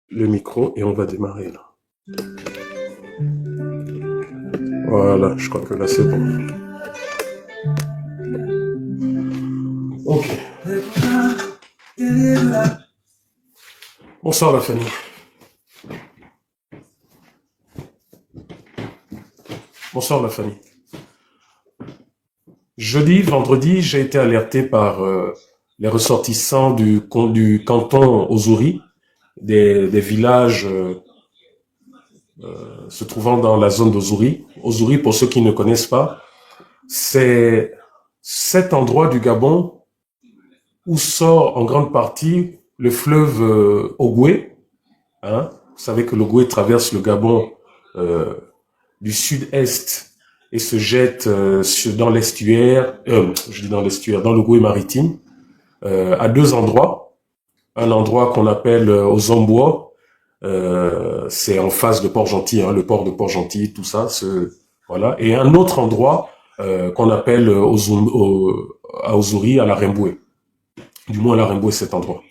le micro et on va démarrer là. Voilà, je crois que là c'est bon. Ok. Bonsoir la famille. Bonsoir la famille. Jeudi, vendredi, j'ai été alerté par les ressortissants du canton Ozuri, des villages se trouvant dans la zone d'Ozuri. Ozuri, pour ceux qui ne connaissent pas, c'est cet endroit du Gabon où sort en grande partie le fleuve Ogoué. Hein? Vous savez que l'Ogoué traverse le Gabon du sud-est et se jette dans l'estuaire, je dis dans l'estuaire, dans l'Ogoué maritime, à deux endroits. Un endroit qu'on appelle Ozombois, c'est en face de Port-Gentil, hein, le port de Port-Gentil, tout ça, voilà. Et un autre endroit qu'on appelle à Ozuri, à la Remboué. Du moins, la Remboué, cet endroit.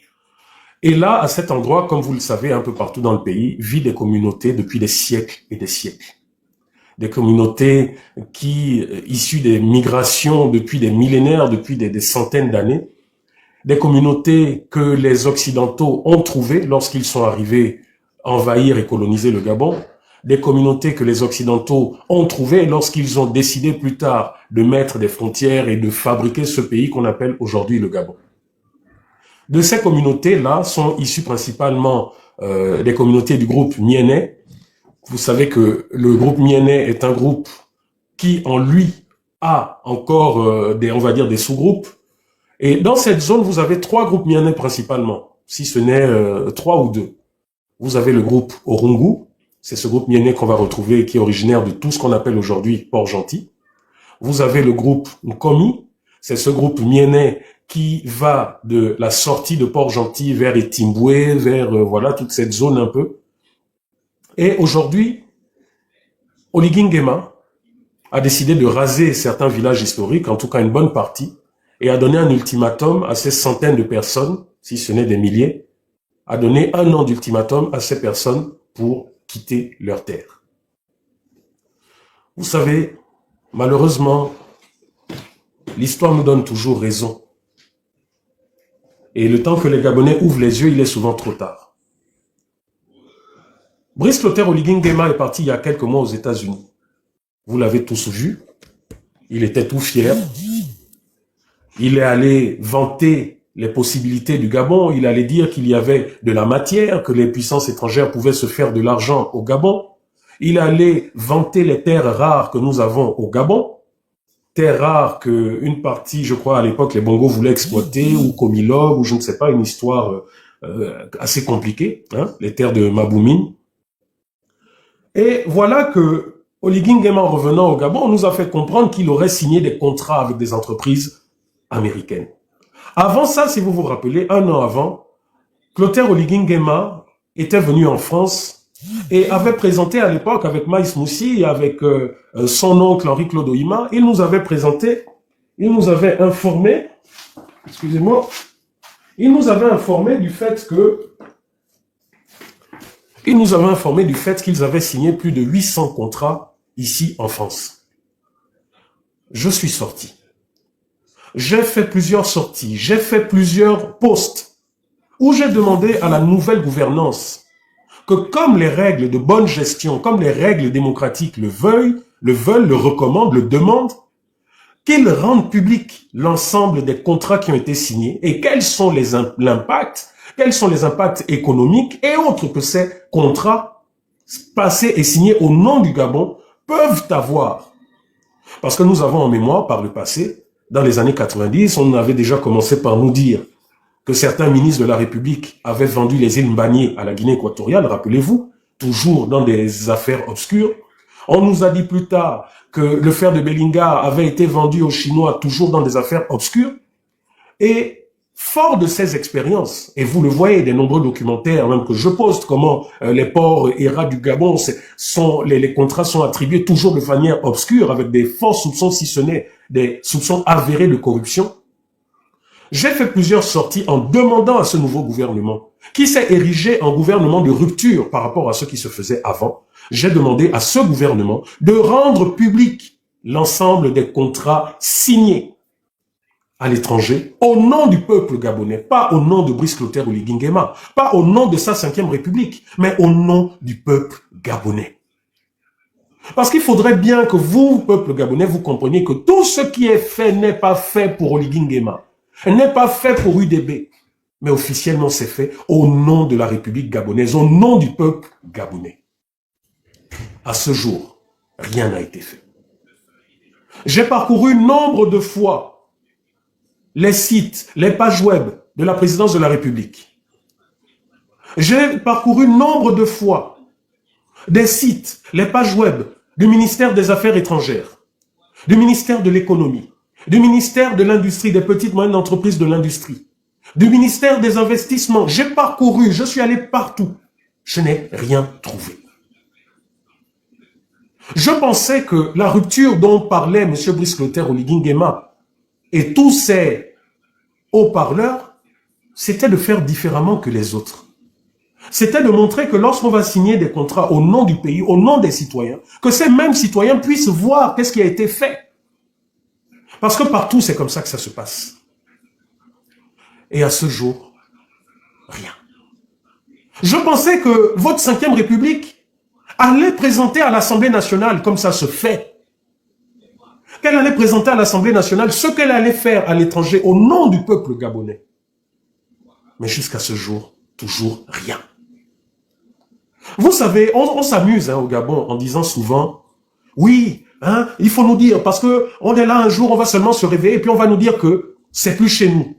Et là, à cet endroit, comme vous le savez, un peu partout dans le pays, vit des communautés depuis des siècles et des siècles. Des communautés issues des migrations depuis des millénaires, depuis des centaines d'années. Des communautés que les Occidentaux ont trouvées lorsqu'ils sont arrivés envahir et coloniser le Gabon. Des communautés que les Occidentaux ont trouvées lorsqu'ils ont décidé plus tard de mettre des frontières et de fabriquer ce pays qu'on appelle aujourd'hui le Gabon. De ces communautés-là sont issues principalement des communautés du groupe Mienais. Vous savez que le groupe Mienais est un groupe qui, en lui, a encore on va dire des sous-groupes. Et dans cette zone, vous avez trois groupes Mienais principalement, si ce n'est trois ou deux. Vous avez le groupe Orungu, c'est ce groupe Mienais qu'on va retrouver, qui est originaire de tout ce qu'on appelle aujourd'hui Port-Gentil. Vous avez le groupe Nkomi, c'est ce groupe Mienais qui va de la sortie de Port-Gentil vers Etimboué, vers voilà toute cette zone un peu. Et aujourd'hui, Oligui Nguema a décidé de raser certains villages historiques, en tout cas une bonne partie, et a donné un ultimatum à ces centaines de personnes, si ce n'est des milliers, a donné 1 an d'ultimatum à ces personnes pour quitter leur terre. Vous savez, malheureusement, l'histoire nous donne toujours raison. Et le temps que les Gabonais ouvrent les yeux, il est souvent trop tard. Brice Clotaire Oligui Nguema est parti il y a quelques mois aux États-Unis. Vous l'avez tous vu. Il était tout fier. Il est allé vanter les possibilités du Gabon. Il allait dire qu'il y avait de la matière, que les puissances étrangères pouvaient se faire de l'argent au Gabon. Il allait vanter les terres rares que nous avons au Gabon. Terres rares qu'une partie, je crois, à l'époque, les Bongos voulaient exploiter, ou Comilog, ou je ne sais pas, une histoire assez compliquée, hein, les terres de Maboumine. Et voilà que Oligui Nguema, en revenant au Gabon, nous a fait comprendre qu'il aurait signé des contrats avec des entreprises américaines. Avant ça, si vous vous rappelez, 1 an avant, Clotaire Oligui Nguema était venu en France et avait présenté à l'époque avec Maïs Moussi et avec son oncle Henri-Claude Ohima, il nous avait informé, excusez-moi, il nous avait informé du fait qu'ils avaient signé plus de 800 contrats ici en France. Je suis sorti. J'ai fait plusieurs sorties, j'ai fait plusieurs posts où j'ai demandé à la nouvelle gouvernance que comme les règles de bonne gestion, comme les règles démocratiques le veulent, le recommandent, le demandent, qu'ils rendent public l'ensemble des contrats qui ont été signés et quels sont les impacts économiques et autres que ces contrats passés et signés au nom du Gabon peuvent avoir. Parce que nous avons en mémoire par le passé, dans les années 90, on avait déjà commencé par nous dire que certains ministres de la République avaient vendu les îles Mbagné à la Guinée équatoriale, rappelez-vous, toujours dans des affaires obscures. On nous a dit plus tard que le fer de Belinga avait été vendu aux Chinois, toujours dans des affaires obscures. Et fort de ces expériences, et vous le voyez, des nombreux documentaires même que je poste, comment les ports ERA du Gabon, les contrats sont attribués toujours de manière obscure, avec des forts soupçons, si ce n'est des soupçons avérés de corruption. J'ai fait plusieurs sorties en demandant à ce nouveau gouvernement, qui s'est érigé en gouvernement de rupture par rapport à ce qui se faisait avant. J'ai demandé à ce gouvernement de rendre public l'ensemble des contrats signés à l'étranger au nom du peuple gabonais, pas au nom de Brice Clotaire Oligui Nguema, pas au nom de sa 5e République, mais au nom du peuple gabonais. Parce qu'il faudrait bien que vous, peuple gabonais, vous compreniez que tout ce qui est fait n'est pas fait pour Oligui Nguema, n'est pas fait pour UDB, mais officiellement c'est fait au nom de la République gabonaise, au nom du peuple gabonais. À ce jour, rien n'a été fait. J'ai parcouru nombre de fois les sites, les pages web de la présidence de la République. J'ai parcouru nombre de fois des sites, les pages web du ministère des Affaires étrangères, du ministère de l'économie, du ministère de l'industrie, des petites et moyennes entreprises de l'industrie, du ministère des investissements. J'ai parcouru, je suis allé partout. Je n'ai rien trouvé. Je pensais que la rupture dont parlait M. Brice Clotaire Oligui Nguema et tous ces haut-parleurs, c'était de faire différemment que les autres. C'était de montrer que lorsqu'on va signer des contrats au nom du pays, au nom des citoyens, que ces mêmes citoyens puissent voir qu'est-ce qui a été fait. Parce que partout, c'est comme ça que ça se passe. Et à ce jour, rien. Je pensais que votre 5e République allait présenter à l'Assemblée nationale, comme ça se fait, qu'elle allait présenter à l'Assemblée nationale ce qu'elle allait faire à l'étranger au nom du peuple gabonais. Mais jusqu'à ce jour, toujours rien. Vous savez, on s'amuse au Gabon en disant souvent, oui, il faut nous dire, parce que on est là un jour, on va seulement se réveiller, et puis on va nous dire que c'est plus chez nous.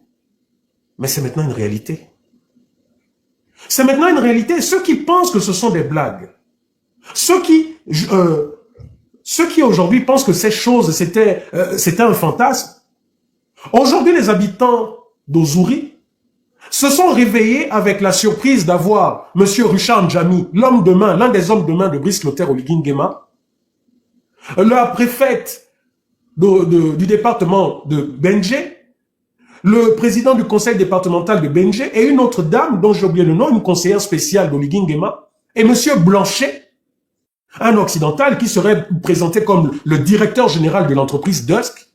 Mais c'est maintenant une réalité. C'est maintenant une réalité. Ceux qui pensent que ce sont des blagues, ceux qui aujourd'hui pensent que ces choses, c'était un fantasme, aujourd'hui les habitants d'Ozuri se sont réveillés avec la surprise d'avoir M. Richard Njami, l'homme de main, l'un des hommes de main de Brice Clotaire Oligui Nguema, la préfète du département de Benjé, le président du conseil départemental de Benjé et une autre dame dont j'ai oublié le nom, une conseillère spéciale d'Oligui Nguema, et M. Blanchet, un occidental qui serait présenté comme le directeur général de l'entreprise Dusk.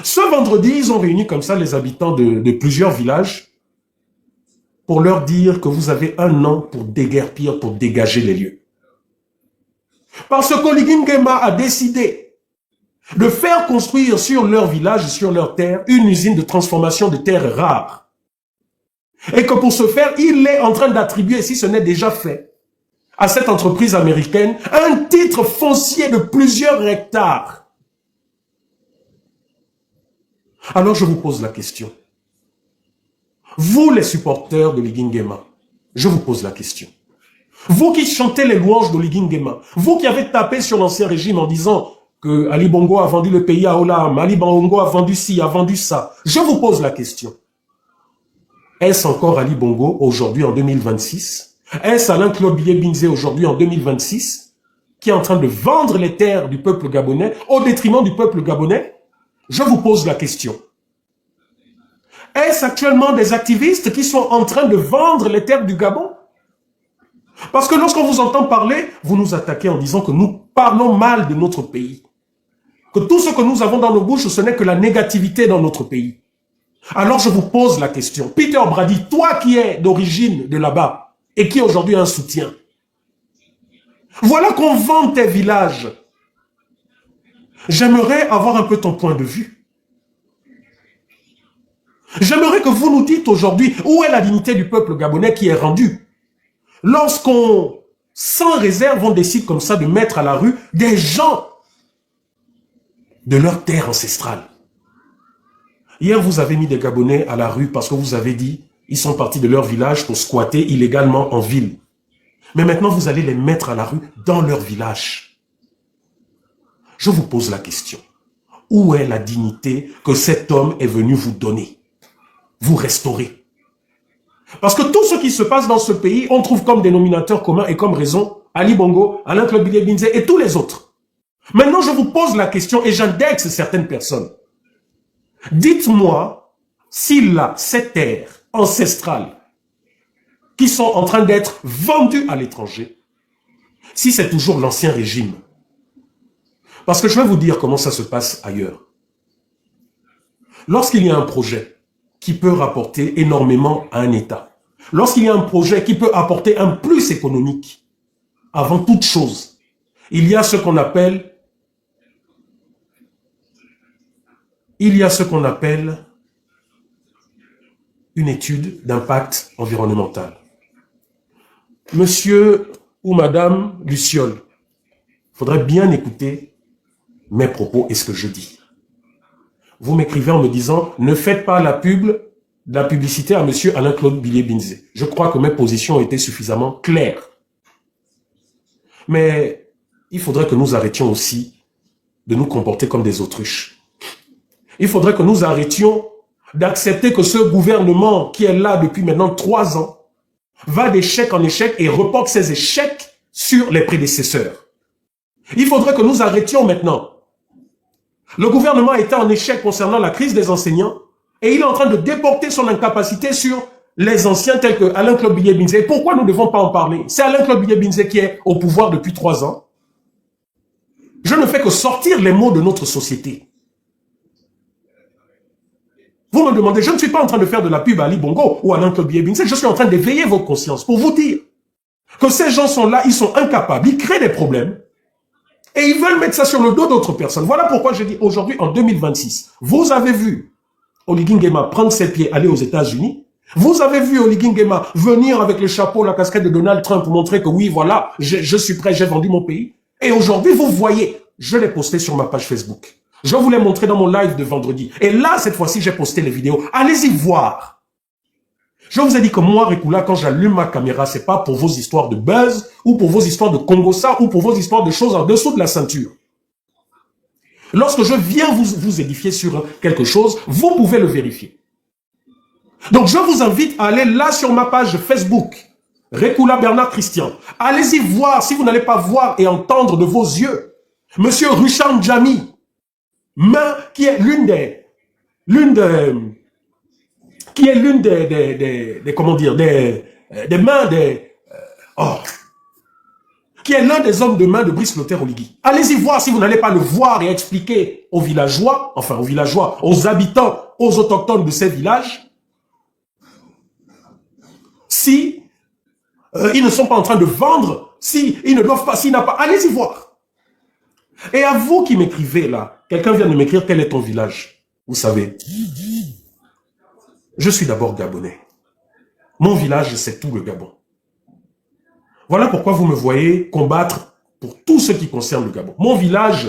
Ce vendredi, ils ont réuni comme ça les habitants de plusieurs villages pour leur dire que vous avez un an pour déguerpir, pour dégager les lieux. Parce qu'Oligui Nguema a décidé de faire construire sur leur village, sur leur terre, une usine de transformation de terres rares. Et que pour ce faire, il est en train d'attribuer, si ce n'est déjà fait, à cette entreprise américaine, un titre foncier de plusieurs hectares. Alors je vous pose la question. Vous les supporters de Oligui Nguema, je vous pose la question. Vous qui chantez les louanges d'Oligui Nguema, vous qui avez tapé sur l'ancien régime en disant que Ali Bongo a vendu le pays à Olam, Ali Bongo a vendu ci, a vendu ça. Je vous pose la question. Est-ce encore Ali Bongo aujourd'hui en 2026? Est-ce Alain-Claude Billet-Binzé aujourd'hui en 2026 qui est en train de vendre les terres du peuple gabonais au détriment du peuple gabonais? Je vous pose la question. Est-ce actuellement des activistes qui sont en train de vendre les terres du Gabon? Parce que lorsqu'on vous entend parler, vous nous attaquez en disant que nous parlons mal de notre pays. Que tout ce que nous avons dans nos bouches, ce n'est que la négativité dans notre pays. Alors je vous pose la question. Peter Brady, toi qui es d'origine de là-bas et qui aujourd'hui a un soutien, voilà qu'on vend tes villages. J'aimerais avoir un peu ton point de vue. J'aimerais que vous nous dites aujourd'hui où est la dignité du peuple gabonais qui est rendue. Lorsqu'on, sans réserve, on décide comme ça de mettre à la rue des gens de leur terre ancestrale. Hier, vous avez mis des Gabonais à la rue parce que vous avez dit ils sont partis de leur village pour squatter illégalement en ville. Mais maintenant, vous allez les mettre à la rue dans leur village. Je vous pose la question. Où est la dignité que cet homme est venu vous donner? Vous restaurer. Parce que tout ce qui se passe dans ce pays, on trouve comme dénominateur commun et comme raison Ali Bongo, Alain-Claude Billet-Binzé et tous les autres. Maintenant, je vous pose la question et j'indexe certaines personnes. Dites-moi, s'il a ces terres ancestrales qui sont en train d'être vendues à l'étranger, si c'est toujours l'ancien régime, parce que je vais vous dire comment ça se passe ailleurs. Lorsqu'il y a un projet qui peut rapporter énormément à un État, lorsqu'il y a un projet qui peut apporter un plus économique, avant toute chose, il y a ce qu'on appelle une étude d'impact environnemental. Monsieur ou madame Luciole, il faudrait bien écouter mes propos et ce que je dis. Vous m'écrivez en me disant, ne faites pas la publicité à monsieur Alain-Claude Billiet-Binzé. Je crois que mes positions ont été suffisamment claires. Mais il faudrait que nous arrêtions aussi de nous comporter comme des autruches. Il faudrait que nous arrêtions d'accepter que ce gouvernement qui est là depuis maintenant 3 ans va d'échec en échec et reporte ses échecs sur les prédécesseurs. Il faudrait que nous arrêtions maintenant. Le gouvernement était en échec concernant la crise des enseignants et il est en train de déporter son incapacité sur les anciens tels que Alain-Claude Billiet-Binzé. Pourquoi nous ne devons pas en parler? C'est Alain-Claude Billiet-Binzé qui est au pouvoir depuis 3 ans. Je ne fais que sortir les mots de notre société. Vous me demandez, je ne suis pas en train de faire de la pub à Ali Bongo ou à Alain-Claude Billiet-Binzé, je suis en train d'éveiller votre conscience pour vous dire que ces gens sont là, ils sont incapables, ils créent des problèmes et ils veulent mettre ça sur le dos d'autres personnes. Voilà pourquoi je dis aujourd'hui, en 2026, vous avez vu Oligui Nguema prendre ses pieds, aller aux États-Unis. Vous avez vu Oligui Nguema venir avec le chapeau, la casquette de Donald Trump pour montrer que oui, voilà, je suis prêt, j'ai vendu mon pays. Et aujourd'hui, vous voyez, je l'ai posté sur ma page Facebook. Je vous l'ai montré dans mon live de vendredi. Et là, cette fois-ci, j'ai posté les vidéos. Allez-y voir. Je vous ai dit que moi, Rekula, quand j'allume ma caméra, c'est pas pour vos histoires de buzz, ou pour vos histoires de Congossa, ou pour vos histoires de choses en dessous de la ceinture. Lorsque je viens vous édifier sur quelque chose, vous pouvez le vérifier. Donc, je vous invite à aller là sur ma page Facebook, Rekula Bernard Christian. Allez-y voir, si vous n'allez pas voir et entendre de vos yeux, Monsieur Rucham Djami, qui est l'une des qui est l'un des hommes de main de Brice Lothaire Oligui. Allez-y voir si vous n'allez pas le voir et expliquer aux villageois, aux habitants, aux autochtones de ces villages, si ils ne sont pas en train de vendre, si ils ne doivent pas, s'ils n'ont pas, allez-y voir. Et à vous qui m'écrivez là, quelqu'un vient de m'écrire quel est ton village. Vous savez, je suis d'abord gabonais. Mon village, c'est tout le Gabon. Voilà pourquoi vous me voyez combattre pour tout ce qui concerne le Gabon. Mon village,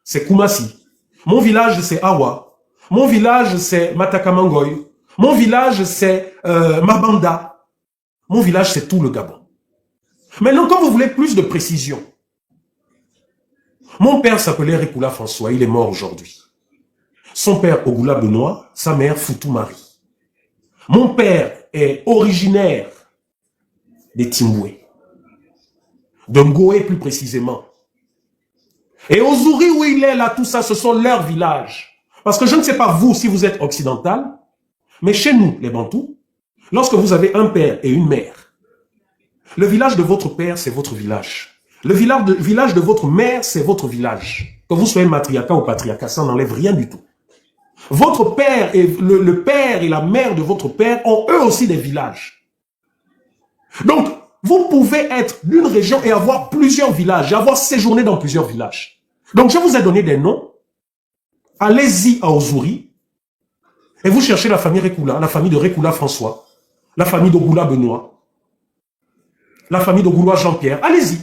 c'est Koumassi. Mon village, c'est Awa. Mon village, c'est Matakamangoy. Mon village, c'est Mabanda. Mon village, c'est tout le Gabon. Maintenant, quand vous voulez plus de précision, mon père s'appelait Rekula François, il est mort aujourd'hui. Son père, Ogula Benoît, sa mère, Foutou Marie. Mon père est originaire des Timboué, de Ngoé plus précisément. Et Ozuri, où il est là, tout ça, ce sont leurs villages. Parce que je ne sais pas vous si vous êtes occidental, mais chez nous, les Bantous, lorsque vous avez un père et une mère, le village de votre père, c'est votre village. Le village de votre mère, c'est votre village. Que vous soyez matriarcat ou patriarcat, ça n'enlève rien du tout. Votre père et le père et la mère de votre père ont eux aussi des villages. Donc, vous pouvez être d'une région et avoir plusieurs villages, et avoir séjourné dans plusieurs villages. Donc, je vous ai donné des noms. Allez-y à Ozuri, et vous cherchez la famille Rekula, la famille de Rekula François, la famille d'Ogula Benoît, la famille d'Ogula Jean-Pierre. Allez-y.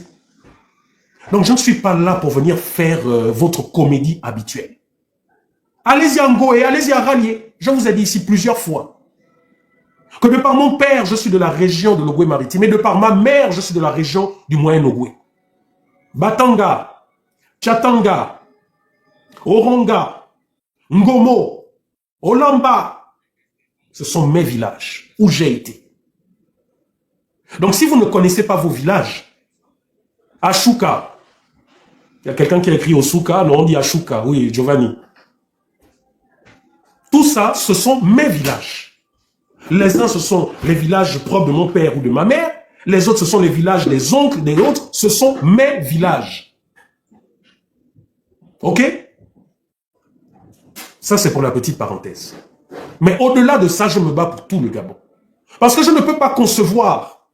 Donc, je ne suis pas là pour venir faire votre comédie habituelle. Allez-y à Ngoé, allez-y à Rallier. Je vous ai dit ici plusieurs fois que de par mon père, je suis de la région de l'Ogooué-Maritime et de par ma mère, je suis de la région du Moyen-Ogooué. Batanga, Tchatanga, Oronga, Ngomo, Olamba, ce sont mes villages où j'ai été. Donc, si vous ne connaissez pas vos villages, Ashuka, il y a quelqu'un qui a écrit Osuka, non, on dit Ashuka, oui, Giovanni. Tous ça, ce sont mes villages. Les uns, ce sont les villages propres de mon père ou de ma mère. Les autres, ce sont les villages des oncles, des autres. Ce sont mes villages. OK? Ça, c'est pour la petite parenthèse. Mais au-delà de ça, je me bats pour tout le Gabon. Parce que je ne peux pas concevoir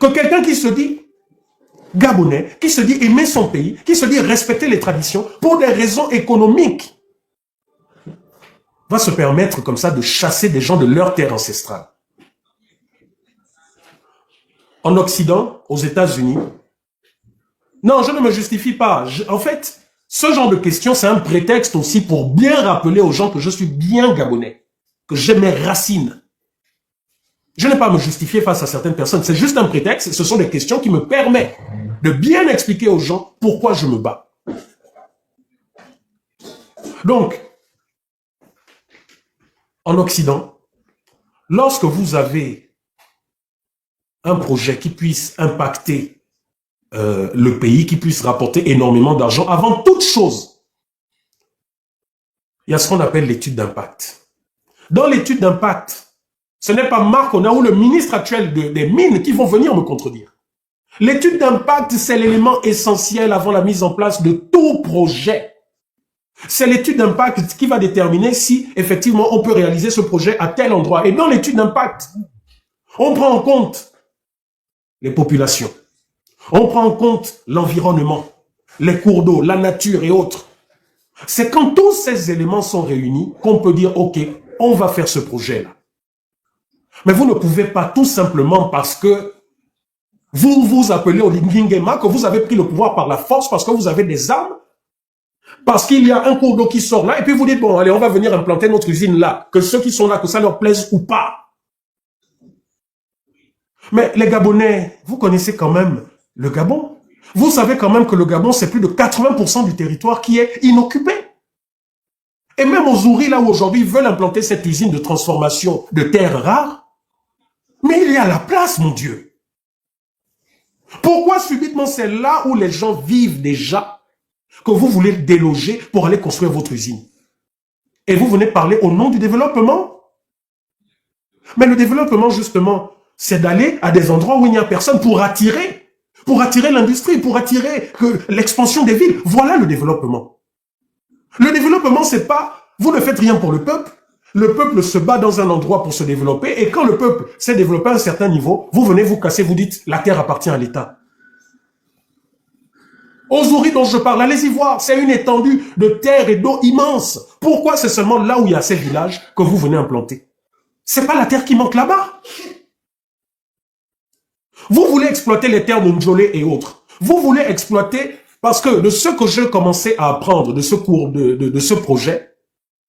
que quelqu'un qui se dit Gabonais, qui se dit aimer son pays, qui se dit respecter les traditions, pour des raisons économiques, va se permettre comme ça de chasser des gens de leur terre ancestrale. En Occident, aux États-Unis, non, je ne me justifie pas. En fait, ce genre de question, c'est un prétexte aussi pour bien rappeler aux gens que je suis bien Gabonais, que j'ai mes racines. Je n'ai pas à me justifier face à certaines personnes. C'est juste un prétexte. Ce sont des questions qui me permettent de bien expliquer aux gens pourquoi je me bats. Donc, en Occident, lorsque vous avez un projet qui puisse impacter le pays, qui puisse rapporter énormément d'argent, avant toute chose, il y a ce qu'on appelle l'étude d'impact. Dans l'étude d'impact, ce n'est pas Marc Ona ou le ministre actuel des Mines qui vont venir me contredire. L'étude d'impact, c'est l'élément essentiel avant la mise en place de tout projet. C'est l'étude d'impact qui va déterminer si, effectivement, on peut réaliser ce projet à tel endroit. Et dans l'étude d'impact, on prend en compte les populations. On prend en compte l'environnement, les cours d'eau, la nature et autres. C'est quand tous ces éléments sont réunis qu'on peut dire, OK, on va faire ce projet-là. Mais vous ne pouvez pas tout simplement parce que vous vous appelez Olingingema, que vous avez pris le pouvoir par la force, parce que vous avez des armes, parce qu'il y a un cours d'eau qui sort là, et puis vous dites, bon, allez, on va venir implanter notre usine là, que ceux qui sont là, que ça leur plaise ou pas. Mais les Gabonais, vous connaissez quand même le Gabon. Vous savez quand même que le Gabon, c'est plus de 80% du territoire qui est inoccupé. Et même aux Ouri, là où aujourd'hui ils veulent implanter cette usine de transformation de terres rares, mais il y a la place, mon Dieu. Pourquoi subitement c'est là où les gens vivent déjà que vous voulez déloger pour aller construire votre usine? Et vous venez parler au nom du développement? Mais le développement, justement, c'est d'aller à des endroits où il n'y a personne pour attirer l'industrie, pour attirer l'expansion des villes. Voilà le développement. Le développement, c'est pas, vous ne faites rien pour le peuple se bat dans un endroit pour se développer, et quand le peuple s'est développé à un certain niveau, vous venez vous casser, vous dites, la terre appartient à l'État. Aux Ouri dont je parle, allez-y voir, c'est une étendue de terre et d'eau immense. Pourquoi c'est seulement là où il y a ces villages que vous venez implanter? C'est pas la terre qui manque là-bas. Vous voulez exploiter les terres de Ndjolé et autres. Vous voulez exploiter, parce que de ce que j'ai commencé à apprendre de ce cours, de ce projet,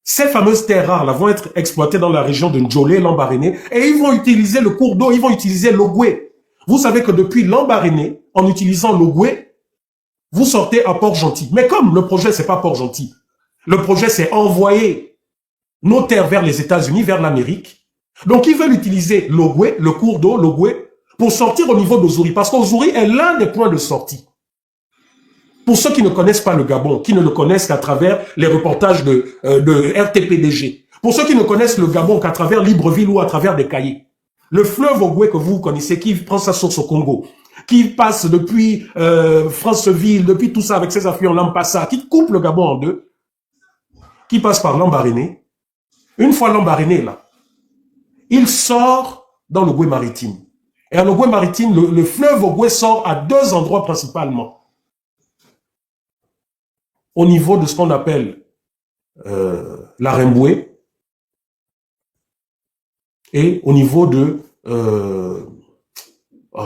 ces fameuses terres rares là, vont être exploitées dans la région de Ndjolé, Lambaréné, et ils vont utiliser le cours d'eau, ils vont utiliser l'Ogoué. Vous savez que depuis Lambaréné, en utilisant l'Ogoué, vous sortez à Port-Gentil. Mais comme le projet, c'est pas Port-Gentil, le projet, c'est envoyer nos terres vers les États-Unis, vers l'Amérique. Donc, ils veulent utiliser l'Ogoué, le cours d'eau, l'Ogoué, pour sortir au niveau d'Ozouri. Parce qu'Ozouri est l'un des points de sortie. Pour ceux qui ne connaissent pas le Gabon, qui ne le connaissent qu'à travers les reportages de RTPDG. Pour ceux qui ne connaissent le Gabon qu'à travers Libreville ou à travers des cahiers. Le fleuve Ogoué que vous connaissez, qui prend sa source au Congo, qui passe depuis Franceville, depuis tout ça avec ses affluents Lampassa, qui coupe le Gabon en deux, qui passe par Lambaréné. Une fois Lambaréné là, il sort dans l'Ogoué maritime. Et à l'Ogoué maritime, le fleuve Ogoué sort à deux endroits principalement. Au niveau de ce qu'on appelle la Remboué et au niveau de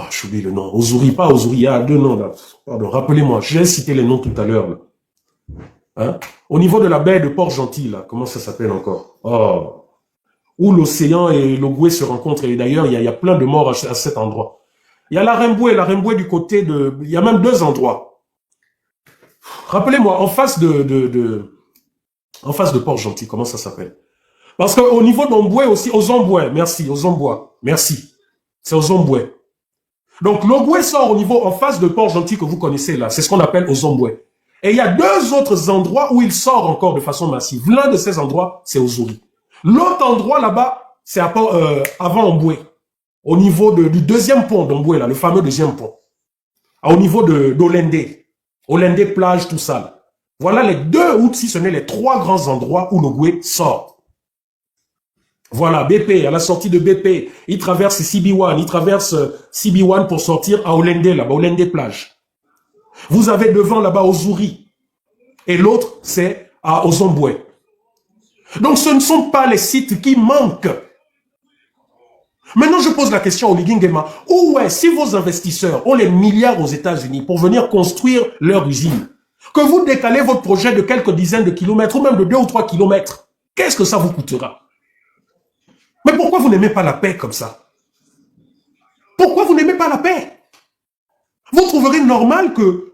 j'oublie le nom. Ozouri, pas Ozouri, il y a deux noms là. Pardon, rappelez-moi, j'ai cité les noms tout à l'heure là. Hein? Au niveau de la baie de Port-Gentil là, comment ça s'appelle encore? Où l'océan et l'Ogoué se rencontrent, et d'ailleurs il y a plein de morts à cet endroit. Il y a la Remboué du côté de, il y a même deux endroits. Rappelez-moi, en face de Port-Gentil, comment ça s'appelle? Parce qu'au niveau d'Omboué aussi, aux Omboué, merci, aux Ombois, merci. C'est aux Omboué. Donc, l'Ogoué sort au niveau, en face de Port-Gentil que vous connaissez là, c'est ce qu'on appelle aux Omboué. Et il y a deux autres endroits où il sort encore de façon massive. L'un de ces endroits, c'est Ozouri. L'autre endroit là-bas, c'est avant Omboué, au niveau du deuxième pont d'Omboué, là, le fameux deuxième pont, au niveau d'Olende, Olende plage, tout ça. Là. Voilà les deux, ou si ce n'est les trois grands endroits où l'Omboué sort. Voilà, BP, à la sortie de BP, il traverse CB1, il traverse CB1 pour sortir à Olende, là-bas, Olende plage. Vous avez devant là-bas Ozuri, et l'autre, c'est à Ozomboué. Donc, ce ne sont pas les sites qui manquent. Maintenant, je pose la question au Ligingema. Où est, si vos investisseurs ont les milliards aux États-Unis pour venir construire leur usine, que vous décalez votre projet de quelques dizaines de kilomètres, ou même de 2 ou 3 kilomètres, qu'est-ce que ça vous coûtera? Mais pourquoi vous n'aimez pas la paix comme ça? Pourquoi vous n'aimez pas la paix? Vous trouverez normal que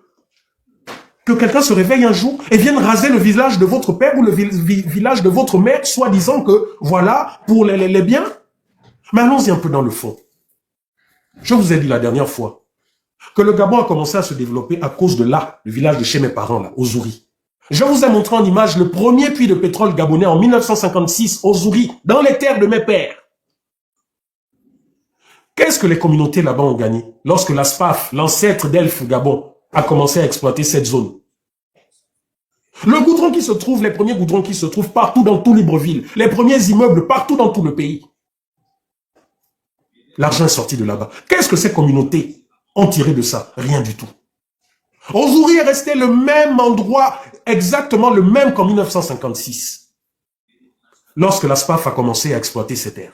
quelqu'un se réveille un jour et vienne raser le village de votre père ou le village de votre mère, soit disant que, voilà, pour les biens. Mais allons-y un peu dans le fond. Je vous ai dit la dernière fois que le Gabon a commencé à se développer à cause de là, le village de chez mes parents, là, Ozuri. Je vous ai montré en image le premier puits de pétrole gabonais en 1956, Ozuri, dans les terres de mes pères. Qu'est-ce que les communautés là-bas ont gagné lorsque la SPAF, l'ancêtre d'Elf Gabon, a commencé à exploiter cette zone? Le goudron qui se trouve, les premiers goudrons qui se trouvent partout dans tout Libreville, les premiers immeubles partout dans tout le pays. L'argent est sorti de là-bas. Qu'est-ce que ces communautés ont tiré de ça? Rien du tout. Ozuri est resté le même endroit, exactement le même qu'en 1956, lorsque la SPAF a commencé à exploiter ces terres.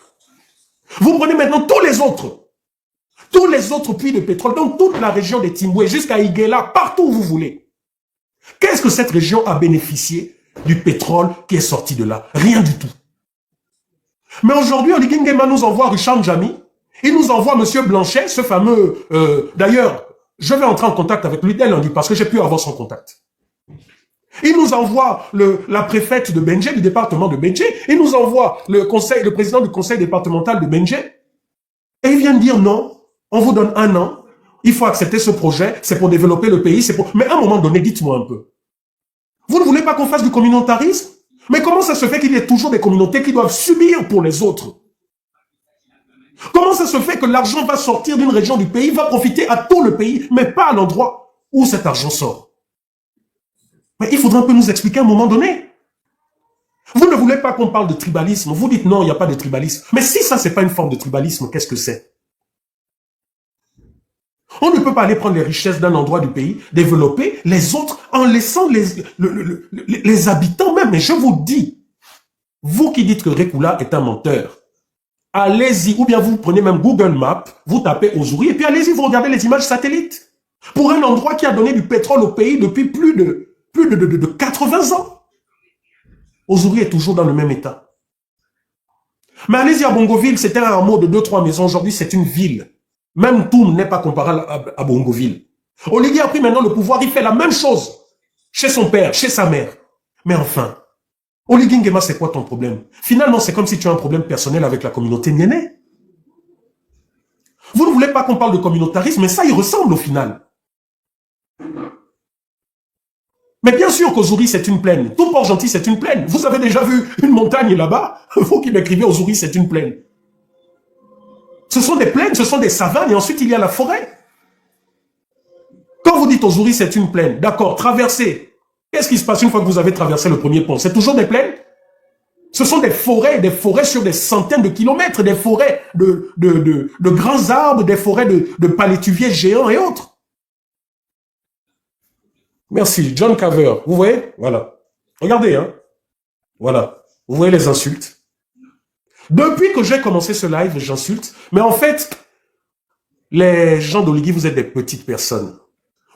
Vous prenez maintenant tous les autres puits de pétrole, dans toute la région des Timboué, jusqu'à Iguela, partout où vous voulez. Qu'est-ce que cette région a bénéficié du pétrole qui est sorti de là? Rien du tout. Mais aujourd'hui, Oligingema nous envoie Richard Jami, il nous envoie M. Blanchet, ce fameux... D'ailleurs, je vais entrer en contact avec lui dès lundi parce que j'ai pu avoir son contact. Il nous envoie la préfète de Benjé, du département de Benjé. Il nous envoie le président du conseil départemental de Benjé. Et il vient de dire non, on vous donne 1 an. Il faut accepter ce projet, c'est pour développer le pays. Mais à un moment donné, dites-moi un peu. Vous ne voulez pas qu'on fasse du communautarisme? Mais comment ça se fait qu'il y ait toujours des communautés qui doivent subir pour les autres? Comment ça se fait que l'argent va sortir d'une région du pays, va profiter à tout le pays, mais pas à l'endroit où cet argent sort? Mais il faudra un peu nous expliquer à un moment donné. Vous ne voulez pas qu'on parle de tribalisme. Vous dites non, il n'y a pas de tribalisme. Mais si ça, c'est pas une forme de tribalisme, qu'est-ce que c'est? On ne peut pas aller prendre les richesses d'un endroit du pays, développer les autres en laissant les habitants même. Mais je vous dis, vous qui dites que Rekula est un menteur, allez-y, ou bien vous prenez même Google Maps, vous tapez Ozuri, et puis allez-y, vous regardez les images satellites. Pour un endroit qui a donné du pétrole au pays depuis plus de 80 ans. Ozuri est toujours dans le même état. Mais allez-y à Bongoville, c'était un hameau de 2-3 maisons. Aujourd'hui, c'est une ville. Même Toum n'est pas comparable à Bongoville. Oligui a pris maintenant le pouvoir, il fait la même chose. Chez son père, chez sa mère. Mais enfin, Oligui Nguema, c'est quoi ton problème? Finalement, c'est comme si tu as un problème personnel avec la communauté Néné. Vous ne voulez pas qu'on parle de communautarisme, mais ça y ressemble au final. Mais bien sûr qu'Ozuri, c'est une plaine. Tout Port-Gentil, c'est une plaine. Vous avez déjà vu une montagne là-bas? Vous qui m'écrivez, Ozuri, c'est une plaine. Ce sont des plaines, ce sont des savanes, et ensuite il y a la forêt. Quand vous dites Ozuri, c'est une plaine, d'accord, traversez. Qu'est-ce qui se passe une fois que vous avez traversé le premier pont? C'est toujours des plaines? Ce sont des forêts sur des centaines de kilomètres, des forêts de grands arbres, des forêts de palétuviers géants et autres. Merci, John Caver. Vous voyez? Voilà. Regardez, hein. Voilà. Vous voyez les insultes? Depuis que j'ai commencé ce live, j'insulte. Mais en fait, les gens d'Oligui, vous êtes des petites personnes.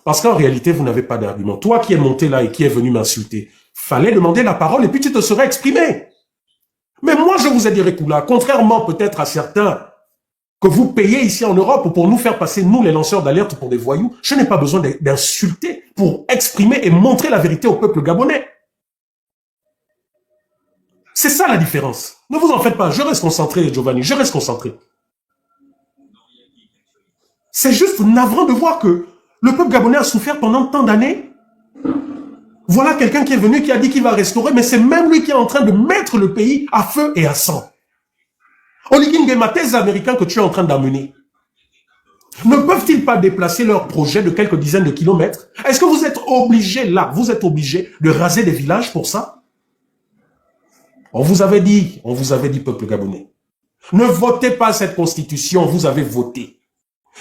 Parce qu'en réalité, vous n'avez pas d'argument. Toi qui es monté là et qui est venu m'insulter, fallait demander la parole et puis tu te serais exprimé. Mais moi, je vous ai dit, Rekula, contrairement peut-être à certains que vous payez ici en Europe pour nous faire passer, nous, les lanceurs d'alerte, pour des voyous, je n'ai pas besoin d'insulter pour exprimer et montrer la vérité au peuple gabonais. C'est ça la différence. Ne vous en faites pas. Je reste concentré, Giovanni. Je reste concentré. C'est juste navrant de voir que le peuple gabonais a souffert pendant tant d'années. Voilà quelqu'un qui est venu, qui a dit qu'il va restaurer, mais c'est même lui qui est en train de mettre le pays à feu et à sang. Oligui Nguema, tes Américains que tu es en train d'amener, ne peuvent-ils pas déplacer leur projet de quelques dizaines de kilomètres? Est-ce que vous êtes obligés là, vous êtes obligés de raser des villages pour ça? On vous avait dit, peuple gabonais, ne votez pas cette constitution, vous avez voté.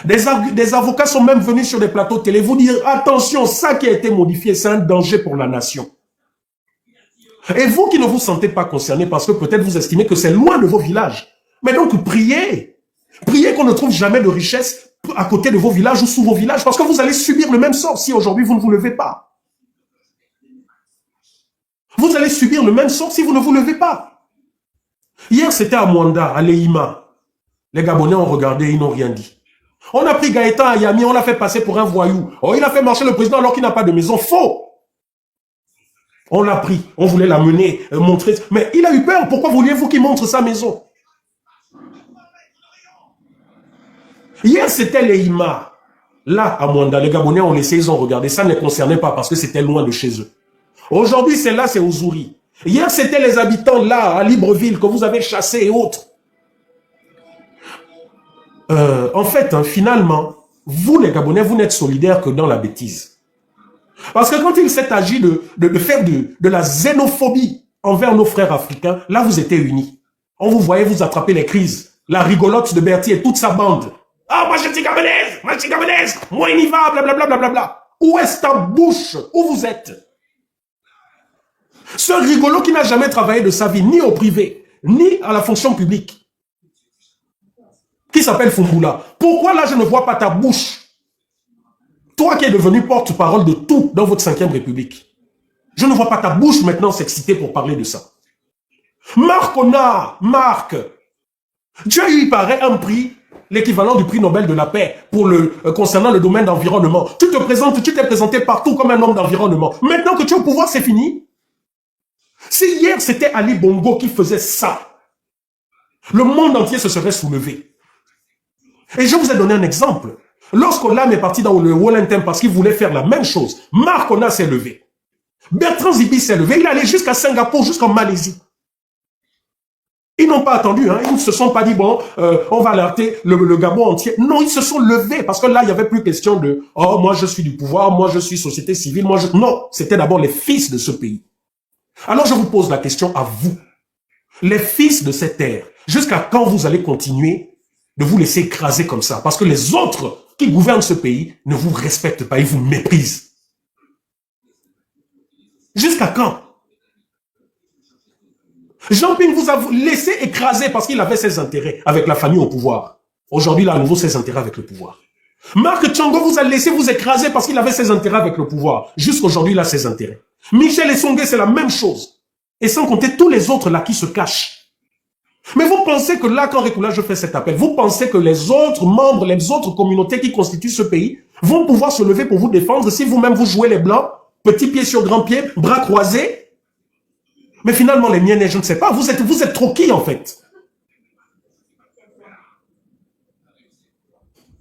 Des avocats sont même venus sur des plateaux télé vous dire, attention, ça qui a été modifié, c'est un danger pour la nation. Et vous qui ne vous sentez pas concernés parce que peut-être vous estimez que c'est loin de vos villages. Mais donc priez. Priez qu'on ne trouve jamais de richesse à côté de vos villages ou sous vos villages parce que vous allez subir le même sort si aujourd'hui vous ne vous levez pas. Vous allez subir le même sort si vous ne vous levez pas. Hier, c'était à Mwanda, à Leïma. Les Gabonais ont regardé, ils n'ont rien dit. On a pris Gaëtan Ayami, on l'a fait passer pour un voyou. Oh, il a fait marcher le président alors qu'il n'a pas de maison. Faux! On l'a pris, on voulait l'amener, montrer. Mais il a eu peur. Pourquoi vouliez-vous qu'il montre sa maison? Hier, c'était Leïma. Là, à Mwanda, les Gabonais ont laissé, ils ont regardé. Ça ne les concernait pas parce que c'était loin de chez eux. Aujourd'hui, c'est là, c'est Ouzouri. Hier, c'était les habitants là, à Libreville, que vous avez chassés et autres. En fait, finalement, vous les Gabonais, vous n'êtes solidaires que dans la bêtise. Parce que quand il s'est agi de faire de la xénophobie envers nos frères africains, là, vous étiez unis. On vous voyait vous attraper les crises. La rigolote de Berthier et toute sa bande. Ah, moi je suis gabonaise, moi il y va, blablabla, blablabla. Où est ta bouche? Où vous êtes? Ce rigolo qui n'a jamais travaillé de sa vie, ni au privé, ni à la fonction publique, qui s'appelle Foumbula. Pourquoi là je ne vois pas ta bouche? Toi qui es devenu porte-parole de tout dans votre 5e République. Je ne vois pas ta bouche maintenant s'exciter pour parler de ça. Marc Onard, Marc, tu as eu, il paraît, un prix, l'équivalent du prix Nobel de la paix concernant le domaine d'environnement. Tu t'es présenté partout comme un homme d'environnement. Maintenant que tu es au pouvoir, c'est fini. Si hier c'était Ali Bongo qui faisait ça, le monde entier se serait soulevé. Et je vous ai donné un exemple. Lorsqu'Olam est parti dans le Wellington parce qu'il voulait faire la même chose, Marc Ona s'est levé. Bertrand Zibi s'est levé. Il allait jusqu'à Singapour, jusqu'en Malaisie. Ils n'ont pas attendu, hein. Ils ne se sont pas dit, bon, on va alerter le Gabon entier. Non, ils se sont levés parce que là, il n'y avait plus question de, oh, moi je suis du pouvoir, moi je suis société civile, Non, c'était d'abord les fils de ce pays. Alors je vous pose la question à vous, les fils de cette terre, jusqu'à quand vous allez continuer de vous laisser écraser comme ça? Parce que les autres qui gouvernent ce pays ne vous respectent pas, ils vous méprisent. Jusqu'à quand? Jean-Ping vous a laissé écraser parce qu'il avait ses intérêts avec la famille au pouvoir. Aujourd'hui, il a à nouveau ses intérêts avec le pouvoir. Marc Tchongo vous a laissé vous écraser parce qu'il avait ses intérêts avec le pouvoir. Jusqu'aujourd'hui, il a ses intérêts. Michel Essongué, c'est la même chose. Et sans compter tous les autres là qui se cachent. Mais vous pensez que là, quand Récoula, je fais cet appel, vous pensez que les autres membres, les autres communautés qui constituent ce pays vont pouvoir se lever pour vous défendre si vous-même vous jouez les blancs, petits pieds sur grands pieds, bras croisés? Mais finalement, les miens, je ne sais pas. Vous êtes trop qui, en fait?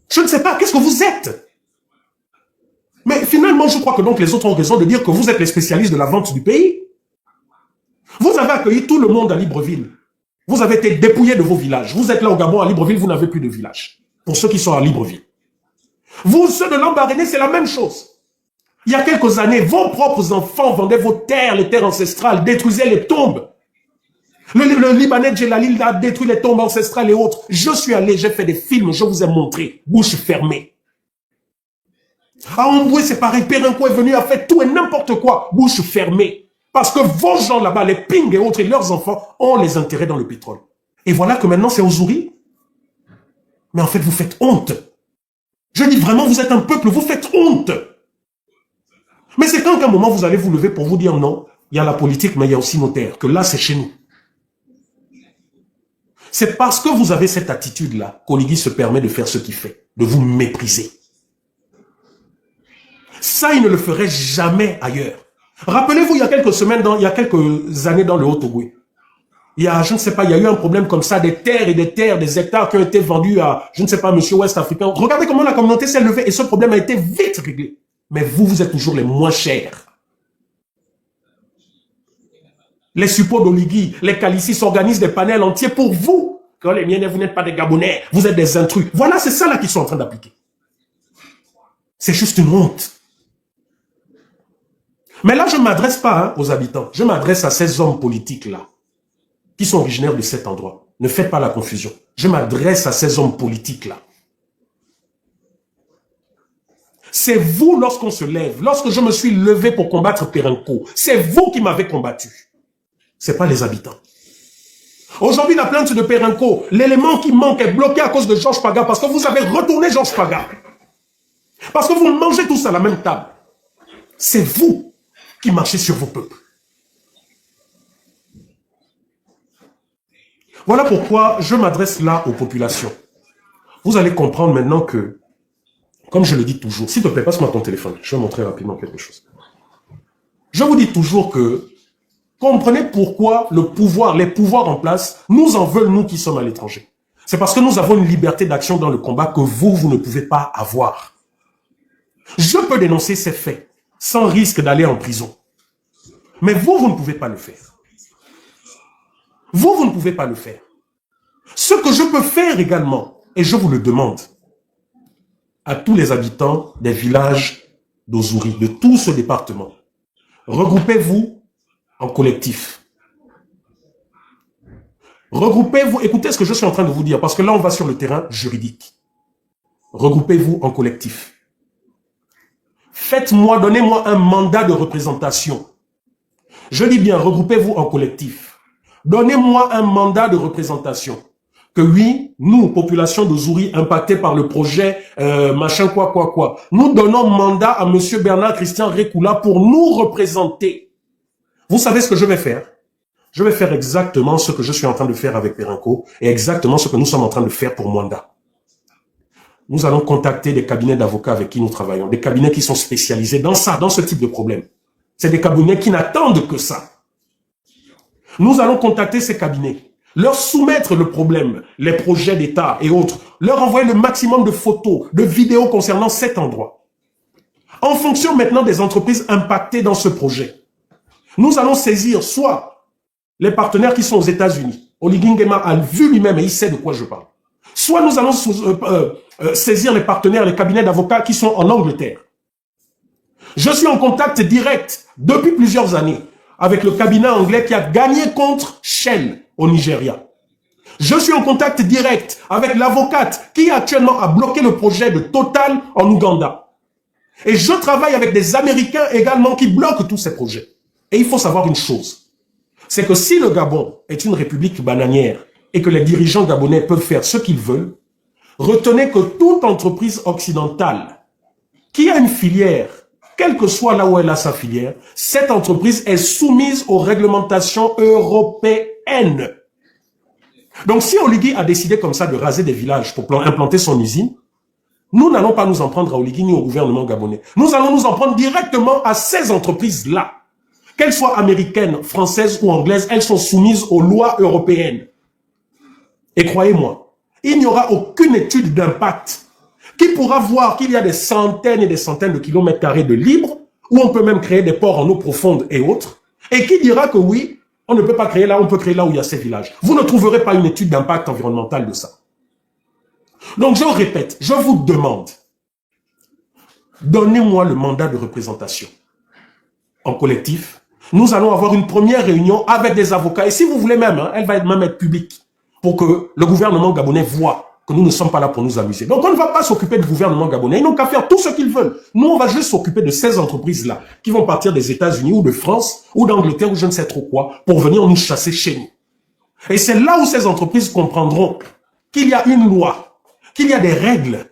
Je ne sais pas. Qu'est-ce que vous êtes? Mais finalement, je crois que donc les autres ont raison de dire que vous êtes les spécialistes de la vente du pays. Vous avez accueilli tout le monde à Libreville. Vous avez été dépouillés de vos villages. Vous êtes là au Gabon, à Libreville, vous n'avez plus de village. Pour ceux qui sont à Libreville. Vous, ceux de Lambaréné, c'est la même chose. Il y a quelques années, vos propres enfants vendaient vos terres, les terres ancestrales, détruisaient les tombes. Le Libanais Djelalil a détruit les tombes ancestrales et autres. Je suis allé, j'ai fait des films, je vous ai montré, bouche fermée. À Omboué, c'est pareil, Périnco est venu, a fait tout et n'importe quoi, bouche fermée. Parce que vos gens là-bas, les Ping et autres, et leurs enfants, ont les intérêts dans le pétrole. Et voilà que maintenant, c'est Ouzouri. Mais en fait, vous faites honte. Je dis vraiment, vous êtes un peuple, vous faites honte. Mais c'est quand qu'à un moment vous allez vous lever pour vous dire non, il y a la politique, mais il y a aussi nos terres, que là c'est chez nous. C'est parce que vous avez cette attitude-là qu'Oligui se permet de faire ce qu'il fait, de vous mépriser. Ça, il ne le ferait jamais ailleurs. Rappelez-vous, il y a quelques semaines, il y a quelques années dans le Haut-Togo, il y a, je ne sais pas, il y a eu un problème comme ça, des terres et des terres, des hectares qui ont été vendus à, je ne sais pas, monsieur Ouest-Africain. Regardez comment la communauté s'est levée et ce problème a été vite réglé. Mais vous, vous êtes toujours les moins chers. Les suppôts d'Oligui, les Calicis s'organisent des panels entiers pour vous. Quand les miens, vous n'êtes pas des Gabonais, vous êtes des intrus. Voilà, c'est ça là qu'ils sont en train d'appliquer. C'est juste une honte. Mais là, je ne m'adresse pas aux habitants. Je m'adresse à ces hommes politiques-là, qui sont originaires de cet endroit. Ne faites pas la confusion. Je m'adresse à ces hommes politiques-là. C'est vous, lorsqu'on se lève, lorsque je me suis levé pour combattre Perenco, c'est vous qui m'avez combattu. Ce n'est pas les habitants. Aujourd'hui, la plainte de Perenco, l'élément qui manque est bloqué à cause de Georges Paga, parce que vous avez retourné Georges Paga. Parce que vous mangez tous à la même table. C'est vous qui marchez sur vos peuples. Voilà pourquoi je m'adresse là aux populations. Vous allez comprendre maintenant que, comme je le dis toujours, s'il te plaît, passe-moi ton téléphone. Je vais montrer rapidement quelque chose. Je vous dis toujours que, comprenez pourquoi le pouvoir, les pouvoirs en place, nous en veulent, nous qui sommes à l'étranger. C'est parce que nous avons une liberté d'action dans le combat que vous ne pouvez pas avoir. Je peux dénoncer ces faits sans risque d'aller en prison. Mais vous ne pouvez pas le faire. Vous ne pouvez pas le faire. Ce que je peux faire également, et je vous le demande, à tous les habitants des villages d'Ozuri, de tout ce département, regroupez-vous en collectif. Regroupez-vous, écoutez ce que je suis en train de vous dire, parce que là on va sur le terrain juridique. Regroupez-vous en collectif. Faites-moi, donnez-moi un mandat de représentation. Je dis bien, regroupez-vous en collectif. Donnez-moi un mandat de représentation. Que oui, nous, population d'Ozuri, impactée par le projet, machin, quoi. Nous donnons mandat à M. Bernard Christian Rékoula pour nous représenter. Vous savez ce que je vais faire? Je vais faire exactement ce que je suis en train de faire avec Perenco et exactement ce que nous sommes en train de faire pour Mwanda. Nous allons contacter des cabinets d'avocats avec qui nous travaillons, des cabinets qui sont spécialisés dans ça, dans ce type de problème. C'est des cabinets qui n'attendent que ça. Nous allons contacter ces cabinets, leur soumettre le problème, les projets d'État et autres, leur envoyer le maximum de photos, de vidéos concernant cet endroit. En fonction maintenant des entreprises impactées dans ce projet, nous allons saisir soit les partenaires qui sont aux États-Unis. Oligui Nguema a vu lui-même et il sait de quoi je parle. Soit nous allons saisir les partenaires, les cabinets d'avocats qui sont en Angleterre. Je suis en contact direct depuis plusieurs années avec le cabinet anglais qui a gagné contre Shell au Nigeria. Je suis en contact direct avec l'avocate qui actuellement a bloqué le projet de Total en Ouganda. Et je travaille avec des Américains également qui bloquent tous ces projets. Et il faut savoir une chose, c'est que si le Gabon est une république bananière et que les dirigeants gabonais peuvent faire ce qu'ils veulent, retenez que toute entreprise occidentale qui a une filière, quelle que soit là où elle a sa filière, cette entreprise est soumise aux réglementations européennes. Donc si Oligui a décidé comme ça de raser des villages pour implanter son usine, nous n'allons pas nous en prendre à Oligui ni au gouvernement gabonais. Nous allons nous en prendre directement à ces entreprises-là. Qu'elles soient américaines, françaises ou anglaises, elles sont soumises aux lois européennes. Et croyez-moi, il n'y aura aucune étude d'impact qui pourra voir qu'il y a des centaines et des centaines de kilomètres carrés de libre, où on peut même créer des ports en eau profonde et autres, et qui dira que oui, on ne peut pas créer là, on peut créer là où il y a ces villages. Vous ne trouverez pas une étude d'impact environnemental de ça. Donc je répète, je vous demande, donnez-moi le mandat de représentation en collectif. Nous allons avoir une première réunion avec des avocats, et si vous voulez même, elle va même être publique, pour que le gouvernement gabonais voit que nous ne sommes pas là pour nous amuser. Donc on ne va pas s'occuper du gouvernement gabonais, ils n'ont qu'à faire tout ce qu'ils veulent. Nous, on va juste s'occuper de ces entreprises-là, qui vont partir des États-Unis ou de France, ou d'Angleterre, ou je ne sais trop quoi, pour venir nous chasser chez nous. Et c'est là où ces entreprises comprendront qu'il y a une loi, qu'il y a des règles,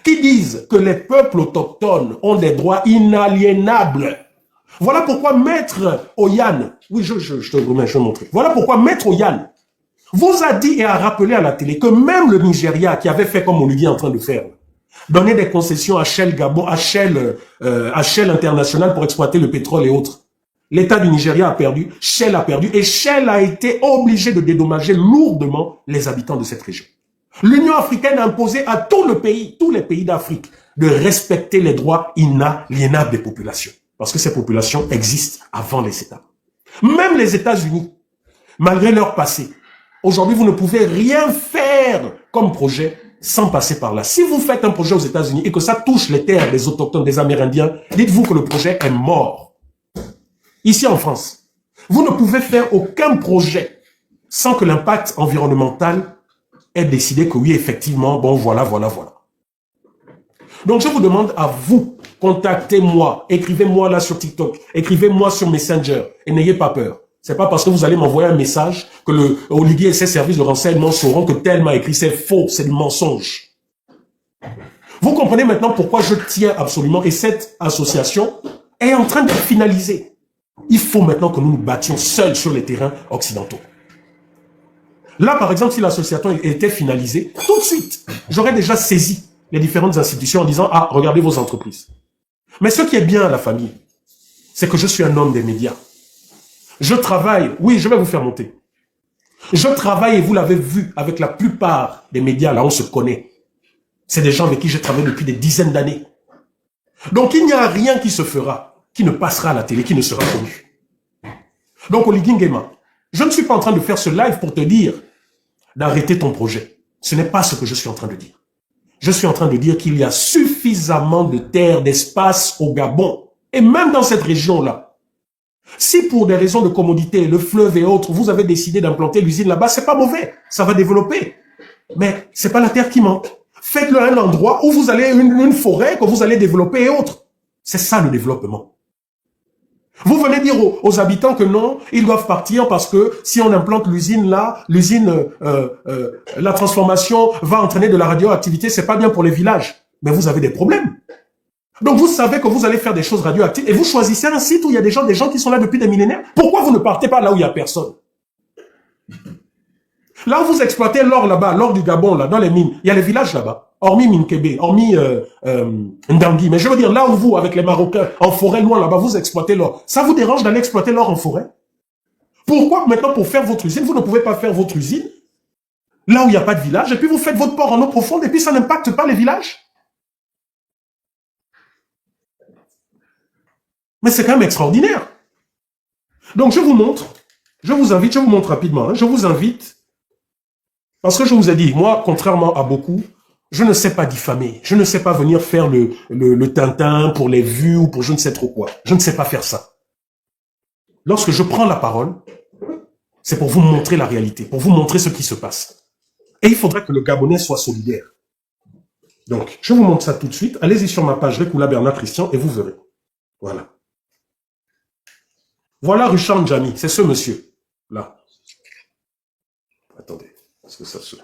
qui disent que les peuples autochtones ont des droits inaliénables. Voilà pourquoi Maître Oyan, oui, je te remets, je vais montrer. Voilà pourquoi Maître Oyan vous a dit et a rappelé à la télé que même le Nigeria, qui avait fait comme Oligui est en train de faire, donner des concessions à Shell Gabon, à Shell International pour exploiter le pétrole et autres. L'État du Nigeria a perdu, Shell a perdu, et Shell a été obligé de dédommager lourdement les habitants de cette région. L'Union africaine a imposé à tout le pays, tous les pays d'Afrique, de respecter les droits inaliénables des populations. Parce que ces populations existent avant les États. Même les États-Unis, malgré leur passé, aujourd'hui, vous ne pouvez rien faire comme projet sans passer par là. Si vous faites un projet aux États-Unis et que ça touche les terres des autochtones, des Amérindiens, dites-vous que le projet est mort. Ici en France, vous ne pouvez faire aucun projet sans que l'impact environnemental ait décidé que oui, effectivement, bon, voilà. Donc, je vous demande à vous, contactez-moi, écrivez-moi là sur TikTok, écrivez-moi sur Messenger et n'ayez pas peur. C'est pas parce que vous allez m'envoyer un message que le Oligui et ses services de renseignement sauront que tel m'a écrit. C'est faux, c'est du mensonge. Vous comprenez maintenant pourquoi je tiens absolument, et cette association est en train de finaliser. Il faut maintenant que nous nous battions seuls sur les terrains occidentaux. Là, par exemple, si l'association était finalisée, tout de suite, j'aurais déjà saisi les différentes institutions en disant « Ah, regardez vos entreprises ». Mais ce qui est bien à la famille, c'est que je suis un homme des médias. Je travaille, oui, je vais vous faire monter. Je travaille, et vous l'avez vu, avec la plupart des médias, là, on se connaît. C'est des gens avec qui j'ai travaillé depuis des dizaines d'années. Donc, il n'y a rien qui se fera, qui ne passera à la télé, qui ne sera connu. Donc, Oligui Nguema, je ne suis pas en train de faire ce live pour te dire d'arrêter ton projet. Ce n'est pas ce que je suis en train de dire. Je suis en train de dire qu'il y a suffisamment de terre, d'espace au Gabon, et même dans cette région-là. Si pour des raisons de commodité, le fleuve et autres, vous avez décidé d'implanter l'usine là-bas, c'est pas mauvais, ça va développer. Mais c'est pas la terre qui manque. Faites-le à un endroit où vous allez une forêt que vous allez développer et autres. C'est ça le développement. Vous venez dire aux habitants que non, ils doivent partir parce que si on implante l'usine là, la transformation va entraîner de la radioactivité, c'est pas bien pour les villages. Mais vous avez des problèmes. Donc vous savez que vous allez faire des choses radioactives et vous choisissez un site où il y a des gens qui sont là depuis des millénaires. Pourquoi vous ne partez pas là où il n'y a personne? Là où vous exploitez l'or là-bas, l'or du Gabon, là, dans les mines, il y a les villages là-bas. Hormis Minkebe, hormis Ndangui. Mais je veux dire, là où vous, avec les Marocains, en forêt loin là-bas, vous exploitez l'or. Ça vous dérange d'aller exploiter l'or en forêt? Pourquoi maintenant, pour faire votre usine, vous ne pouvez pas faire votre usine là où il n'y a pas de village, et puis vous faites votre port en eau profonde, et puis ça n'impacte pas les villages? Mais c'est quand même extraordinaire. Donc je vous montre, je vous invite, je vous montre rapidement, hein, je vous invite, parce que je vous ai dit, moi, contrairement à beaucoup, je ne sais pas diffamer. Je ne sais pas venir faire le Tintin pour les vues ou pour je ne sais trop quoi. Je ne sais pas faire ça. Lorsque je prends la parole, c'est pour vous montrer la réalité, pour vous montrer ce qui se passe. Et il faudrait que le Gabonais soit solidaire. Donc, je vous montre ça tout de suite. Allez-y sur ma page Rekula Bernard Christian et vous verrez. Voilà. Voilà Rucham Djami. C'est ce monsieur. Là. Attendez. Est-ce que ça se...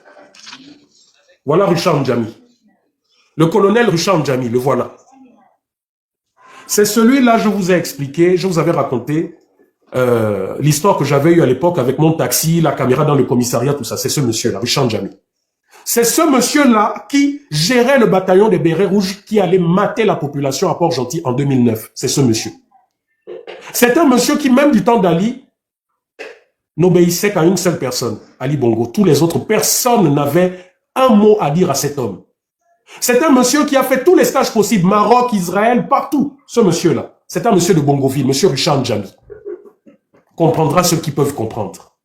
Voilà Rucham Djami. Le colonel Rucham Djami, le voilà. C'est celui-là, je vous ai expliqué, je vous avais raconté l'histoire que j'avais eue à l'époque avec mon taxi, la caméra dans le commissariat, tout ça. C'est ce monsieur-là, Rucham Djami. C'est ce monsieur-là qui gérait le bataillon des bérets rouges qui allait mater la population à Port-Gentil en 2009. C'est ce monsieur. C'est un monsieur qui, même du temps d'Ali, n'obéissait qu'à une seule personne, Ali Bongo. Tous les autres, personne n'avait un mot à dire à cet homme. C'est un monsieur qui a fait tous les stages possibles, Maroc, Israël, partout. Ce monsieur-là, c'est un monsieur de Bongoville, monsieur Rucham Djami. Comprendra ceux qui peuvent comprendre.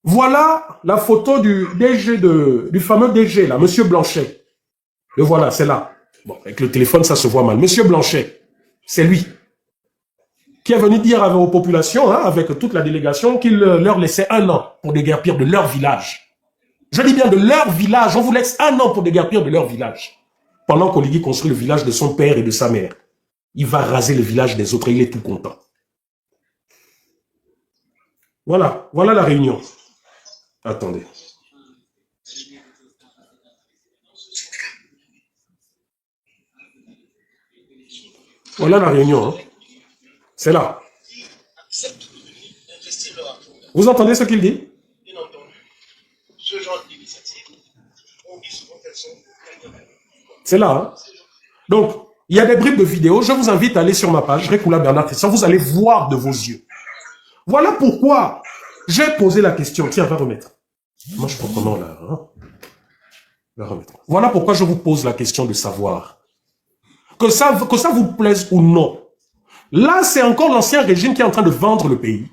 Voilà la photo du DG du fameux DG, là, monsieur Blanchet. Le voilà, c'est là. Bon, avec le téléphone, ça se voit mal. Monsieur Blanchet, c'est lui qui est venu dire aux populations, hein, avec toute la délégation, qu'il leur laissait 1 an pour déguerpir de leur village. Je dis bien de leur village. On vous laisse 1 an pour déguerpir de leur village. Pendant qu'Oligui construit le village de son père et de sa mère. Il va raser le village des autres et il est tout content. Voilà, voilà la réunion. Attendez. Voilà la réunion. Hein. C'est là. Vous entendez ce qu'il dit? C'est là. Hein. Donc, il y a des bribes de vidéos. Je vous invite à aller sur ma page, Rekula Bernard Christian. Vous allez voir de vos yeux. Voilà pourquoi j'ai posé la question. Tiens, va remettre. Moi, je prends comment là, hein? Va remettre. Voilà pourquoi je vous pose la question de savoir. Que ça vous plaise ou non, Là, c'est encore l'ancien régime qui est en train de vendre le pays.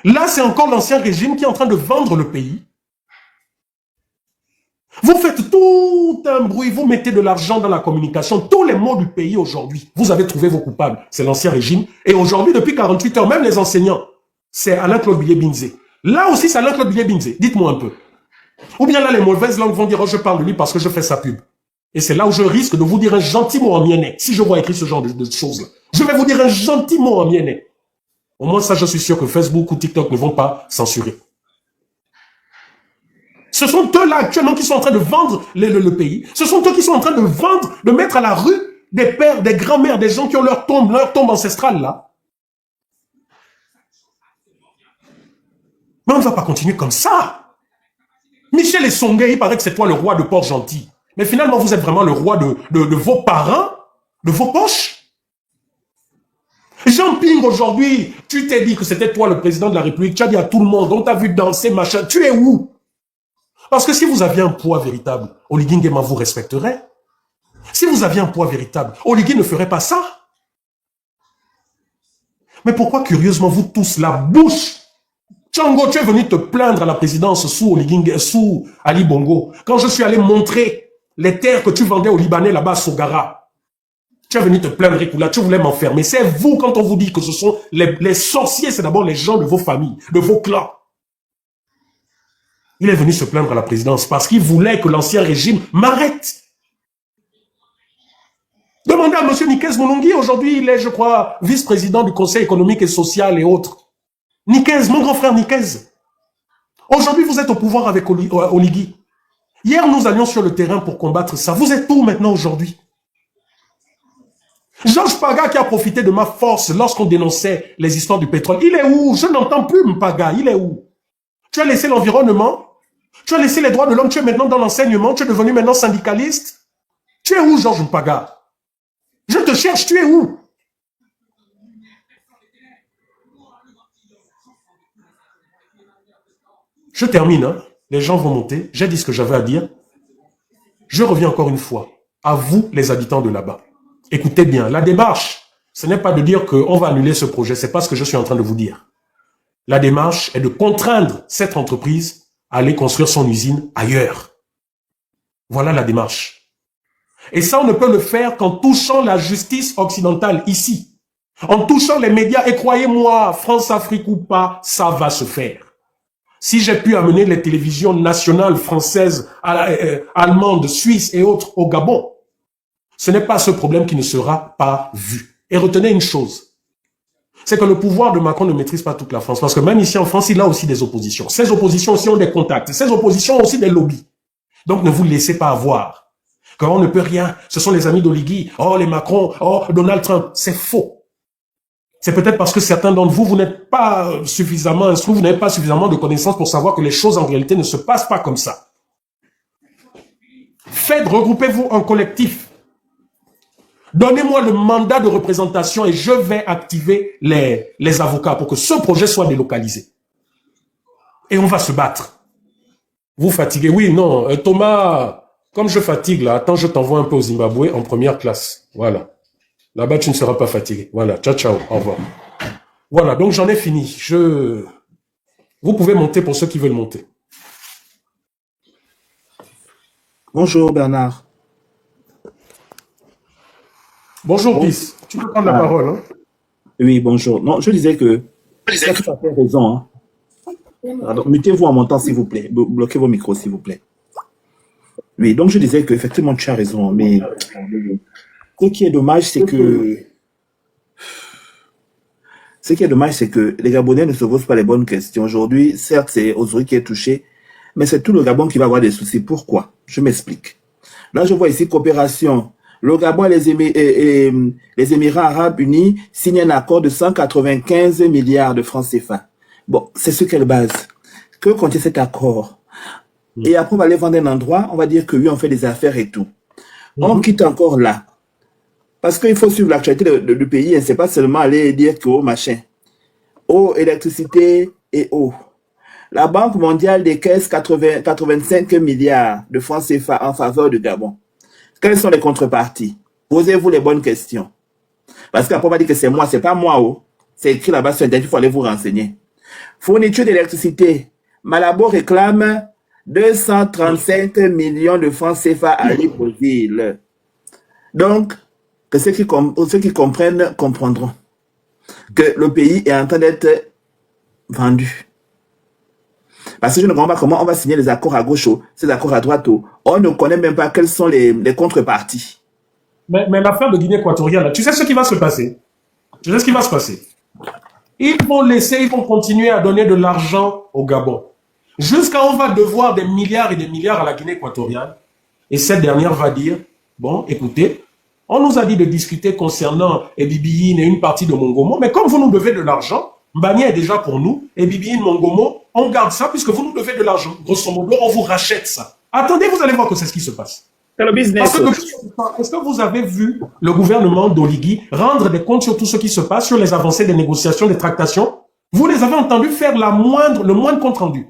Là, c'est encore l'ancien régime qui est en train de vendre le pays. Vous faites tout un bruit, vous mettez de l'argent dans la communication. Tous les maux du pays aujourd'hui, vous avez trouvé vos coupables. C'est l'ancien régime. Et aujourd'hui, depuis 48 heures, même les enseignants, c'est Alain-Claude Billet-Binzé. Là aussi, c'est Alain-Claude Billet-Binzé. Dites-moi un peu. Ou bien là, les mauvaises langues vont dire, oh, je parle de lui parce que je fais sa pub. Et c'est là où je risque de vous dire un gentil mot en miennet. Si je vois écrit ce genre de choses-là, je vais vous dire un gentil mot en miennet. Au moins, ça, je suis sûr que Facebook ou TikTok ne vont pas censurer. Ce sont eux-là actuellement qui sont en train de vendre le pays. Ce sont eux qui sont en train de vendre, de mettre à la rue des pères, des grands-mères, des gens qui ont leur tombe ancestrale là. Mais on ne va pas continuer comme ça. Michel Essongé, il paraît que c'est toi le roi de Port-Gentil. Mais finalement, vous êtes vraiment le roi de vos parents, de vos poches. Jean Ping, aujourd'hui, tu t'es dit que c'était toi le président de la République. Tu as dit à tout le monde, on t'a vu danser, machin. Tu es où? Parce que si vous aviez un poids véritable, Oligui Nguema vous respecterait. Si vous aviez un poids véritable, Oligui ne ferait pas ça. Mais pourquoi, curieusement, vous tous, la bouche? Tchango, tu es venu te plaindre à la présidence sous Ali Bongo. Quand je suis allé montrer les terres que tu vendais aux Libanais là-bas à Sogara, tu es venu te plaindre, Ekoula, tu voulais m'enfermer. C'est vous, quand on vous dit que ce sont les sorciers, c'est d'abord les gens de vos familles, de vos clans. Il est venu se plaindre à la présidence parce qu'il voulait que l'ancien régime m'arrête. Demandez à M. Nikez Moulungi, aujourd'hui il est, je crois, vice-président du Conseil économique et social et autres. Nikez, mon grand frère Nikez. Aujourd'hui vous êtes au pouvoir avec Oligui. Hier nous allions sur le terrain pour combattre ça. Vous êtes où maintenant aujourd'hui? Georges Paga qui a profité de ma force lorsqu'on dénonçait les histoires du pétrole. Il est où? Je n'entends plus Mpaga, il est où? Tu as laissé l'environnement? Tu as laissé les droits de l'homme, tu es maintenant dans l'enseignement, tu es devenu maintenant syndicaliste. Tu es où, Georges Mpaga? Je te cherche, tu es où? Je termine, hein. Les gens vont monter, j'ai dit ce que j'avais à dire. Je reviens encore une fois, à vous les habitants de là-bas. Écoutez bien, la démarche, ce n'est pas de dire qu'on va annuler ce projet, ce n'est pas ce que je suis en train de vous dire. La démarche est de contraindre cette entreprise à aller construire son usine ailleurs. Voilà la démarche. Et ça, on ne peut le faire qu'en touchant la justice occidentale ici. En touchant les médias, et croyez-moi, France-Afrique ou pas, ça va se faire. Si j'ai pu amener les télévisions nationales françaises, allemandes, suisses et autres au Gabon, ce n'est pas ce problème qui ne sera pas vu. Et retenez une chose, c'est que le pouvoir de Macron ne maîtrise pas toute la France. Parce que même ici en France, il a aussi des oppositions. Ces oppositions aussi ont des contacts. Ces oppositions ont aussi des lobbies. Donc ne vous laissez pas avoir. Quand on ne peut rien, ce sont les amis d'Oligui, oh les Macron, oh Donald Trump. C'est faux. C'est peut-être parce que certains d'entre vous, vous n'êtes pas suffisamment instruits, vous n'avez pas suffisamment de connaissances pour savoir que les choses en réalité ne se passent pas comme ça. Faites, regroupez-vous en collectif. Donnez-moi le mandat de représentation et je vais activer les avocats pour que ce projet soit délocalisé. Et on va se battre. Vous fatiguez? Oui, non. Thomas, comme je fatigue là, attends, je t'envoie un peu au Zimbabwe en première classe. Voilà. Là-bas, tu ne seras pas fatigué. Voilà. Ciao, ciao. Au revoir. Voilà. Donc, j'en ai fini. Vous pouvez monter pour ceux qui veulent monter. Bonjour Bernard. Bonjour, Peace. Tu peux prendre la parole. Hein? Oui, bonjour. Non, je disais que tu as tout à fait raison. Hein. Alors, mettez-vous en montant, s'il vous plaît. Bloquez vos micros, s'il vous plaît. Oui, donc je disais qu'effectivement, tu as raison. Mais ce qui est dommage, c'est que les Gabonais ne se posent pas les bonnes questions. Aujourd'hui, certes, c'est Ozuri qui est touché, mais c'est tout le Gabon qui va avoir des soucis. Pourquoi? Je m'explique. Là, je vois ici coopération. Le Gabon et les Émirats arabes unis signent un accord de 195 milliards de francs CFA. Bon, c'est sur quelle base? Que contient cet accord? Et après, on va aller vendre un endroit, on va dire que oui, on fait des affaires et tout. On quitte encore là. Parce qu'il faut suivre l'actualité du pays, c'est pas seulement aller dire que machin. Eau, électricité et eau. La Banque mondiale décaisse 85 milliards de francs CFA en faveur du Gabon. Quelles sont les contreparties? Posez-vous les bonnes questions. Parce qu'après, on va dire que c'est moi, c'est pas moi, oh. C'est écrit là-bas sur Internet, il faut aller vous renseigner. Fourniture d'électricité. Malabo réclame 235 millions de francs CFA à Libreville. Donc, que ceux qui comprennent comprendront que le pays est en train d'être vendu. Parce que je ne comprends pas comment on va signer les accords à gauche, ces accords à droite. On ne connaît même pas quelles sont les contreparties. Mais l'affaire de Guinée équatoriale, tu sais ce qui va se passer? Tu sais ce qui va se passer? Ils vont continuer à donner de l'argent au Gabon. Jusqu'à on va devoir des milliards et des milliards à la Guinée équatoriale. Et cette dernière va dire, bon, écoutez, on nous a dit de discuter concernant Ebibiyine et une partie de Mongomo, mais comme vous nous devez de l'argent, Mbania est déjà pour nous, Ebibiyine, Mongomo, on garde ça puisque vous nous devez de l'argent. Grosso modo, on vous rachète ça. Attendez, vous allez voir que c'est ce qui se passe. C'est le business. Est-ce que vous avez vu le gouvernement d'Oligui rendre des comptes sur tout ce qui se passe, sur les avancées des négociations, des tractations? Vous les avez entendus faire le moindre compte rendu.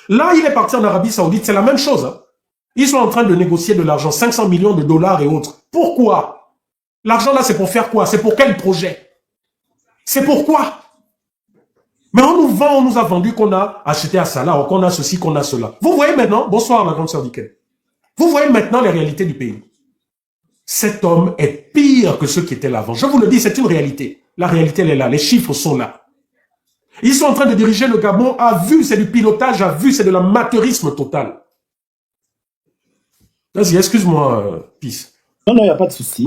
Là, il est parti en Arabie Saoudite, c'est la même chose. Hein. Ils sont en train de négocier de l'argent, 500 millions de dollars et autres. Pourquoi? L'argent là, c'est pour faire quoi? C'est pour quel projet? C'est pourquoi? Mais on nous vend, on nous a vendu qu'on a acheté à Salah, qu'on a ceci, qu'on a cela. Vous voyez maintenant, bonsoir la grande sœur Dikel. Vous voyez maintenant les réalités du pays. Cet homme est pire que ceux qui étaient là avant. Je vous le dis, c'est une réalité. La réalité, elle est là. Les chiffres sont là. Ils sont en train de diriger le Gabon à vue. C'est du pilotage à vue. C'est de l'amateurisme total. Vas-y, excuse-moi, Peace. Non, il n'y a pas de souci.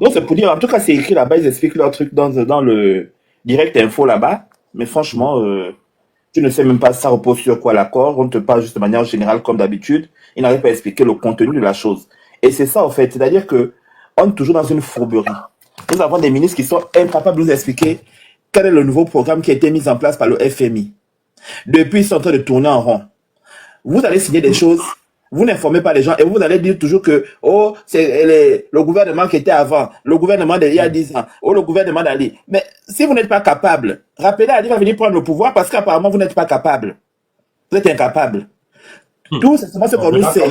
Donc, c'est pour dire, en tout cas, c'est écrit là-bas. Ils expliquent leur truc dans le direct info là-bas. Mais franchement, tu ne sais même pas ça repose sur quoi l'accord. On te parle juste de manière générale comme d'habitude. Ils n'arrivent pas à expliquer le contenu de la chose. Et c'est ça, en fait. C'est-à-dire que on est toujours dans une fourberie. Nous avons des ministres qui sont incapables de nous expliquer quel est le nouveau programme qui a été mis en place par le FMI. Depuis, ils sont en train de tourner en rond. Vous allez signer des choses, vous n'informez pas les gens et vous allez dire toujours que oh, c'est le gouvernement qui était avant, le gouvernement d'il y a 10 ans, oh, le gouvernement d'Ali. Mais si vous n'êtes pas capable, rappelez, Ali va venir prendre le pouvoir parce qu'apparemment, vous n'êtes pas capable. Vous êtes incapable. Tout, c'est ce qu'on nous sait.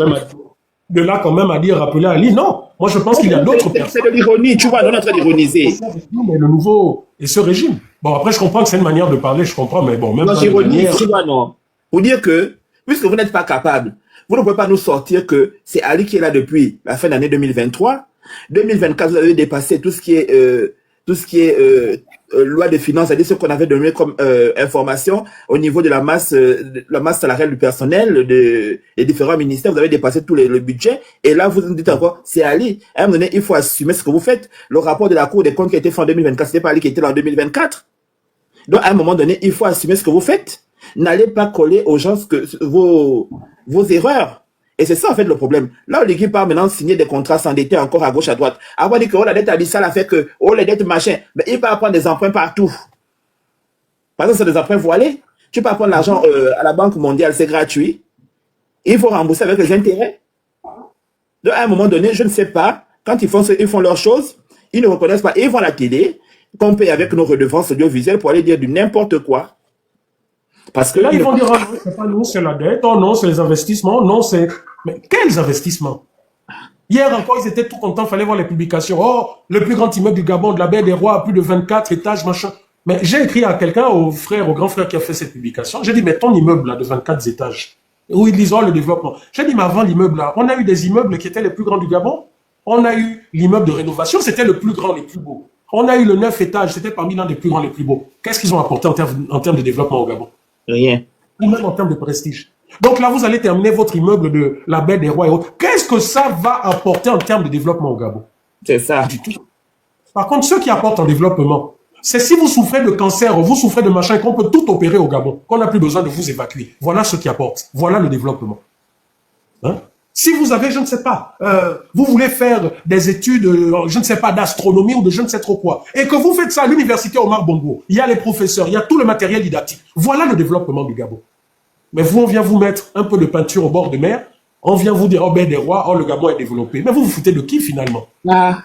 De là, quand même, à dire, rappeler Ali, non. Moi, je pense qu'il y a d'autres personnes. C'est de l'ironie, tu vois, on est en train d'ironiser. Mais le nouveau, et ce régime. Bon, après, je comprends que c'est une manière de parler, je comprends, mais bon, même non, l'ironie, tu vois, non. Pour dire que, puisque vous n'êtes pas capable, vous ne pouvez pas nous sortir que c'est Ali qui est là depuis la fin de l'année 2023. 2024, vous avez dépassé tout ce qui est loi de finances, c'est-à-dire ce qu'on avait donné comme information au niveau de la masse salariale du personnel des différents ministères. Vous avez dépassé tout le budget. Et là, vous nous dites encore, c'est Ali. À un moment donné, il faut assumer ce que vous faites. Le rapport de la Cour des comptes qui a été fait en 2024, c'était pas Ali qui était là en 2024. Donc, à un moment donné, il faut assumer ce que vous faites. N'allez pas coller aux gens vos erreurs. Et c'est ça, en fait, le problème. Là, l'équipe part maintenant signer des contrats s'endetter encore à gauche, à droite. Avant de dire que oh, la dette abyssale a fait que, oh, les dettes machin. Mais il peut prendre des emprunts partout. Par exemple, c'est des emprunts voilés. Tu peux prendre l'argent à la Banque mondiale, c'est gratuit. Il faut rembourser avec les intérêts. Donc, à un moment donné, je ne sais pas, quand ils font leurs choses, ils ne reconnaissent pas. Ils vont à la télé, qu'on paye avec nos redevances audiovisuelles pour aller dire du n'importe quoi. Parce que là, ils vont dire, oh, non, c'est pas nous, c'est la dette, oh non, c'est les investissements, non, c'est... Mais quels investissements? Hier encore, ils étaient tout contents, il fallait voir les publications. Oh, le plus grand immeuble du Gabon, de la Baie des Rois, plus de 24 étages, machin. Mais j'ai écrit à quelqu'un, au grand frère qui a fait cette publication, j'ai dit, mais ton immeuble là, de 24 étages, où ils disent, oh, le développement. J'ai dit, mais avant l'immeuble là, on a eu des immeubles qui étaient les plus grands du Gabon. On a eu l'immeuble de rénovation, c'était le plus grand, les plus beaux. On a eu le 9 étages, c'était parmi l'un des plus grands, les plus beaux. Qu'est-ce qu'ils ont apporté en termes de développement au Gabon? Rien. Ou même en termes de prestige. Donc là, vous allez terminer votre immeuble de la Baie des Rois et autres. Qu'est-ce que ça va apporter en termes de développement au Gabon? C'est ça. Du tout. Par contre, ce qui apporte en développement, c'est si vous souffrez de cancer, vous souffrez de machin, qu'on peut tout opérer au Gabon, qu'on n'a plus besoin de vous évacuer. Voilà ce qui apporte. Voilà le développement. Hein? Si vous avez, je ne sais pas, vous voulez faire des études, je ne sais pas, d'astronomie ou de je ne sais trop quoi, et que vous faites ça à l'université Omar Bongo, il y a les professeurs, il y a tout le matériel didactique. Voilà le développement du Gabon. Mais vous, on vient vous mettre un peu de peinture au bord de mer, on vient vous dire, oh ben des rois, oh le Gabon est développé. Mais vous vous foutez de qui finalement? La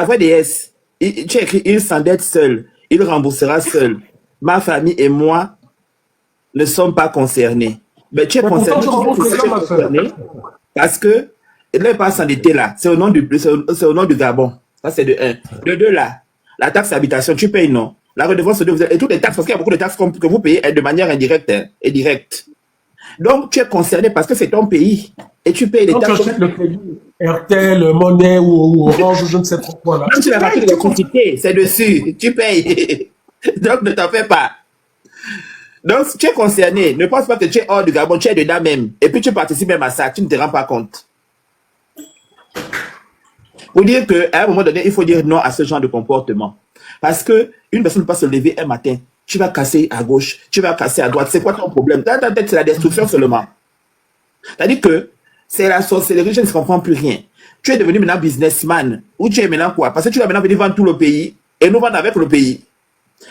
vraie déesse, tu as écrit, il s'endette seul, il remboursera seul. Ma famille et moi ne sommes pas concernés. Mais tu es concerné parce que il n'est pas s'endetter là. C'est au nom du Gabon. Ça, c'est de 1. De 2, là, la taxe d'habitation, tu payes, non? La redevance de et toutes les taxes, parce qu'il y a beaucoup de taxes que vous payez de manière indirecte et directe. Donc, tu es concerné parce que c'est ton pays. Et tu payes les Quand tu taxes. achètes le crédit, RTL, Monnaie ou Orange, ou je ne sais trop quoi, là. Même si la facture de l'électricité, c'est dessus. Tu payes. Donc, ne t'en fais pas. Donc, si tu es concerné, ne pense pas que tu es hors du Gabon, tu es dedans même. Et puis, tu participes même à ça, tu ne te rends pas compte. Pour dire qu'à un moment donné, il faut dire non à ce genre de comportement. Parce que une personne ne peut pas se lever un matin, tu vas casser à gauche, tu vas casser à droite. C'est quoi ton problème? Dans ta tête, c'est la destruction seulement. C'est-à-dire que c'est la sorcellerie, je ne comprends plus rien. Tu es devenu maintenant businessman. Ou tu es maintenant quoi? Parce que tu vas maintenant venir vendre tout le pays et nous vendre avec le pays.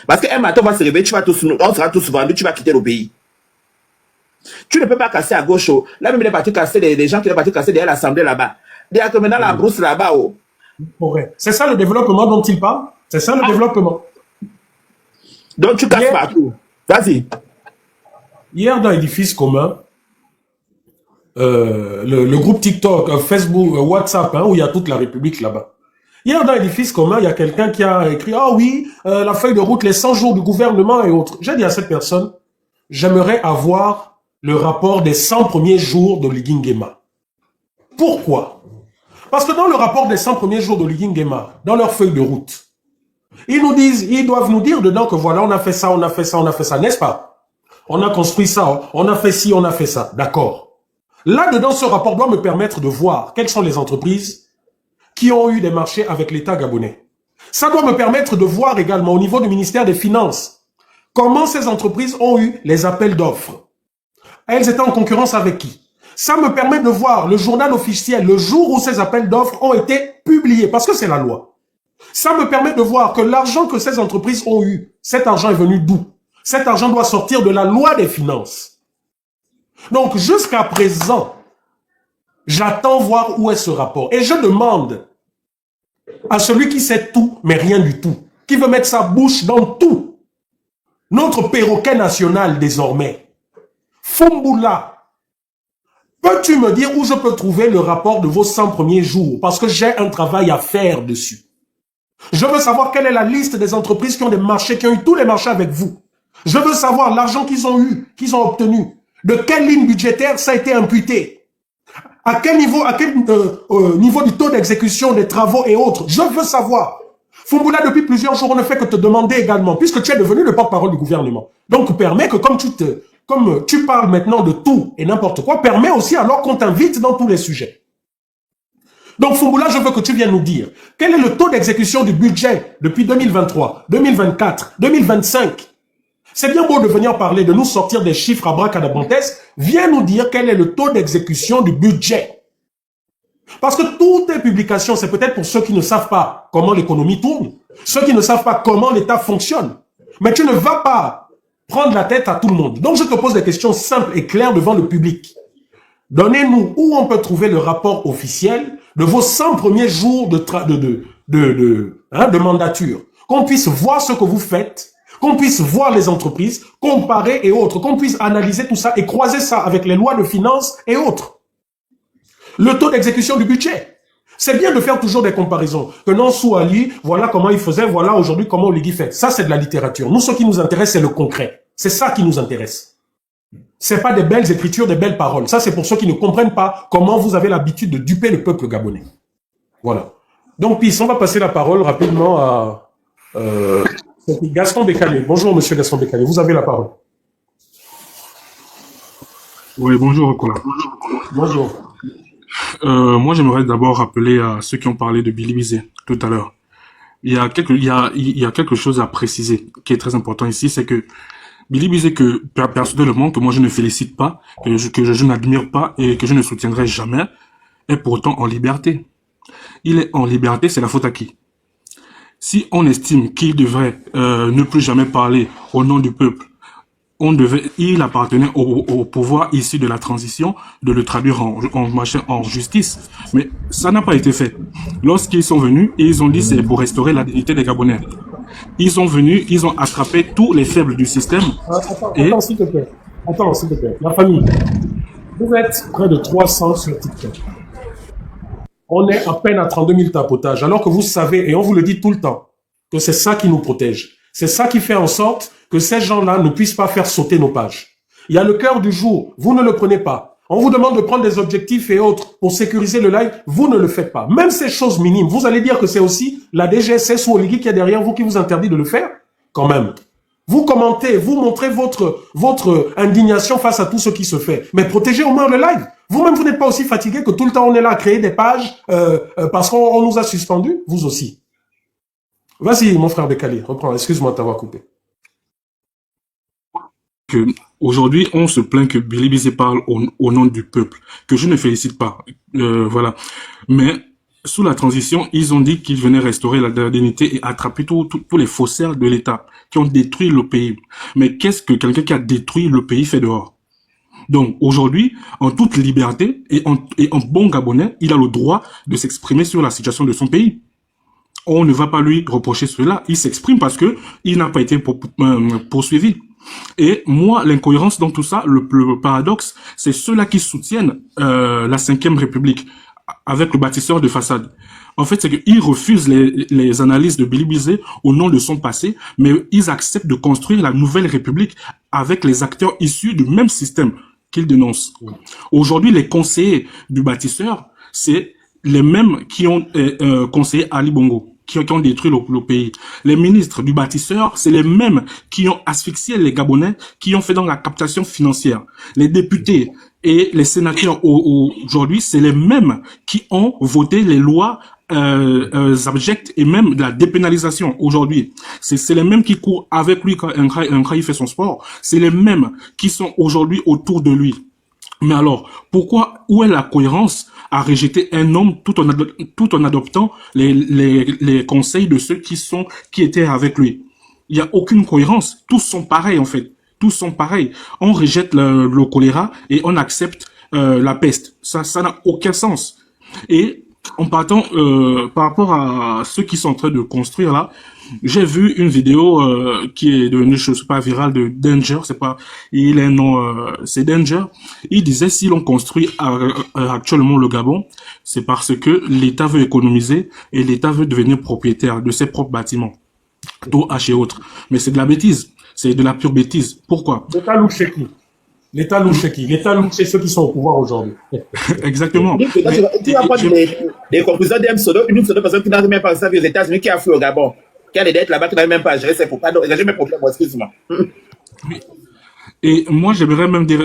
Parce qu'un matin, on va se réveiller, on sera tous vendus, tu vas quitter le pays. Tu ne peux pas casser à gauche. Oh. Là, même, il est parti casser des gens qui sont partis casser derrière l'Assemblée là-bas. Derrière que maintenant, la brousse là-bas. Oh. C'est ça le développement dont il parle? C'est ça le développement? Donc, tu casses partout. Vas-y. Hier, dans l'édifice commun, le groupe TikTok, Facebook, WhatsApp, hein, où il y a toute la République là-bas. Hier, dans l'édifice commun, il y a quelqu'un qui a écrit « Ah oui, la feuille de route, les 100 jours du gouvernement et autres. » J'ai dit à cette personne, j'aimerais avoir le rapport des 100 premiers jours de Ligi Nguema. Pourquoi? Parce que dans le rapport des 100 premiers jours de Ligi Nguema, dans leur feuille de route, ils doivent nous dire dedans que voilà, on a fait ça, on a fait ça, on a fait ça, n'est-ce pas? On a construit ça, on a fait ci, on a fait ça, d'accord. Là-dedans, ce rapport doit me permettre de voir quelles sont les entreprises qui ont eu des marchés avec l'État gabonais. Ça doit me permettre de voir également au niveau du ministère des Finances comment ces entreprises ont eu les appels d'offres. Elles étaient en concurrence avec qui? Ça me permet de voir le journal officiel, le jour où ces appels d'offres ont été publiés, parce que c'est la loi. Ça me permet de voir que l'argent que ces entreprises ont eu, cet argent est venu d'où? Cet argent doit sortir de la loi des finances. Donc, jusqu'à présent, j'attends voir où est ce rapport. Et je demande à celui qui sait tout, mais rien du tout, qui veut mettre sa bouche dans tout, notre perroquet national désormais, Fumboula, peux-tu me dire où je peux trouver le rapport de vos 100 premiers jours? Parce que j'ai un travail à faire dessus. Je veux savoir quelle est la liste des entreprises qui ont des marchés, qui ont eu tous les marchés avec vous. Je veux savoir l'argent qu'ils ont eu, qu'ils ont obtenu. De quelle ligne budgétaire ça a été imputé? À quel niveau du taux d'exécution des travaux et autres? Je veux savoir. Fumboula, depuis plusieurs jours, on ne fait que te demander également, puisque tu es devenu le porte-parole du gouvernement. Donc, permets que comme tu parles maintenant de tout et n'importe quoi, permets aussi alors qu'on t'invite dans tous les sujets. Donc, Fumboula, je veux que tu viennes nous dire quel est le taux d'exécution du budget depuis 2023, 2024, 2025. C'est bien beau de venir parler, de nous sortir des chiffres abracadabrantesques. Viens nous dire quel est le taux d'exécution du budget. Parce que toutes tes publications, c'est peut-être pour ceux qui ne savent pas comment l'économie tourne, ceux qui ne savent pas comment l'État fonctionne. Mais tu ne vas pas prendre la tête à tout le monde. Donc, je te pose des questions simples et claires devant le public. Donnez-nous où on peut trouver le rapport officiel de vos 100 premiers jours de mandature. Qu'on puisse voir ce que vous faites, qu'on puisse voir les entreprises, comparer et autres, qu'on puisse analyser tout ça et croiser ça avec les lois de finances et autres. Le taux d'exécution du budget. C'est bien de faire toujours des comparaisons. Que non, Souali, voilà comment il faisait, voilà aujourd'hui comment Oligui fait. Ça, c'est de la littérature. Nous, ce qui nous intéresse, c'est le concret. C'est ça qui nous intéresse. C'est pas des belles écritures, des belles paroles. Ça, c'est pour ceux qui ne comprennent pas comment vous avez l'habitude de duper le peuple gabonais. Voilà. Donc, puis, on va passer la parole rapidement à Gaston Bécalé. Bonjour, monsieur Gaston Bécalé. Vous avez la parole. Oui, bonjour, Okola. Bonjour. Moi, j'aimerais d'abord rappeler à ceux qui ont parlé de Billy Bizet tout à l'heure. Il y a quelque chose à préciser qui est très important ici, c'est que Billy Bizet, que personnellement, que moi je ne félicite pas, que je n'admire pas et que je ne soutiendrai jamais, est pourtant en liberté. Il est en liberté, c'est la faute à qui? Si on estime qu'il devrait ne plus jamais parler au nom du peuple, il appartenait au pouvoir issu de la transition de le traduire en justice. Mais ça n'a pas été fait. Lorsqu'ils sont venus, ils ont dit c'est pour restaurer la dignité des Gabonais. Ils sont venus, ils ont attrapé tous les faibles du système. Attends, s'il te plaît. Attends, s'il te plaît. La famille. Vous êtes près de 300 sur TikTok. On est à peine à 32 000 tapotages, alors que vous savez, et on vous le dit tout le temps, que c'est ça qui nous protège. C'est ça qui fait en sorte que ces gens-là ne puissent pas faire sauter nos pages. Il y a le cœur du jour, vous ne le prenez pas. On vous demande de prendre des objectifs et autres pour sécuriser le live, vous ne le faites pas. Même ces choses minimes, vous allez dire que c'est aussi la DGSS ou Oligui qui est derrière vous qui vous interdit de le faire? Quand même. Vous commentez, vous montrez votre indignation face à tout ce qui se fait. Mais protégez au moins le live. Vous-même, vous n'êtes pas aussi fatigué que tout le temps on est là à créer des pages parce qu'on nous a suspendus. Vous aussi. Vas-y, mon frère Bekali, reprends. Excuse-moi de t'avoir coupé. Que aujourd'hui, on se plaint que Billy Bizet parle au nom du peuple, que je ne félicite pas. Voilà. Mais sous la transition, ils ont dit qu'ils venaient restaurer la dignité et attraper tous les faussaires de l'État qui ont détruit le pays. Mais qu'est-ce que quelqu'un qui a détruit le pays fait dehors? Donc aujourd'hui, en toute liberté et en bon Gabonais, il a le droit de s'exprimer sur la situation de son pays. On ne va pas lui reprocher cela. Il s'exprime parce que il n'a pas été poursuivi. Et moi, l'incohérence dans tout ça, le paradoxe, c'est ceux-là qui soutiennent la 5e République avec le bâtisseur de façade. En fait, c'est qu'ils refusent les analyses de Billy Bizet au nom de son passé, mais ils acceptent de construire la nouvelle République avec les acteurs issus du même système qu'ils dénoncent. Aujourd'hui, les conseillers du bâtisseur, c'est les mêmes qui ont conseillé Ali Bongo, qui ont détruit le pays. Les ministres du bâtisseur, c'est les mêmes qui ont asphyxié les Gabonais, qui ont fait dans la captation financière. Les députés et les sénateurs aujourd'hui, c'est les mêmes qui ont voté les lois abjectes et même de la dépénalisation aujourd'hui. C'est les mêmes qui courent avec lui quand un gars il fait son sport. C'est les mêmes qui sont aujourd'hui autour de lui. Mais alors, où est la cohérence à rejeter un homme tout en adoptant les conseils de ceux qui étaient avec lui? Il n'y a aucune cohérence. Tous sont pareils, en fait. Tous sont pareils. On rejette le choléra et on accepte la peste. Ça n'a aucun sens. Et en partant par rapport à ceux qui sont en train de construire là, j'ai vu une vidéo qui est devenue, je sais pas, virale de Danger, il est un nom, c'est Danger. Il disait si l'on construit actuellement le Gabon, c'est parce que l'État veut économiser et l'État veut devenir propriétaire de ses propres bâtiments, d'OH et autres. Mais c'est de la bêtise, c'est de la pure bêtise. Pourquoi? L'État louche chez qui? L'État louche chez qui? L'État louche chez ceux qui sont au pouvoir aujourd'hui. Exactement. Tu vas prendre les conclusions d'une seule personne qui n'a même pas ça aux États-Unis, qui a fui au Gabon, qui a des dettes là-bas, qui n'a même pas géré ses problèmes. Il n'a jamais problème, excuse-moi. Et moi, j'aimerais même dire,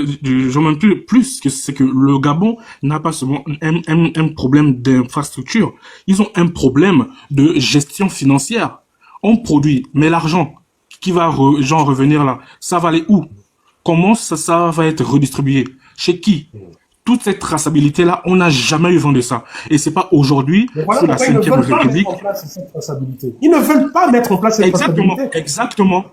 plus que c'est que le Gabon n'a pas seulement un problème d'infrastructure, ils ont un problème de gestion financière. On produit, mais l'argent qui va revenir là, ça va aller où? Comment ça va être redistribué? Chez qui? Toute cette traçabilité-là, on n'a jamais eu vent de ça. Et c'est pas aujourd'hui, voilà, sous la 5e République. Ils ne veulent pas mettre en place cette traçabilité. Exactement.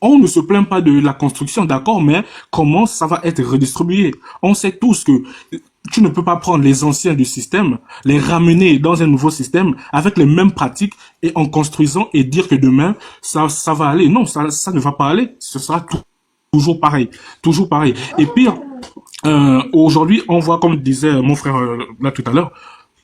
On ne se plaint pas de la construction, d'accord, mais comment ça va être redistribué? On sait tous que tu ne peux pas prendre les anciens du système, les ramener dans un nouveau système avec les mêmes pratiques et en construisant et dire que demain, ça va aller. Non, ça ne va pas aller. Ce sera toujours pareil. Toujours pareil. Et pire, aujourd'hui, on voit, comme disait mon frère là tout à l'heure,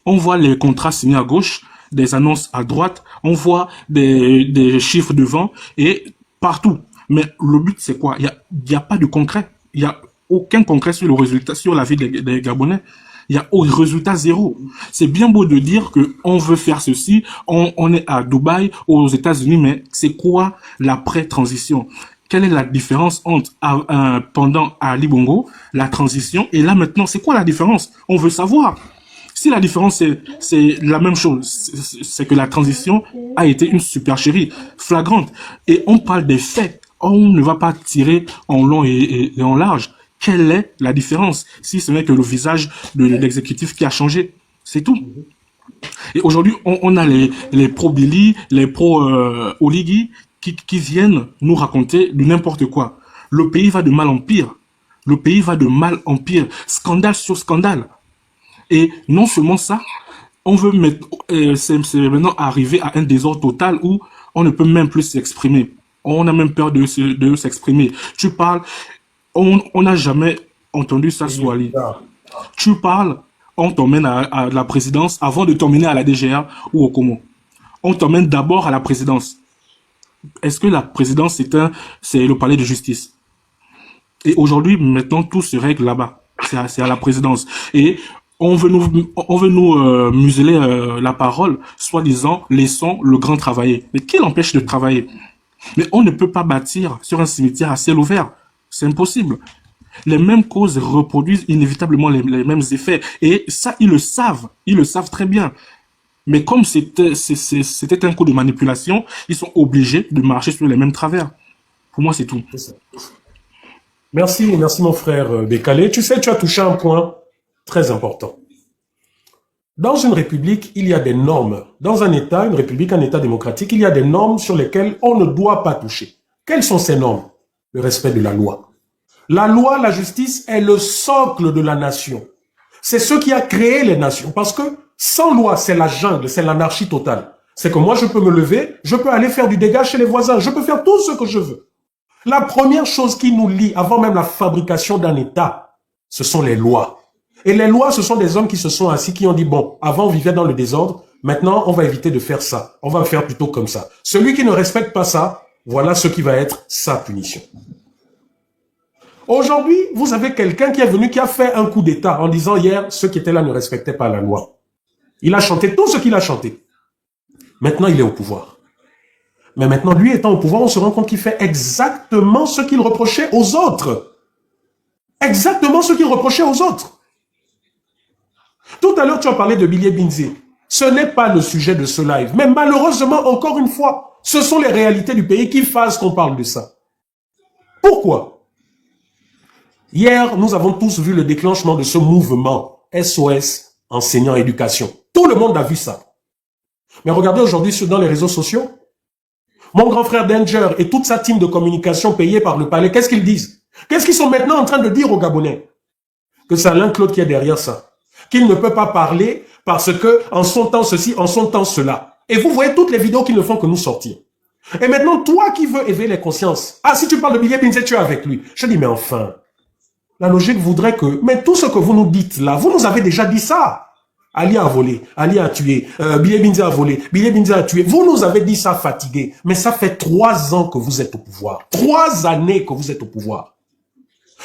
on voit les contrats signés à gauche, des annonces à droite, on voit des chiffres devant et partout. Mais le but, c'est quoi? Il y a pas de concret. Il y a aucun concret sur le résultat, sur la vie des Gabonais. Il y a au résultat zéro. C'est bien beau de dire que on veut faire ceci, on est à Dubaï, aux États-Unis, mais c'est quoi l'après-transition? Quelle est la différence entre pendant Ali Bongo, la transition, et là maintenant, c'est quoi la différence? On veut savoir. Si la différence c'est la même chose, c'est que la transition a été une supercherie flagrante. Et on parle des faits. On ne va pas tirer en long et en large. Quelle est la différence si ce n'est que le visage de l'exécutif qui a changé? C'est tout. Et aujourd'hui, on a les pro-Billy, les pro-Oligui qui viennent nous raconter de n'importe quoi. Le pays va de mal en pire. Le pays va de mal en pire. Scandale sur scandale. Et non seulement ça, on veut mettre, c'est maintenant arrivé à un désordre total où on ne peut même plus s'exprimer. On a même peur de s'exprimer. Tu parles, on n'a jamais entendu ça, Swali. Tu parles, on t'emmène à la présidence avant de t'emmener à la DGA ou au Congo. On t'emmène d'abord à la présidence. Est-ce que la présidence, c'est le palais de justice? Et aujourd'hui, maintenant, tout se règle là-bas. C'est à la présidence. Et on veut nous museler la parole, soi-disant, laissons le grand travailler. Mais qui l'empêche de travailler? Mais on ne peut pas bâtir sur un cimetière à ciel ouvert. C'est impossible. Les mêmes causes reproduisent inévitablement les mêmes effets. Et ça, ils le savent. Ils le savent très bien. Mais comme c'était un coup de manipulation, ils sont obligés de marcher sur les mêmes travers. Pour moi, c'est tout. Merci mon frère Bécalé. Tu sais, tu as touché un point très important. Dans une république, il y a des normes. Dans un État, une république, un État démocratique, il y a des normes sur lesquelles on ne doit pas toucher. Quelles sont ces normes? Le respect de la loi. La loi, la justice est le socle de la nation. C'est ce qui a créé les nations. Parce que sans loi, c'est la jungle, c'est l'anarchie totale. C'est que moi, je peux me lever, je peux aller faire du dégât chez les voisins, je peux faire tout ce que je veux. La première chose qui nous lie, avant même la fabrication d'un État, ce sont les lois. Et les lois, ce sont des hommes qui se sont assis, qui ont dit, bon, avant on vivait dans le désordre, maintenant on va éviter de faire ça. On va faire plutôt comme ça. Celui qui ne respecte pas ça, voilà ce qui va être sa punition. Aujourd'hui, vous avez quelqu'un qui est venu, qui a fait un coup d'État en disant hier, ceux qui étaient là ne respectaient pas la loi. Il a chanté tout ce qu'il a chanté. Maintenant, il est au pouvoir. Mais maintenant, lui étant au pouvoir, on se rend compte qu'il fait exactement ce qu'il reprochait aux autres. Exactement ce qu'il reprochait aux autres. Tout à l'heure, tu as parlé de Bilye Binze. Ce n'est pas le sujet de ce live. Mais malheureusement, encore une fois, ce sont les réalités du pays qui fassent qu'on parle de ça. Pourquoi? Hier, nous avons tous vu le déclenchement de ce mouvement SOS enseignant éducation. Tout le monde a vu ça. Mais regardez aujourd'hui dans les réseaux sociaux, mon grand frère Danger et toute sa team de communication payée par le palais, qu'est-ce qu'ils disent? Qu'est-ce qu'ils sont maintenant en train de dire aux Gabonais? Que c'est Alain Claude qui est derrière ça. Qu'il ne peut pas parler parce que en son temps ceci, en son temps cela. Et vous voyez toutes les vidéos qui ne font que nous sortir. Et maintenant, toi qui veux éveiller les consciences, ah, si tu parles de Bilye Binze, tu es avec lui. Je dis, mais enfin, la logique voudrait que, mais tout ce que vous nous dites là, vous nous avez déjà dit ça. Ali a volé, Ali a tué, Bilye Binze a volé, Bilye Binze a tué. Vous nous avez dit ça fatigué. Mais ça fait 3 ans que vous êtes au pouvoir. 3 années que vous êtes au pouvoir.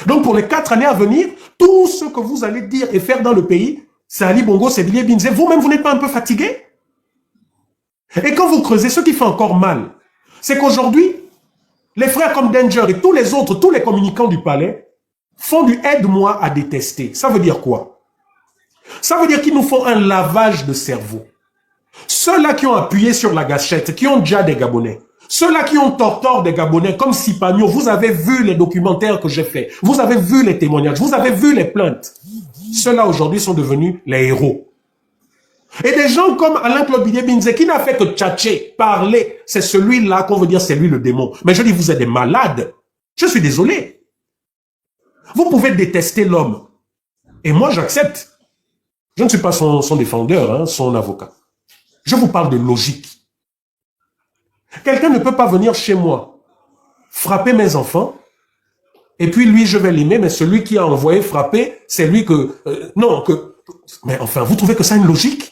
Donc pour les 4 années à venir, tout ce que vous allez dire et faire dans le pays, c'est Ali Bongo, c'est Bilye Binze. Vous-même, vous n'êtes pas un peu fatigué? Et quand vous creusez, ce qui fait encore mal, c'est qu'aujourd'hui, les frères comme Danger et tous les autres, tous les communicants du palais, font du aide-moi à détester. Ça veut dire quoi? Ça veut dire qu'ils nous font un lavage de cerveau. Ceux-là qui ont appuyé sur la gâchette, qui ont déjà des Gabonais, ceux-là qui ont tortort des Gabonais, comme Sipagno, vous avez vu les documentaires que j'ai faits, vous avez vu les témoignages, vous avez vu les plaintes. Ceux-là aujourd'hui sont devenus les héros. Et des gens comme Alain Claude Bilye Binze qui n'a fait que tchatcher, parler, c'est celui-là qu'on veut dire c'est lui le démon. Mais je dis, vous êtes des malades. Je suis désolé. Vous pouvez détester l'homme. Et moi, j'accepte. Je ne suis pas son défendeur, hein, son avocat. Je vous parle de logique. Quelqu'un ne peut pas venir chez moi, frapper mes enfants, et puis lui, je vais l'aimer, mais celui qui a envoyé frapper, c'est lui que... Mais enfin, vous trouvez que ça a une logique?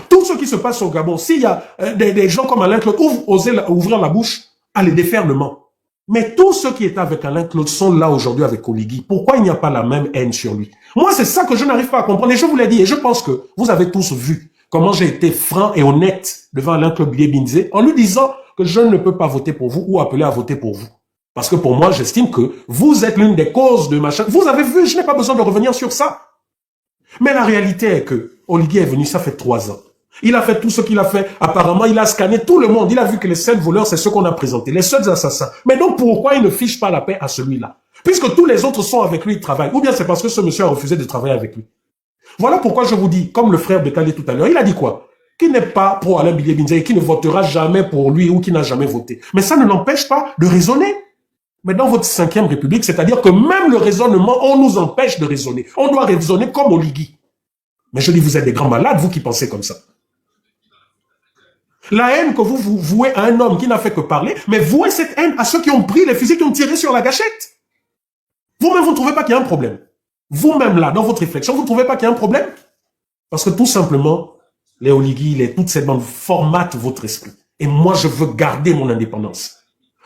Tout ce qui se passe au Gabon, s'il y a des gens comme Alain Claude oser ouvrir la bouche, allez, déferlement. Mais tous ceux qui étaient avec Alain Claude sont là aujourd'hui avec Oligui. Pourquoi il n'y a pas la même haine sur lui? Moi, c'est ça que je n'arrive pas à comprendre. Et je vous l'ai dit, et je pense que vous avez tous vu comment j'ai été franc et honnête devant Alain Claude Bilye Binze en lui disant que je ne peux pas voter pour vous ou appeler à voter pour vous. Parce que pour moi, j'estime que vous êtes l'une des causes de machin. Vous avez vu, je n'ai pas besoin de revenir sur ça. Mais la réalité est que Oligui est venu, ça fait 3 ans. Il a fait tout ce qu'il a fait. Apparemment, il a scanné tout le monde. Il a vu que les seuls voleurs, c'est ceux qu'on a présentés, les seuls assassins. Mais donc, pourquoi il ne fiche pas la paix à celui-là? Puisque tous les autres sont avec lui, ils travaillent. Ou bien c'est parce que ce monsieur a refusé de travailler avec lui. Voilà pourquoi je vous dis, comme le frère Bécalé tout à l'heure, il a dit quoi? Qu'il n'est pas pour Alain Bilye Binze et qui ne votera jamais pour lui ou qui n'a jamais voté. Mais ça ne l'empêche pas de raisonner. Mais dans votre 5e République, c'est-à-dire que même le raisonnement, on nous empêche de raisonner. On doit raisonner comme Oligui. Mais je dis, vous êtes des grands malades, vous qui pensez comme ça. La haine que vous vouez à un homme qui n'a fait que parler, mais vouez cette haine à ceux qui ont pris les fusils, qui ont tiré sur la gâchette. Vous-même, vous ne trouvez pas qu'il y a un problème? Vous-même là, dans votre réflexion, vous ne trouvez pas qu'il y a un problème? Parce que tout simplement, les Oligui, toutes ces bandes formatent votre esprit. Et moi, je veux garder mon indépendance.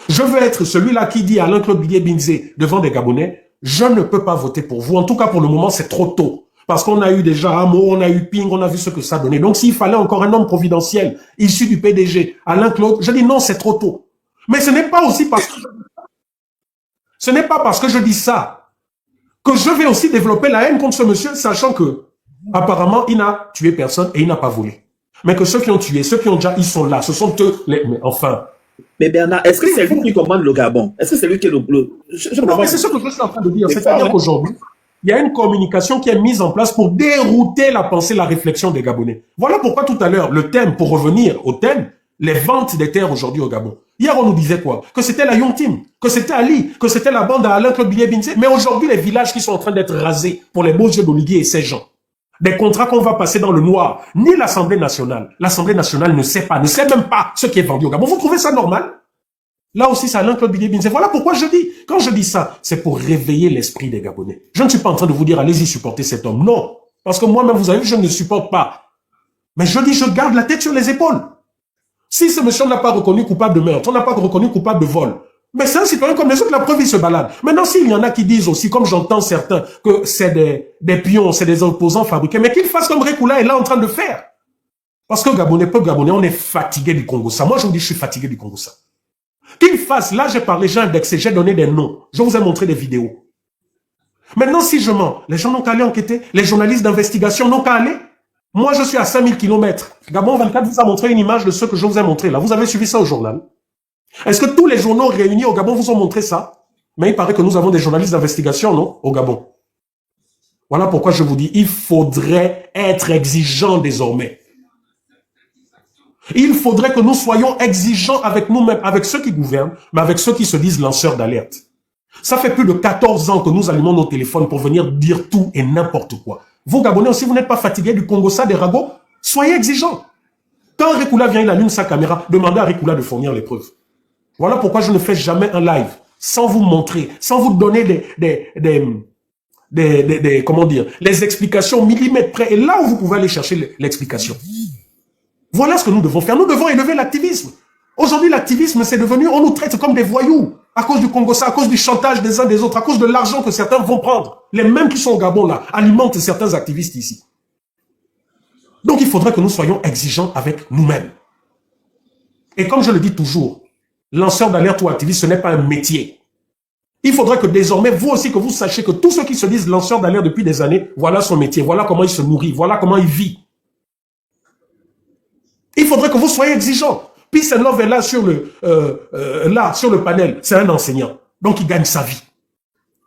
Je veux être celui-là qui dit à Alain-Claude Billiet-Binzé devant des Gabonais, je ne peux pas voter pour vous. En tout cas, pour le moment, c'est trop tôt. Parce qu'on a eu déjà Amo, on a eu Ping, on a vu ce que ça donnait. Donc, s'il fallait encore un homme providentiel, issu du PDG, Alain-Claude, je dis non, c'est trop tôt. Mais ce n'est pas aussi parce que je dis ça que je vais aussi développer la haine contre ce monsieur, sachant que, apparemment, il n'a tué personne et il n'a pas volé. Mais que ceux qui ont tué, ceux qui ont déjà, ils sont là. Ce sont eux, mais enfin. Mais Bernard, est-ce que c'est lui qui commande le Gabon? Est-ce que c'est lui qui est Non, mais c'est ce que je suis en train de dire. C'est-à-dire qu'aujourd'hui, il y a une communication qui est mise en place pour dérouter la pensée, la réflexion des Gabonais. Voilà pourquoi tout à l'heure, le thème, pour revenir au thème, les ventes des terres aujourd'hui au Gabon. Hier, on nous disait quoi? Que c'était la Young Team, que c'était Ali, que c'était la bande à Alain-Claude Billiet-Binzé. Mais aujourd'hui, les villages qui sont en train d'être rasés pour les beaux yeux d'Oligui et ces gens. Des contrats qu'on va passer dans le noir. Ni l'Assemblée nationale. L'Assemblée nationale ne sait même pas ce qui est vendu au Gabon. Vous trouvez ça normal? Là aussi, c'est Alain-Claude Billiet-Binzé. Voilà pourquoi je dis, quand je dis ça, c'est pour réveiller l'esprit des Gabonais. Je ne suis pas en train de vous dire, allez-y supporter cet homme. Non. Parce que moi-même, vous avez vu, je ne le supporte pas. Mais je dis, je garde la tête sur les épaules. Si ce monsieur n'a pas reconnu coupable de meurtre, on n'a pas reconnu coupable de vol, mais c'est un citoyen comme les autres, la preuve, il se balade. Maintenant, s'il y en a qui disent aussi, comme j'entends certains, que c'est des pions, c'est des opposants fabriqués, mais qu'ils fassent comme Rekula est là en train de faire. Parce que Gabonais, peuple Gabonais, on est fatigué du Congo-Ça. Moi, je vous dis, je suis fatigué du Congo-Ça. Qu'ils fassent, là, j'ai parlé, j'ai indexé, j'ai donné des noms. Je vous ai montré des vidéos. Maintenant, si je mens, les gens n'ont qu'à aller enquêter. Les journalistes d'investigation n'ont qu'à aller. Moi, je suis à 5000 km. Gabon 24 vous a montré une image de ce que je vous ai montré là. Vous avez suivi ça au journal. Est-ce que tous les journaux réunis au Gabon vous ont montré ça? Mais il paraît que nous avons des journalistes d'investigation, non? Au Gabon. Voilà pourquoi je vous dis, il faudrait être exigeant désormais. Il faudrait que nous soyons exigeants avec nous-mêmes, avec ceux qui gouvernent, mais avec ceux qui se disent lanceurs d'alerte. Ça fait plus de 14 ans que nous allumons nos téléphones pour venir dire tout et n'importe quoi. Vous, Gabonais, aussi, vous n'êtes pas fatigués du Congo-Ça, des ragots? Soyez exigeants. Quand Rekula vient, il allume sa caméra, demandez à Rekula de fournir les preuves. Voilà pourquoi je ne fais jamais un live sans vous montrer, sans vous donner comment dire, les explications millimètres près. Et là où vous pouvez aller chercher l'explication. Voilà ce que nous devons faire. Nous devons élever l'activisme. Aujourd'hui, l'activisme, c'est devenu, on nous traite comme des voyous. À cause du Congo-Ça, à cause du chantage des uns des autres, à cause de l'argent que certains vont prendre. Les mêmes qui sont au Gabon, là, alimentent certains activistes ici. Donc, il faudrait que nous soyons exigeants avec nous-mêmes. Et comme je le dis toujours, lanceur d'alerte ou activiste, ce n'est pas un métier. Il faudrait que désormais, vous aussi, que vous sachiez que tous ceux qui se disent lanceurs d'alerte depuis des années, voilà son métier, voilà comment il se nourrit, voilà comment il vit. Il faudrait que vous soyez exigeants. Peace and Love est là sur le panel. C'est un enseignant. Donc, il gagne sa vie.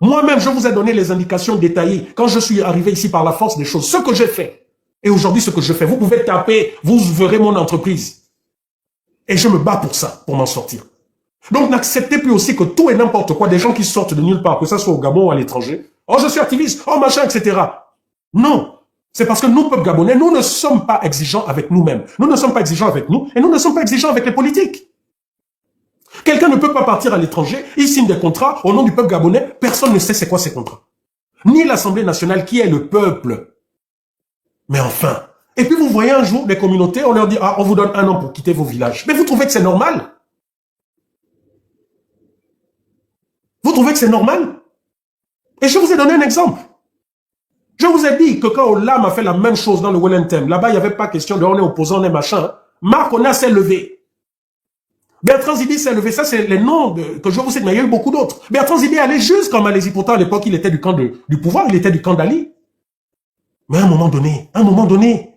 Moi-même, je vous ai donné les indications détaillées quand je suis arrivé ici par la force des choses. Ce que j'ai fait. Et aujourd'hui, ce que je fais. Vous pouvez taper, vous verrez mon entreprise. Et je me bats pour ça, pour m'en sortir. Donc, n'acceptez plus aussi que tout et n'importe quoi, des gens qui sortent de nulle part, que ça soit au Gabon ou à l'étranger. Oh, je suis activiste. Oh, machin, etc. Non. C'est parce que nous, peuple gabonais, nous ne sommes pas exigeants avec nous-mêmes. Nous ne sommes pas exigeants avec nous et nous ne sommes pas exigeants avec les politiques. Quelqu'un ne peut pas partir à l'étranger, il signe des contrats au nom du peuple gabonais, personne ne sait c'est quoi ces contrats. Ni l'Assemblée nationale qui est le peuple. Mais enfin. Et puis vous voyez un jour des communautés, on leur dit, ah, on vous donne 1 an pour quitter vos villages. Mais vous trouvez que c'est normal? Vous trouvez que c'est normal? Et je vous ai donné un exemple. Je vous ai dit que quand Olam a fait la même chose dans le Wellington, là-bas, il n'y avait pas question de on est opposant, on est machin. Marc Ona s'est levé. Bertrand Zidi s'est levé. Ça, c'est les noms que je vous cite, mais il y a eu beaucoup d'autres. Bertrand Zidi allait jusqu'en Malaisie. Pourtant, à l'époque, il était du camp du pouvoir, il était du camp d'Ali. Mais à un moment donné.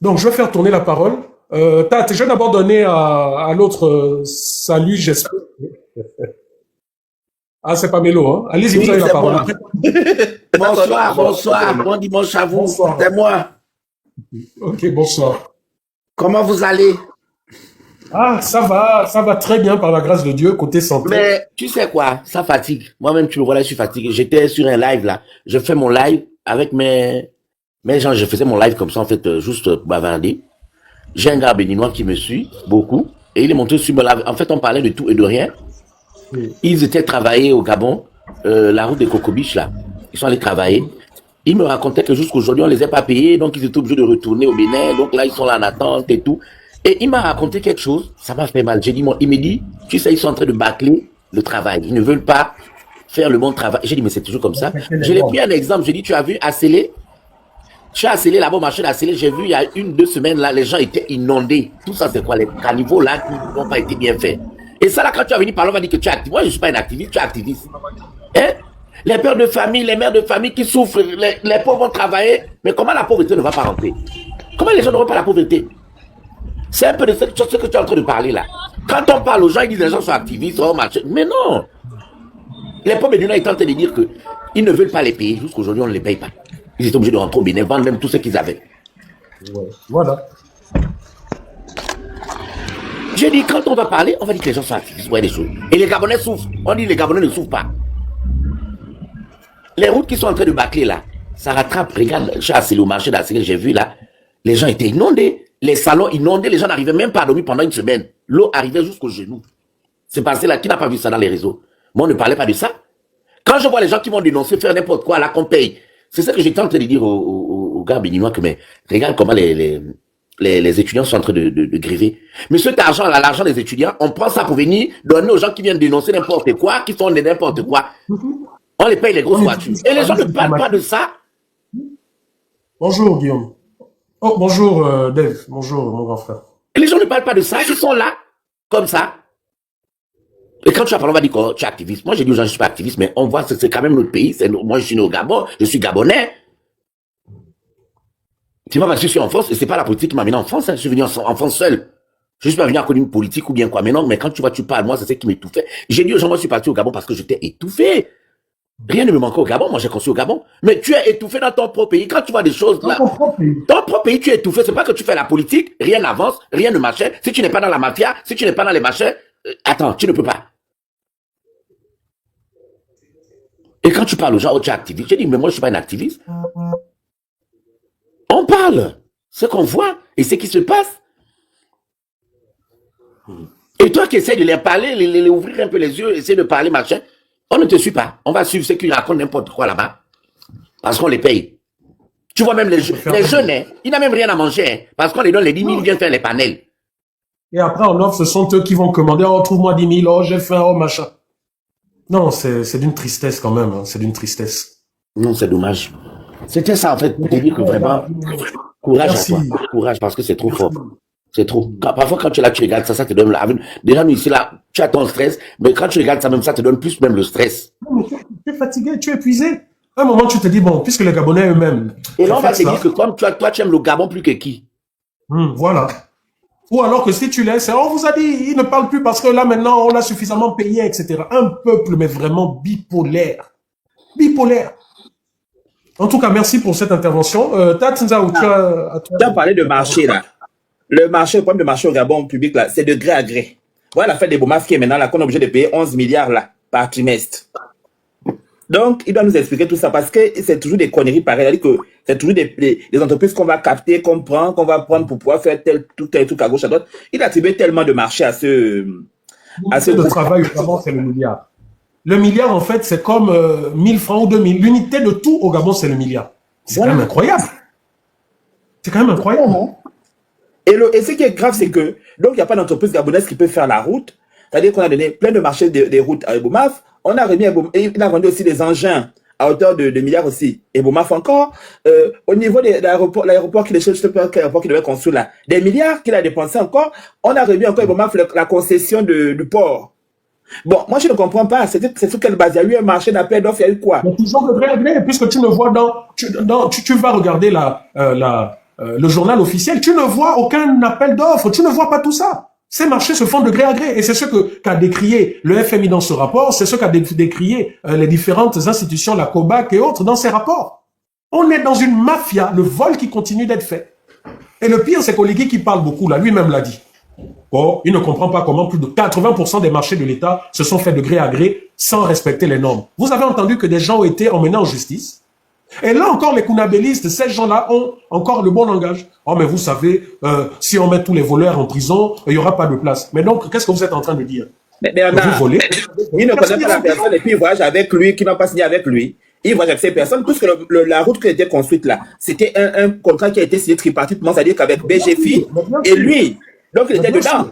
Donc, je vais faire tourner la parole. Je vais d'abord donner à l'autre salut, j'espère. Ah, c'est pas Mélo, hein. Allez-y, vous avez la parole. Bonsoir, bon dimanche à vous, c'est moi. Ok, bonsoir. Comment vous allez? Ah, ça va très bien par la grâce de Dieu, côté santé. Mais tu sais quoi, ça fatigue. Moi-même, tu me vois là, je suis fatigué. J'étais sur un live là, je fais mon live avec mes gens, je faisais mon live comme ça en fait, juste bavarder. J'ai un gars béninois qui me suit beaucoup et il est monté sur mon live. En fait, on parlait de tout et de rien. Oui. Ils étaient travaillés au Gabon, la route des Cocobiches là. Ils sont allés travailler. Ils me racontaient que jusqu'aujourd'hui, on les a pas payés, donc ils étaient obligés de retourner au Bénin. Donc là, ils sont là en attente et tout. Et il m'a raconté quelque chose, ça m'a fait mal. J'ai dit, il me dit, tu sais, ils sont en train de bâcler le travail. Ils ne veulent pas faire le bon travail. J'ai dit, mais c'est toujours comme ça. Je l'ai pris un exemple. J'ai dit, tu as vu Acélé? Tu as Acélé là-bas, au marché d'Acélé. J'ai vu il y a 1-2 semaines, là, les gens étaient inondés. Tout ça, c'est quoi? Les caniveaux là qui n'ont pas été bien faits. Et ça, là, quand tu as venu parler, on va dire que tu es activiste. Moi, je ne suis pas un activiste, tu es activiste. Hein? Les pères de famille, les mères de famille qui souffrent, les pauvres vont travailler. Mais comment la pauvreté ne va pas rentrer? Comment les gens n'auront pas la pauvreté? C'est un peu de ce que tu es en train de parler là. Quand on parle aux gens, ils disent que les gens sont activistes, au marché. Mais non! Les pauvres béninois étaient en train de dire qu'ils ne veulent pas les payer. Jusqu'aujourd'hui, on ne les paye pas. Ils étaient obligés de rentrer au Bénin, vendre même tout ce qu'ils avaient. Ouais. Voilà. J'ai dit, quand on va parler, on va dire que les gens sont activistes. Ouais, des choses. Et les Gabonais souffrent. On dit que les Gabonais ne souffrent pas. Les routes qui sont en train de bâcler là, ça rattrape. Regarde, j'ai assis au marché d'Assélé, j'ai vu là, les gens étaient inondés. Les salons inondés, les gens n'arrivaient même pas à dormir pendant une semaine. L'eau arrivait jusqu'aux genoux. C'est passé là, qui n'a pas vu ça dans les réseaux? Moi, on ne parlait pas de ça. Quand je vois les gens qui vont dénoncer, faire n'importe quoi, là, qu'on paye, c'est ça que j'étais en train de dire aux gars béninois, que mais regarde comment les étudiants sont en train de gréver. Mais cet argent là, l'argent des étudiants, on prend ça pour venir donner aux gens qui viennent dénoncer n'importe quoi, qui font n'importe quoi. On les paye les grosses voitures. Et les gens ne parlent pas de ça. Bonjour, Guillaume. Oh, bonjour, Dave. Bonjour, mon grand frère. Et les gens ne parlent pas de ça, ils sont là, comme ça. Et quand tu as parlé, on va dire que tu es activiste. Moi, j'ai dit aux gens, je ne suis pas activiste, mais on voit que c'est quand même notre pays. Moi, je suis né au Gabon, je suis Gabonais. C'est pas parce que je suis en France, et c'est pas la politique qui m'a amené en France, hein. Je suis venu en France seul. Je suis pas venu à cause d'une politique ou bien quoi. Mais non, mais quand tu vois, tu parles, moi, c'est ce qui m'étouffait. J'ai dit aux gens, moi, je suis parti au Gabon parce que j'étais étouffé. Rien ne me manquait au Gabon, moi j'ai construit au Gabon. Mais tu es étouffé dans ton propre pays. Quand tu vois des choses là, ton propre pays, tu es étouffé. C'est pas que tu fais la politique, rien n'avance, rien ne marche. Si tu n'es pas dans la mafia, si tu n'es pas dans les machins, attends, tu ne peux pas. Et quand tu parles aux gens, oh, tu es activiste, je dis, mais moi je suis pas un activiste. On parle, ce qu'on voit et ce qui se passe. Et toi qui essaies de les parler, les ouvrir un peu les yeux, essayer de parler, machin, on ne te suit pas. On va suivre ceux qui racontent n'importe quoi là-bas. Parce qu'on les paye. Tu vois même les jeunes, hein, ils n'ont même rien à manger. Hein, parce qu'on les donne les 10 000, ils viennent faire les panels. Et après, en offre, ce sont eux qui vont commander, oh, trouve-moi 10 000, oh, j'ai faim, oh, machin. Non, c'est d'une tristesse quand même, hein, c'est d'une tristesse. Non, c'est dommage. C'était ça, en fait, pour te dire que vraiment, courage à toi. Courage, parce que c'est trop fort. C'est trop. Parfois, quand tu es là, tu regardes ça, ça te donne la... Déjà, nous, ici, là, tu as ton stress, mais quand tu regardes ça, même ça te donne plus même le stress. Non, mais tu es fatigué, tu es épuisé. À un moment, tu te dis, bon, puisque les Gabonais eux-mêmes... Et là, on va te dire que comme toi, tu aimes le Gabon plus que qui? Voilà. Ou alors que si tu laisses, on vous a dit, ils ne parlent plus parce que là, maintenant, on a suffisamment payé, etc. Un peuple, mais vraiment bipolaire. Bipolaire. En tout cas, merci pour cette intervention. Tatinza, tu as parlé de marché, là. Le problème de marché au Gabon public, là, c'est de gré à gré. Voilà la fête des Boumaf qui est maintenant là, qu'on est obligé de payer 11 milliards, là, par trimestre. Donc, il doit nous expliquer tout ça parce que c'est toujours des conneries pareilles. C'est-à-dire que c'est toujours des entreprises qu'on va capter, qu'on va prendre pour pouvoir faire tel truc à gauche, à droite. Il a attribué tellement de marché à ce de travail au Gabon, c'est le milliard. Le milliard, en fait, c'est comme 1000 francs ou 2000. L'unité de tout au Gabon, c'est le milliard. C'est quand même incroyable. C'est quand même incroyable. Et ce qui est grave, c'est que, donc, il n'y a pas d'entreprise gabonaise qui peut faire la route. C'est-à-dire qu'on a donné plein de marchés des routes à Eboumaf. On a remis il a vendu aussi des engins à hauteur de milliards aussi. Eboumaf encore. Au niveau de l'aéroport qu'il devait construire là, des milliards qu'il a dépensé encore. On a remis encore Eboumaf la concession du port. Bon, moi je ne comprends pas. C'est sur quelle base? Il y a eu un marché d'appel d'offres, il y a eu quoi? Mais toujours de gré à gré, puisque tu ne vois tu vas regarder le journal officiel, tu ne vois aucun appel d'offres, tu ne vois pas tout ça. Ces marchés se font de gré à gré. Et c'est ce qu'a décrié le FMI dans ce rapport, c'est ce qu'a décrié les différentes institutions, la COBAC et autres, dans ces rapports. On est dans une mafia, le vol qui continue d'être fait. Et le pire, c'est qu'Oligui qui parle beaucoup, là, lui-même l'a dit. Bon, il ne comprend pas comment plus de 80% des marchés de l'État se sont faits de gré à gré sans respecter les normes. Vous avez entendu que des gens ont été emmenés en justice. Et là encore, les kounabélistes, ces gens-là ont encore le bon langage. Oh, mais vous savez, si on met tous les voleurs en prison, il n'y aura pas de place. Mais donc, qu'est-ce que vous êtes en train de dire? Mais vous volez. Il ne connaît pas la personne et puis il voyage avec lui, qui n'a pas signé avec lui. il voyage avec ces personnes, puisque la route qui a été construite là, c'était un contrat qui a été signé tripartitement, c'est-à-dire qu'avec BGFI et lui. Donc il était dedans.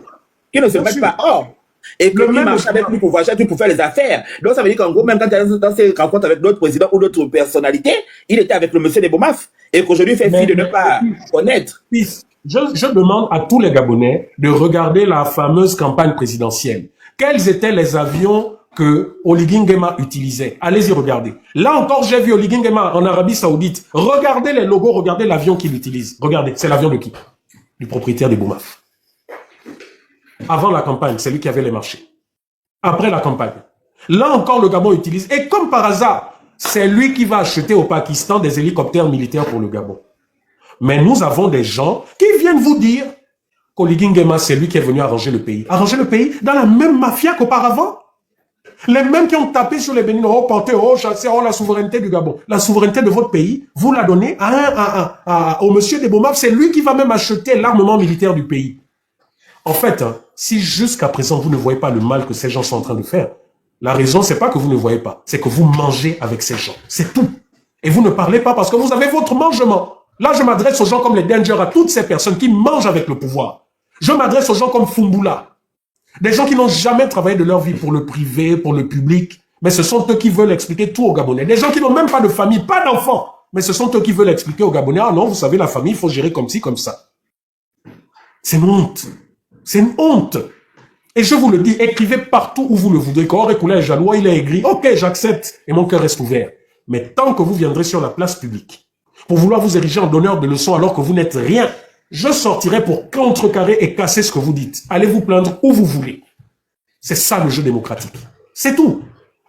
Ils ne se mettent pas hors. Et que lui marchait avec lui pour voyager, pour faire les affaires. Donc ça veut dire qu'en gros, même quand il est dans ses rencontres avec d'autres présidents ou d'autres personnalités, il était avec le monsieur de Bomaf. Et qu'aujourd'hui, il fait fi de ne pas connaître. Je demande à tous les Gabonais de regarder la fameuse campagne présidentielle. Quels étaient les avions que Oligui Nguema utilisait? Allez-y regarder. Là encore, j'ai vu Oligui Nguema en Arabie Saoudite. Regardez les logos, regardez l'avion qu'il utilise. Regardez, c'est l'avion de qui? Du propriétaire des Bomaf. Avant la campagne, c'est lui qui avait les marchés. Après la campagne. Là encore, le Gabon utilise. Et comme par hasard, c'est lui qui va acheter au Pakistan des hélicoptères militaires pour le Gabon. Mais nous avons des gens qui viennent vous dire qu'Oligui Nguema, c'est lui qui est venu arranger le pays. Arranger le pays dans la même mafia qu'auparavant. Les mêmes qui ont tapé sur les Béninois, oh, porté, oh, chassé, oh, la souveraineté du Gabon. La souveraineté de votre pays, vous la donnez au monsieur des Bomaf. C'est lui qui va même acheter l'armement militaire du pays. En fait, si jusqu'à présent, vous ne voyez pas le mal que ces gens sont en train de faire, la raison, c'est pas que vous ne voyez pas, c'est que vous mangez avec ces gens. C'est tout. Et vous ne parlez pas parce que vous avez votre mangement. Là, je m'adresse aux gens comme les Danger, à toutes ces personnes qui mangent avec le pouvoir. Je m'adresse aux gens comme Fumbula. Des gens qui n'ont jamais travaillé de leur vie pour le privé, pour le public, mais ce sont eux qui veulent expliquer tout aux Gabonais. Des gens qui n'ont même pas de famille, pas d'enfants, mais ce sont eux qui veulent expliquer aux Gabonais, ah non, vous savez, la famille, il faut gérer comme ci, comme ça. C'est une honte. C'est une honte. Et je vous le dis, écrivez partout où vous le voudrez. Quand Orekoula est jaloux, il est aigri. Ok, j'accepte. Et mon cœur reste ouvert. Mais tant que vous viendrez sur la place publique, pour vouloir vous ériger en donneur de leçons alors que vous n'êtes rien, je sortirai pour contrecarrer et casser ce que vous dites. Allez vous plaindre où vous voulez. C'est ça le jeu démocratique. C'est tout.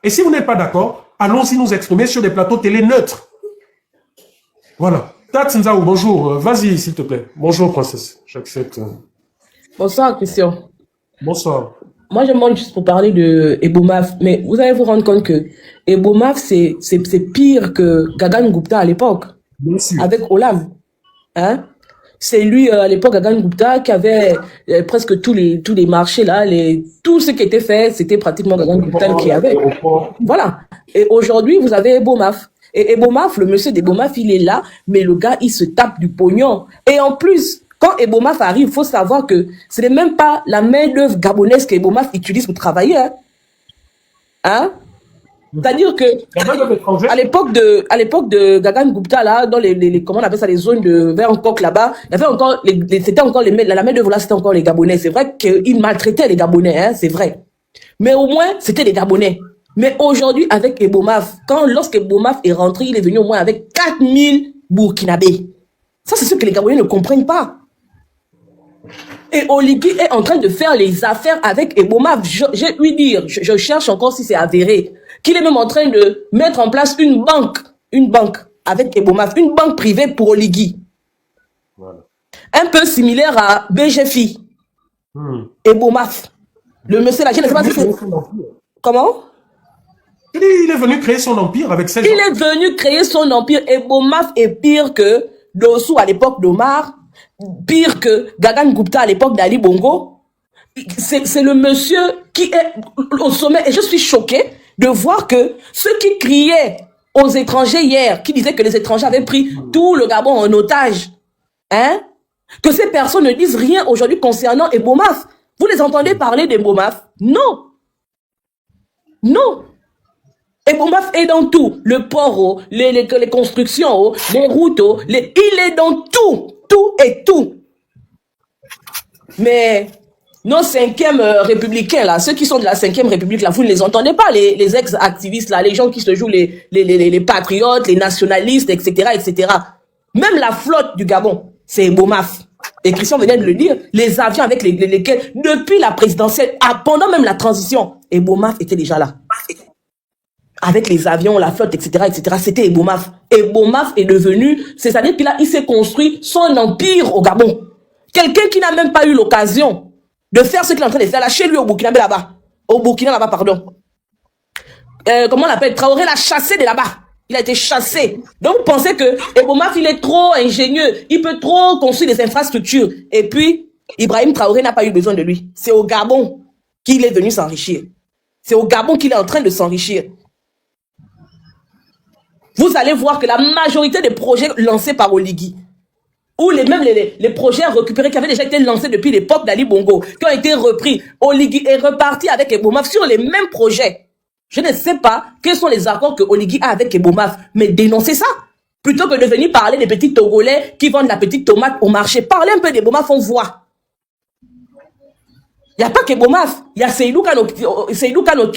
Et si vous n'êtes pas d'accord, allons-y nous exprimer sur des plateaux télé neutres. Voilà. Tatsinzaou, bonjour. Vas-y, s'il te plaît. Bonjour, princesse. J'accepte. Bonsoir, Christian. Bonsoir. Moi, je demande juste pour parler de Ebomaf, mais vous allez vous rendre compte que Ebomaf, c'est pire que Gagan Gupta à l'époque, avec Olam. Hein? C'est lui, à l'époque, Gagan Gupta, qui avait presque tous les marchés, là, tout ce qui était fait, c'était pratiquement Gagan Gupta qui avait. Voilà. Et aujourd'hui, vous avez Ebomaf. Et Ebomaf, le monsieur d'Ebomaf, il est là, mais le gars, il se tape du pognon. Et en plus, quand Ebomaf arrive, il faut savoir que ce n'est même pas la main-d'œuvre gabonaise qu'Ebomaf utilise pour travailler. Hein? C'est-à-dire que à l'époque de Gagan Gupta là, dans comment on appelle ça, les zones de vers Nkok là-bas, il y avait encore c'était encore la main-d'œuvre là, c'était encore les Gabonais. C'est vrai qu'ils maltraitaient les Gabonais, hein, c'est vrai. Mais au moins c'était les Gabonais. Mais aujourd'hui avec Ebomaf, lorsque Ebomaf est rentré, il est venu au moins avec 4000 Burkinabés. Ça c'est ce que les Gabonais ne comprennent pas. Et Oligui est en train de faire les affaires avec Ebomaf. J'ai ouï dire, je cherche encore si c'est avéré, qu'il est même en train de mettre en place une banque avec Ebomaf, une banque privée pour Oligui. Voilà. Un peu similaire à BGFI. Ebomaf. Le monsieur là, je ne sais pas si c'est... Comment? Il est venu créer son empire avec ces gens. Il est venu créer son empire. Ebomaf est pire que Dossou à l'époque d'Omar. Pire que Gagan Gupta à l'époque d'Ali Bongo. C'est le monsieur qui est au sommet. Et je suis choquée de voir que ceux qui criaient aux étrangers hier, qui disaient que les étrangers avaient pris tout le Gabon en otage, hein, que ces personnes ne disent rien aujourd'hui concernant Ebomaf. Vous les entendez parler d'Ebomaf? Non. Non. Ebomaf est dans tout. Le port, les constructions, les routes, il est dans tout. Tout et tout. Mais nos 5e républicains, là, ceux qui sont de la 5e République, là, vous ne les entendez pas, les ex-activistes, là, les gens qui se jouent les patriotes, les nationalistes, etc., etc. Même la flotte du Gabon, c'est Ebomaf. Et Christian venait de le dire, les avions avec lesquels, depuis la présidentielle, pendant même la transition, Ebomaf était déjà là. Avec les avions, la flotte, etc., etc., c'était Ebomaf. Ebomaf est devenu, c'est-à-dire qu'il il s'est construit son empire au Gabon. Quelqu'un qui n'a même pas eu l'occasion de faire ce qu'il est en train de faire là, chez lui au Burkina là-bas. Au Burkina là-bas, pardon. Comment on l'appelle? Traoré l'a chassé de là-bas. Il a été chassé. Donc, vous pensez que Ebomaf, il est trop ingénieux. Il peut trop construire des infrastructures. Et puis, Ibrahim Traoré n'a pas eu besoin de lui. C'est au Gabon qu'il est venu s'enrichir. C'est au Gabon qu'il est en train de s'enrichir. vous allez voir que la majorité des projets lancés par Oligui, ou même les projets récupérés qui avaient déjà été lancés depuis l'époque d'Ali Bongo, qui ont été repris, Oligui est reparti avec Ebomaf sur les mêmes projets. Je ne sais pas quels sont les accords que Oligui a avec Ebomaf, mais dénoncez ça. Plutôt que de venir parler des petits Togolais qui vendent la petite tomate au marché. Parlez un peu d'Ebomaf, on voit. Il n'y a pas qu'Ebomaf, il y a Seydou Kano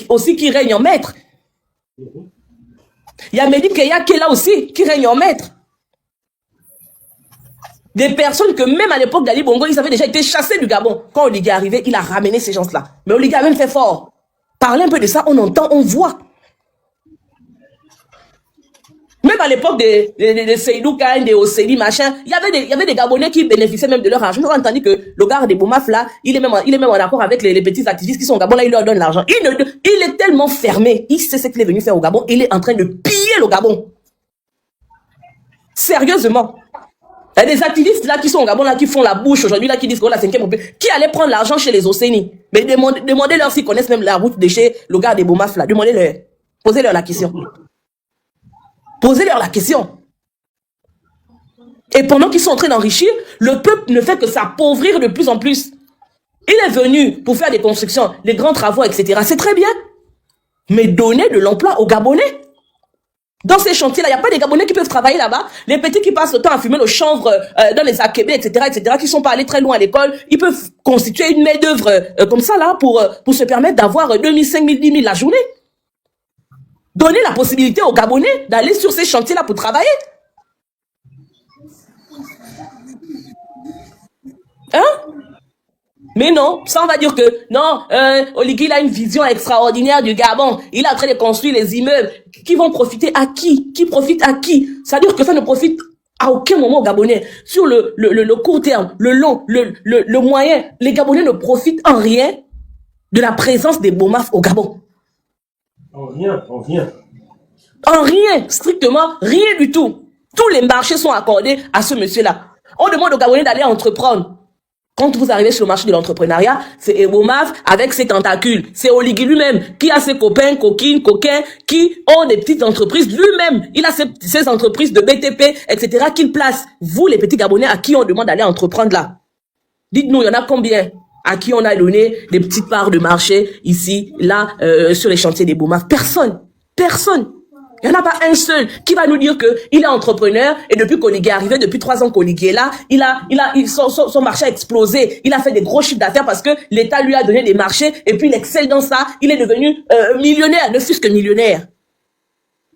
aussi qui règne en maître. Il y a Mehdi Keya qui est là aussi, qui règne en maître. Des personnes que même à l'époque d'Ali Bongo, ils avaient déjà été chassés du Gabon. Quand Oligui est arrivé, il a ramené ces gens-là. Mais Oligui a même fait fort. Parlez un peu de ça, on entend, on voit. Même à l'époque de Seydou Kane, de Osséli, machin, il y avait des Gabonais qui bénéficiaient même de leur argent. J'ai entendu que le gars des Boumaf, là, il est même en accord avec les petits activistes qui sont au Gabon, là, il leur donne l'argent. Il est tellement fermé, il sait ce qu'il est venu faire au Gabon, il est en train de piller le Gabon. Sérieusement. Il y a des activistes là qui sont au Gabon, là, qui font la bouche aujourd'hui, là, qui disent que la 5e République, qui allait prendre l'argent chez les Océnies. Mais demandez-leur s'ils connaissent même la route de chez le gars des Boumaf, là. Demandez-leur. Posez-leur la question. Posez-leur la question. Et pendant qu'ils sont en train d'enrichir, le peuple ne fait que s'appauvrir de plus en plus. Il est venu pour faire des constructions, des grands travaux, etc. C'est très bien. Mais donner de l'emploi aux Gabonais. Dans ces chantiers-là, il n'y a pas des Gabonais qui peuvent travailler là-bas. Les petits qui passent le temps à fumer le chanvre dans les akébés, etc., qui ne sont pas allés très loin à l'école, ils peuvent constituer une main-d'œuvre comme ça, là, pour se permettre d'avoir 2000, 5000, 10 000 la journée. Donner la possibilité aux Gabonais d'aller sur ces chantiers-là pour travailler. Hein? Mais non, ça on va dire que non, Oligui il a une vision extraordinaire du Gabon. Il est en train de construire les immeubles qui vont profiter à qui? Qui profite à qui? C'est-à-dire que ça ne profite à aucun moment aux Gabonais. Sur le court terme, le long, le moyen, les Gabonais ne profitent en rien de la présence des Boumaf au Gabon. En rien, en rien. En rien, strictement rien du tout. Tous les marchés sont accordés à ce monsieur-là. On demande aux Gabonais d'aller entreprendre. Quand vous arrivez sur le marché de l'entrepreneuriat, c'est Ebomaf avec ses tentacules. C'est Oligui lui-même qui a ses copains, coquins, qui ont des petites entreprises. Lui-même, il a ses entreprises de BTP, etc. qu'il place. Vous, les petits Gabonais, à qui on demande d'aller entreprendre là? Dites-nous, il y en a combien à qui on a donné des petites parts de marché ici, là, sur les chantiers d'Ebomaf? Personne. Personne. Il n'y en a pas un seul qui va nous dire qu'il est entrepreneur et depuis qu'Oligui est arrivé, depuis 3 ans qu'Oligui est là, son marché a explosé. Il a fait des gros chiffres d'affaires parce que l'État lui a donné des marchés et puis il excelle dans ça. Il est devenu millionnaire, ne fût-ce que millionnaire.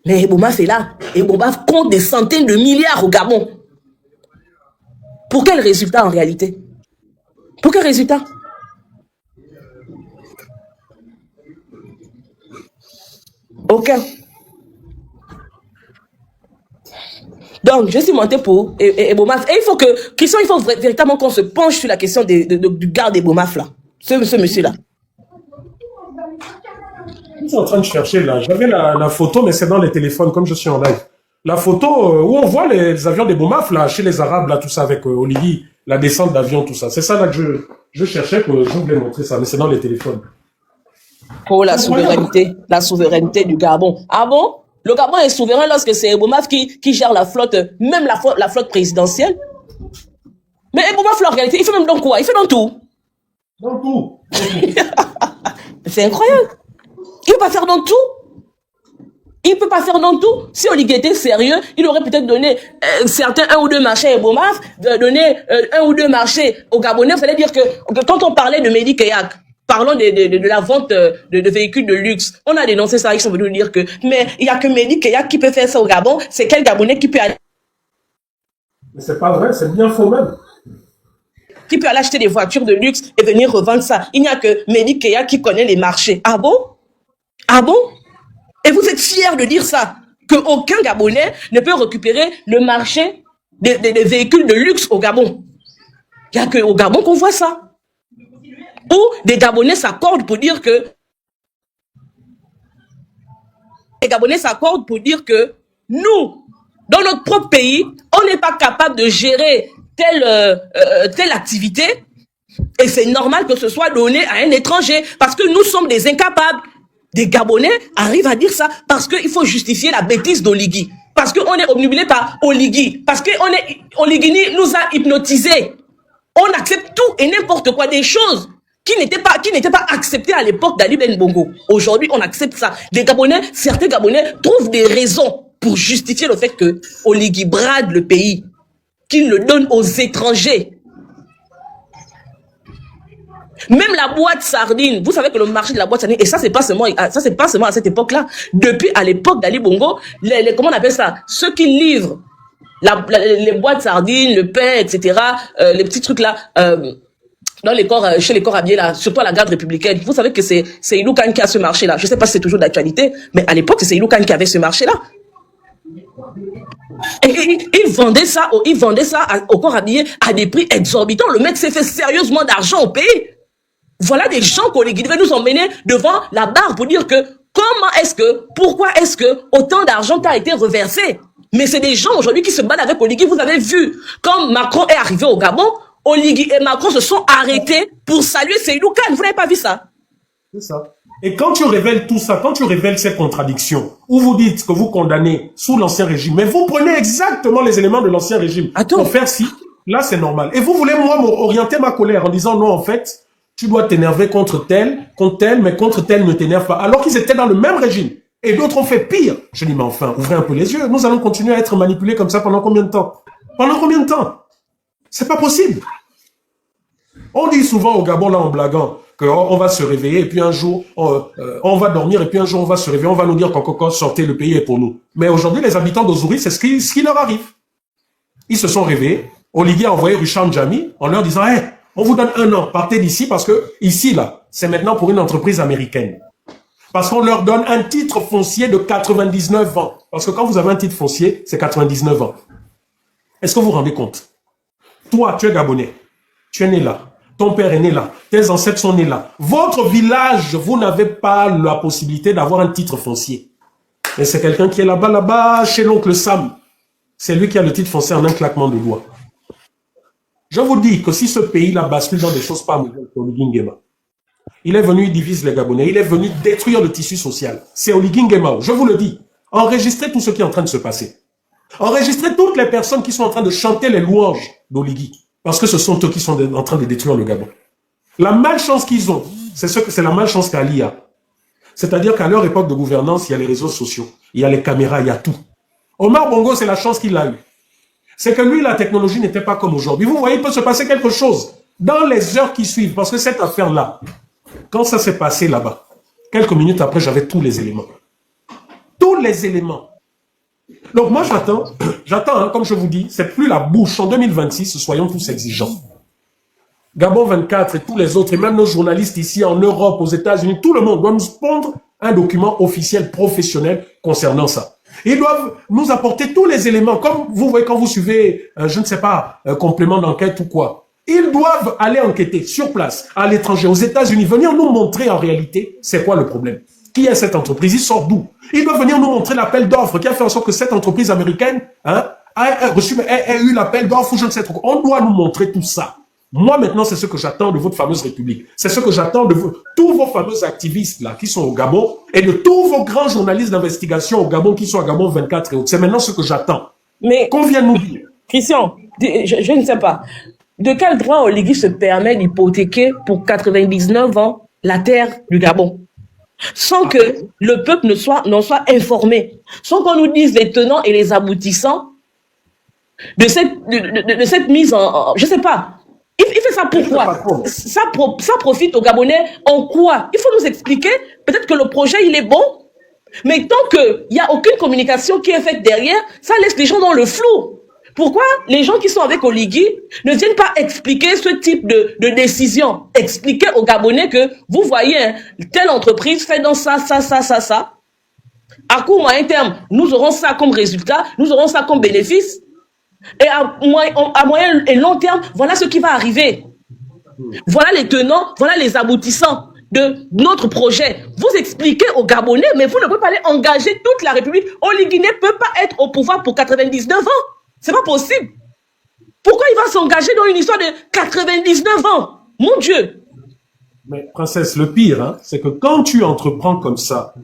Mais Ebomaf est là. Ebomaf compte des centaines de milliards au Gabon. Pour quel résultat en réalité? Pour quel résultat? Aucun. Donc, je suis monté pour Ebomaf. Et il faut véritablement qu'on se penche sur la question du gars d'Ebomaf, là. Ce monsieur-là. Je suis en train de chercher, là. J'avais la photo, mais c'est dans les téléphones, comme je suis en live. La photo où on voit les avions d'Ebomaf, là, chez les Arabes, là, tout ça, avec Oligui, la descente d'avion, tout ça. C'est ça, là, que je cherchais, que je voulais montrer ça, mais c'est dans les téléphones. Oh, la souveraineté du Gabon. Ah bon? Le Gabon est souverain lorsque c'est Ebomaf qui gère la flotte, même la flotte présidentielle. Mais Ebomaf, en réalité, il fait même dans quoi? Il fait dans tout. Dans tout. C'est incroyable. Il ne peut pas faire dans tout. Il ne peut pas faire dans tout. Si Oligui était sérieux, il aurait peut-être donné un ou deux marchés à Ebomaf, donné 1 ou 2 marchés aux Gabonais. Ça veut dire que quand on parlait de Mehdi Keyak, parlons de la vente de véhicules de luxe. On a dénoncé ça, ils sont venus nous dire que, mais il n'y a que Mehdi Keyak qui peut faire ça au Gabon. C'est quel Gabonais qui peut aller? Mais c'est pas vrai, c'est bien faux même. Qui peut aller acheter des voitures de luxe et venir revendre ça? Il n'y a que Mehdi Keyak qui connaît les marchés. Ah bon? Ah bon? Et vous êtes fiers de dire ça? Qu'aucun Gabonais ne peut récupérer le marché des véhicules de luxe au Gabon. Il n'y a qu'au Gabon qu'on voit ça. Où des Gabonais s'accordent pour dire que nous, dans notre propre pays, on n'est pas capable de gérer telle activité et c'est normal que ce soit donné à un étranger parce que nous sommes des incapables. Des Gabonais arrivent à dire ça parce qu'il faut justifier la bêtise d'Oligui. Parce qu'on est obnubilé par Oligui. Parce que Oligui nous a hypnotisés. On accepte tout et n'importe quoi, des choses qui n'étaient pas acceptées à l'époque d'Ali Ben Bongo. Aujourd'hui, on accepte ça. Certains Gabonais trouvent des raisons pour justifier le fait que Oligui brade le pays, qu'il le donne aux étrangers. Même la boîte sardine, vous savez que le marché de la boîte sardine, et ça c'est pas seulement à cette époque-là, depuis à l'époque d'Ali Bongo, comment on appelle ça, ceux qui livrent les boîtes sardines, le pain, etc., les petits trucs là, dans les corps, chez les corps habillés là, surtout à la garde républicaine, vous savez que c'est Ilou Khan qui a ce marché-là. Je sais pas si c'est toujours d'actualité, mais à l'époque c'est Ilou Khan qui avait ce marché-là. Et il vendait ça au corps habillé à des prix exorbitants. Le mec s'est fait sérieusement d'argent au pays. Voilà des gens qui devaient nous emmener devant la barre pour dire que pourquoi est-ce que autant d'argent a été reversé? Mais c'est des gens aujourd'hui qui se battent avec Oligui. Vous avez vu, quand Macron est arrivé au Gabon, Oligui et Macron se sont arrêtés pour saluer Seydou Khan. Vous n'avez pas vu ça? C'est ça. Et quand tu révèles tout ça, quand tu révèles ces contradictions, où vous dites que vous condamnez sous l'ancien régime, mais vous prenez exactement les éléments de l'ancien régime pour faire ci, là c'est normal. Et vous voulez moi orienter ma colère en disant non, en fait, tu dois t'énerver contre tel, mais contre tel ne t'énerve pas. Alors qu'ils étaient dans le même régime. Et d'autres ont fait pire. Je dis, mais enfin, ouvrez un peu les yeux. Nous allons continuer à être manipulés comme ça pendant combien de temps? Pendant combien de temps? C'est pas possible. On dit souvent au Gabon, là, en blaguant, qu'on va se réveiller et puis un jour, on va dormir et puis un jour, on va se réveiller, on va nous dire qu'en sortez, le pays est pour nous. Mais aujourd'hui, les habitants d'Ozuri, c'est ce qui leur arrive. Ils se sont réveillés. Oligui a envoyé Richard Djami en leur disant, hey, on vous donne 1 an, partez d'ici parce que ici, là, c'est maintenant pour une entreprise américaine. Parce qu'on leur donne un titre foncier de 99 ans. Parce que quand vous avez un titre foncier, c'est 99 ans. Est-ce que vous vous rendez compte? Toi, tu es Gabonais. Tu es né là. Ton père est né là. Tes ancêtres sont nés là. Votre village, vous n'avez pas la possibilité d'avoir un titre foncier. Mais c'est quelqu'un qui est là-bas, chez l'oncle Sam. C'est lui qui a le titre foncier en un claquement de doigts. Je vous dis que si ce pays-là bascule dans des choses pas mauvaises pour Oligui Nguema, il est venu, il divise les Gabonais, il est venu détruire le tissu social. C'est Oligui Nguema, je vous le dis. Enregistrez tout ce qui est en train de se passer. Enregistrez toutes les personnes qui sont en train de chanter les louanges d'Oligui. Parce que ce sont eux qui sont en train de détruire le Gabon. La malchance qu'ils ont, c'est la malchance qu'Ali a. C'est-à-dire qu'à leur époque de gouvernance, il y a les réseaux sociaux, il y a les caméras, il y a tout. Omar Bongo, c'est la chance qu'il a eue. C'est que lui, la technologie n'était pas comme aujourd'hui. Vous voyez, il peut se passer quelque chose dans les heures qui suivent. Parce que cette affaire-là, quand ça s'est passé là-bas, quelques minutes après, j'avais tous les éléments. Tous les éléments. Donc moi, j'attends, hein, comme je vous dis, c'est plus la bouche. En 2026, soyons tous exigeants. Gabon 24 et tous les autres, et même nos journalistes ici en Europe, aux États-Unis, tout le monde doit nous pondre un document officiel, professionnel concernant ça. Ils doivent nous apporter tous les éléments, comme vous voyez quand vous suivez, je ne sais pas, un complément d'enquête ou quoi. Ils doivent aller enquêter sur place, à l'étranger, aux États-Unis, venir nous montrer en réalité c'est quoi le problème. Qui est cette entreprise? Il sort d'où? Ils doivent venir nous montrer l'appel d'offres qui a fait en sorte que cette entreprise américaine a eu l'appel d'offres ou je ne sais trop. On doit nous montrer tout ça. Moi, maintenant, c'est ce que j'attends de votre fameuse République. C'est ce que j'attends de tous vos fameux activistes là qui sont au Gabon et de tous vos grands journalistes d'investigation au Gabon qui sont à Gabon 24 et autres. C'est maintenant ce que j'attends. Mais qu'on vienne nous dire. Christian, je ne sais pas. De quel droit Oligui se permet d'hypothéquer pour 99 ans la terre du Gabon sans que le peuple n'en soit informé, sans qu'on nous dise les tenants et les aboutissants de cette mise en je sais pas. Il fait ça pourquoi? Ça profite aux Gabonais en quoi? Il faut nous expliquer. Peut-être que le projet, il est bon, mais tant qu'il n'y a aucune communication qui est faite derrière, ça laisse les gens dans le flou. Pourquoi les gens qui sont avec Oligui ne viennent pas expliquer ce type de décision? Expliquer aux Gabonais que, vous voyez, hein, telle entreprise fait dans ça. À court, moyen terme, nous aurons ça comme résultat, nous aurons ça comme bénéfice. Et à moyen et long terme, voilà ce qui va arriver. Voilà les tenants, voilà les aboutissants de notre projet. Vous expliquez aux Gabonais, mais vous ne pouvez pas aller engager toute la République. Oligui ne peut pas être au pouvoir pour 99 ans. C'est pas possible. Pourquoi il va s'engager dans une histoire de 99 ans? Mon Dieu. Mais princesse, le pire, hein, c'est que quand tu entreprends comme ça,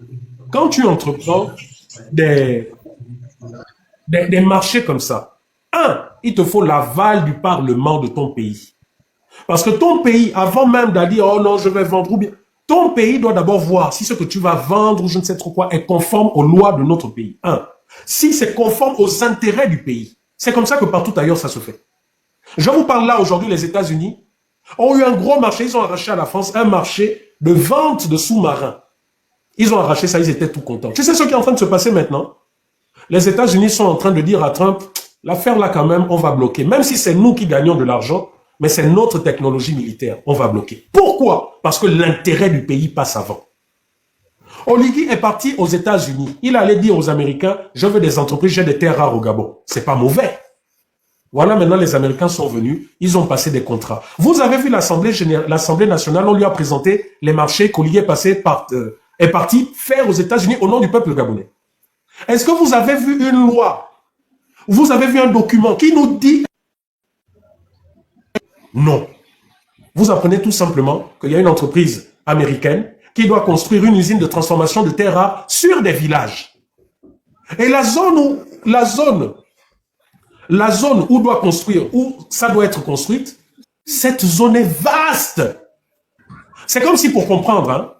quand tu entreprends des marchés comme ça, il te faut l'aval du Parlement de ton pays. Parce que ton pays, avant même d'aller dire, oh non, je vais vendre, ou bien, ton pays doit d'abord voir si ce que tu vas vendre ou je ne sais trop quoi est conforme aux lois de notre pays. Si c'est conforme aux intérêts du pays. C'est comme ça que partout ailleurs ça se fait. Je vous parle là aujourd'hui, les États-Unis ont eu un gros marché, ils ont arraché à la France un marché de vente de sous-marins. Ils ont arraché ça, ils étaient tout contents. Tu sais ce qui est en train de se passer maintenant? Les États-Unis sont en train de dire à Trump, l'affaire là quand même, on va bloquer. Même si c'est nous qui gagnons de l'argent, mais c'est notre technologie militaire, on va bloquer. Pourquoi? Parce que l'intérêt du pays passe avant. Oligui est parti aux États-Unis. Il allait dire aux Américains, je veux des entreprises, j'ai des terres rares au Gabon. C'est pas mauvais. Voilà, maintenant les Américains sont venus, ils ont passé des contrats. Vous avez vu l'Assemblée nationale, on lui a présenté les marchés qu'Oligui est parti faire aux États-Unis au nom du peuple gabonais. Est-ce que vous avez vu une loi? Vous avez vu un document qui nous dit non. Vous apprenez tout simplement qu'il y a une entreprise américaine qui doit construire une usine de transformation de terres rares sur des villages. Et la zone où doit construire, où ça doit être construite, cette zone est vaste. C'est comme si pour comprendre,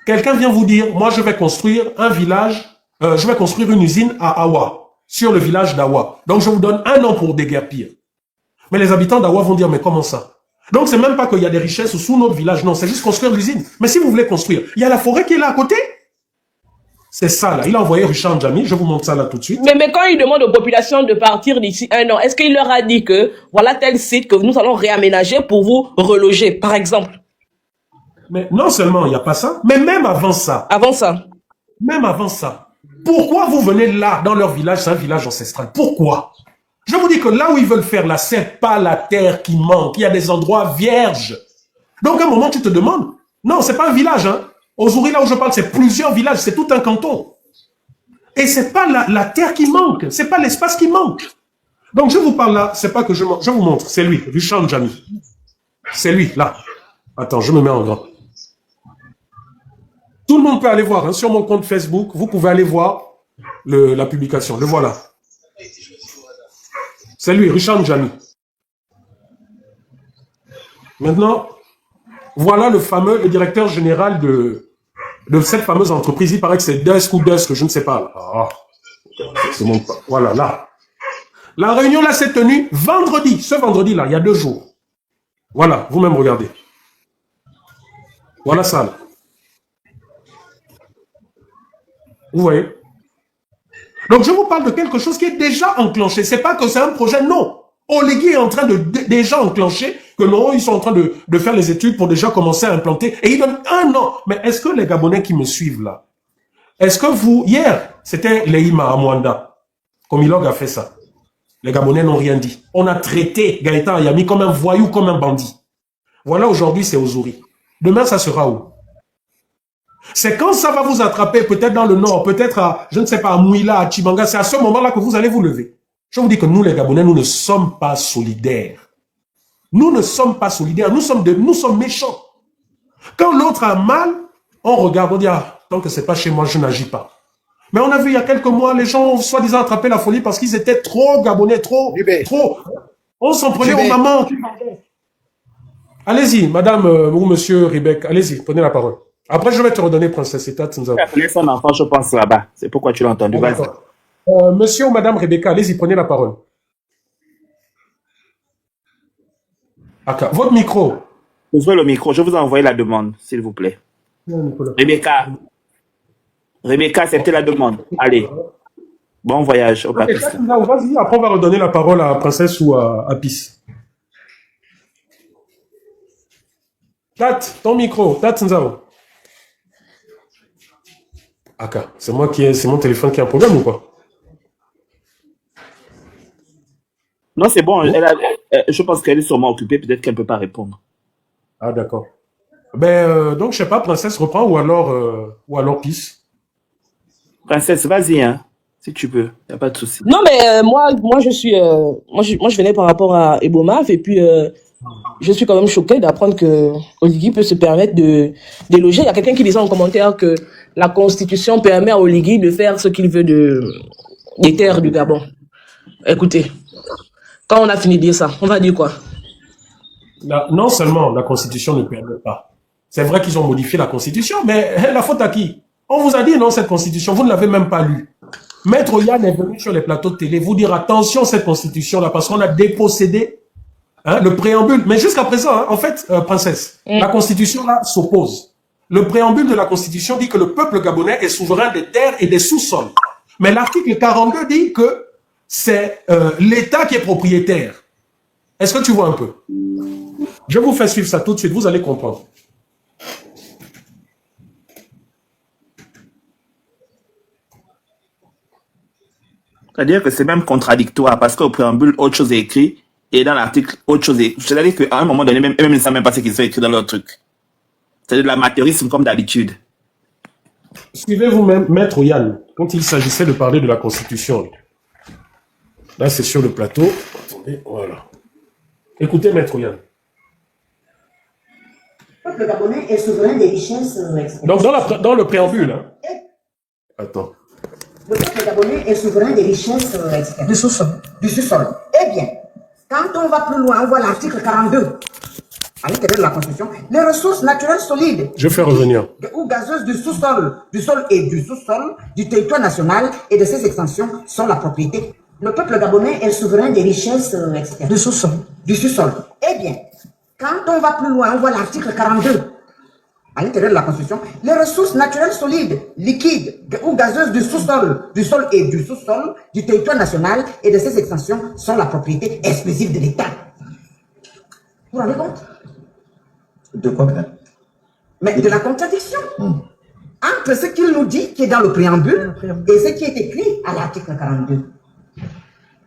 quelqu'un vient vous dire, moi je vais construire un village, je vais construire une usine à Awa, sur le village d'Awa. Donc je vous donne 1 an pour déguerpir. Mais les habitants d'Awa vont dire, mais comment ça? Donc c'est même pas qu'il y a des richesses sous notre village, non, c'est juste construire l'usine. Mais si vous voulez construire, il y a la forêt qui est là à côté. C'est ça là, il a envoyé Richard Djamil, je vous montre ça là tout de suite. Mais quand il demande aux populations de partir d'ici 1 an, est-ce qu'il leur a dit que voilà tel site que nous allons réaménager pour vous reloger, par exemple? Mais non seulement il n'y a pas ça, mais même avant ça. Même avant ça. Pourquoi vous venez là, dans leur village, c'est un village ancestral? Pourquoi? Je vous dis que là où ils veulent faire là, c'est pas la terre qui manque. Il y a des endroits vierges. Donc à un moment, tu te demandes, non, c'est pas un village, hein. Ozouri, là où je parle, c'est plusieurs villages, c'est tout un canton. Et c'est pas la terre qui manque, c'est pas l'espace qui manque. Donc je vous parle là, c'est pas que je vous montre, c'est lui, Richard Djamil. C'est lui, là. Attends, je me mets en grand. Tout le monde peut aller voir, hein, sur mon compte Facebook, vous pouvez aller voir la publication, le voilà. C'est lui, Richard Djamil. Maintenant, voilà le directeur général de cette fameuse entreprise. Il paraît que c'est Dusk ou Dusk, je ne sais pas. Voilà, là. La réunion là s'est tenue vendredi, ce vendredi là, il y a 2 jours. Voilà, vous-même regardez. Voilà ça là. Vous voyez? Donc je vous parle de quelque chose qui est déjà enclenché. C'est pas que c'est un projet, non. Oligui est en train de déjà enclencher, que non, ils sont en train de faire les études pour déjà commencer à implanter. Et ils donnent 1 an. Mais est-ce que les Gabonais qui me suivent là, est-ce que hier, c'était Leïma à Mwanda, Comilog a fait ça. Les Gabonais n'ont rien dit. On a traité Gaëtan Ayami comme un voyou, comme un bandit. Voilà, aujourd'hui, c'est Ozouri. Demain, ça sera où? C'est quand ça va vous attraper, peut-être dans le nord, peut-être à, je ne sais pas, à Mouila, à Chibanga, c'est à ce moment-là que vous allez vous lever. Je vous dis que nous, les Gabonais, nous ne sommes pas solidaires. Nous ne sommes pas solidaires, nous sommes méchants. Quand l'autre a mal, on regarde, on dit, ah, tant que c'est pas chez moi, je n'agis pas. Mais on a vu il y a quelques mois, les gens ont soi-disant attrapé la folie parce qu'ils étaient trop Gabonais, trop. On s'en prenait aux mamans. Allez-y, madame ou monsieur Ribek, allez-y, prenez la parole. Après, je vais te redonner Princesse Etat. Laisse son enfant, je pense là-bas. C'est pourquoi tu l'as entendu. Monsieur ou madame Rebecca, allez-y, prenez la parole. Okay. Votre micro. Ouvrez le micro, je vous ai envoyé la demande, s'il vous plaît. Rebecca, c'était la demande. Allez. Bon voyage au Pakistan. Vas-y, après on va redonner la parole à Princesse ou à Pis. Tat, ton micro. Tat Nzao. Aka, c'est mon téléphone qui a un problème ou quoi? Non, c'est bon. Je pense qu'elle est sûrement occupée. Peut-être qu'elle ne peut pas répondre. Ah, d'accord. Ben, donc, je sais pas, Princesse reprend ou alors Pis. Princesse, vas-y, hein, si tu peux. Il n'y a pas de souci. Non, mais moi, je venais par rapport à Ebomaf et puis je suis quand même choquée d'apprendre que Oligui peut se permettre de déloger. Il y a quelqu'un qui disait en commentaire que la constitution permet à Oligui de faire ce qu'il veut des terres du Gabon. Écoutez, quand on a fini de dire ça, on va dire quoi? Non seulement la constitution ne permet pas, c'est vrai qu'ils ont modifié la constitution, mais la faute à qui? On vous a dit non, cette constitution, vous ne l'avez même pas lue. Maître Yann est venu sur les plateaux de télé vous dire attention cette constitution-là, parce qu'on a dépossédé le préambule. Mais jusqu'à présent, en fait, princesse, la constitution-là s'oppose. Le préambule de la constitution dit que le peuple gabonais est souverain des terres et des sous-sols. Mais l'article 42 dit que c'est l'État qui est propriétaire. Est-ce que tu vois un peu? Je vous fais suivre ça tout de suite, vous allez comprendre. C'est-à-dire que c'est même contradictoire parce qu'au préambule, autre chose est écrit et dans l'article, autre chose est écrit. C'est-à-dire qu'à un moment donné, même ils ne savent même pas ce qu'ils ont écrit dans leur truc. C'est de l'amateurisme comme d'habitude. Suivez-vous même Maître Yann, quand il s'agissait de parler de la Constitution. Là, c'est sur le plateau. Attendez, voilà. Écoutez Maître Yann. Le peuple gabonais est souverain des richesses. Donc, dans le préambule, attends. Le peuple gabonais est souverain des richesses du sous-sol. Eh bien, quand on va plus loin, on voit l'article 42 à l'intérieur de la Constitution. Les ressources naturelles solides. Je fais revenir. Ou gazeuses du sous-sol, du sol et du sous-sol, du territoire national et de ses extensions sont la propriété. Le peuple gabonais est souverain des richesses du sous-sol. Eh bien, quand on va plus loin, on voit l'article 42 à l'intérieur de la Constitution. Les ressources naturelles solides, liquides ou gazeuses du sous-sol, du sol et du sous-sol, du territoire national et de ses extensions sont la propriété exclusive de l'État. Vous vous rendez compte? De quoi, madame? Mais de la contradiction entre ce qu'il nous dit, qui est dans le préambule, et ce qui est écrit à l'article 42.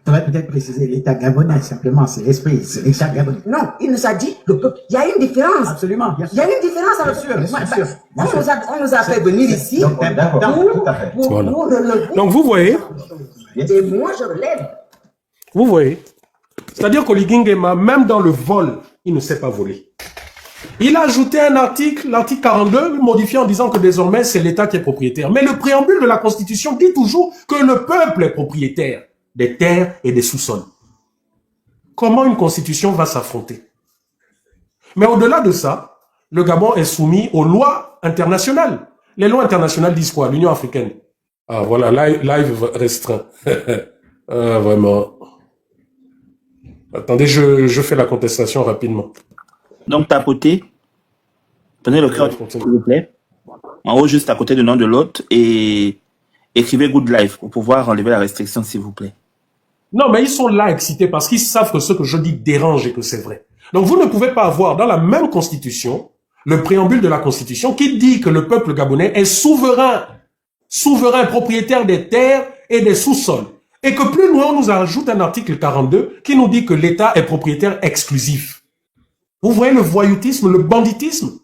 On va peut-être préciser l'État gabonais, simplement, c'est l'esprit, c'est l'État gabonais. Non, il nous a dit le peuple. Il y a une différence. Absolument, bien sûr. Il y a une différence avec on nous a fait venir ici Donc, d'accord, tout à fait. pour Voilà. nous relever. Donc, vous voyez, Et moi, je relève. vous voyez. C'est-à-dire qu'Oligui Nguema, même dans le vol, il ne sait pas voler. Il a ajouté un article, l'article 42, modifié en disant que désormais, c'est l'État qui est propriétaire. Mais le préambule de la Constitution dit toujours que le peuple est propriétaire des terres et des sous-sols. Comment une constitution va s'affronter? Mais au-delà de ça, le Gabon est soumis aux lois internationales. Les lois internationales disent quoi? L'Union africaine. Ah voilà, live restreint. Ah, vraiment. Attendez, je fais la contestation rapidement. Donc, tapotez. Prenez le cœur, s'il vous plaît. En haut, juste à côté du nom de l'autre et écrivez Good Life pour pouvoir enlever la restriction, s'il vous plaît. Non, mais ils sont là excités parce qu'ils savent que ce que je dis dérange et que c'est vrai. Donc vous ne pouvez pas avoir dans la même constitution, le préambule de la constitution qui dit que le peuple gabonais est souverain propriétaire des terres et des sous-sols. Et que plus loin, on nous ajoute un article 42 qui nous dit que l'État est propriétaire exclusif. Vous voyez le voyoutisme, le banditisme?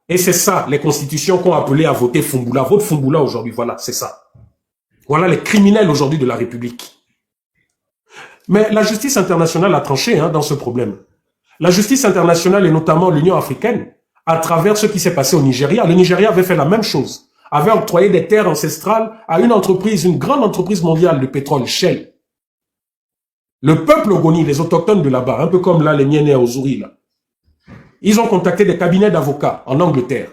Et c'est ça, les constitutions qu'on a appelé à voter Fumboula. Vote Fumboula aujourd'hui, voilà, c'est ça. Voilà les criminels aujourd'hui de la République. Mais la justice internationale a tranché dans ce problème. La justice internationale et notamment l'Union africaine, à travers ce qui s'est passé au Nigeria, le Nigeria avait fait la même chose, avait octroyé des terres ancestrales à une entreprise, une grande entreprise mondiale de pétrole, Shell. Le peuple ogoni, les autochtones de là-bas, un peu comme là les Mienè Ozuri, là, ils ont contacté des cabinets d'avocats en Angleterre.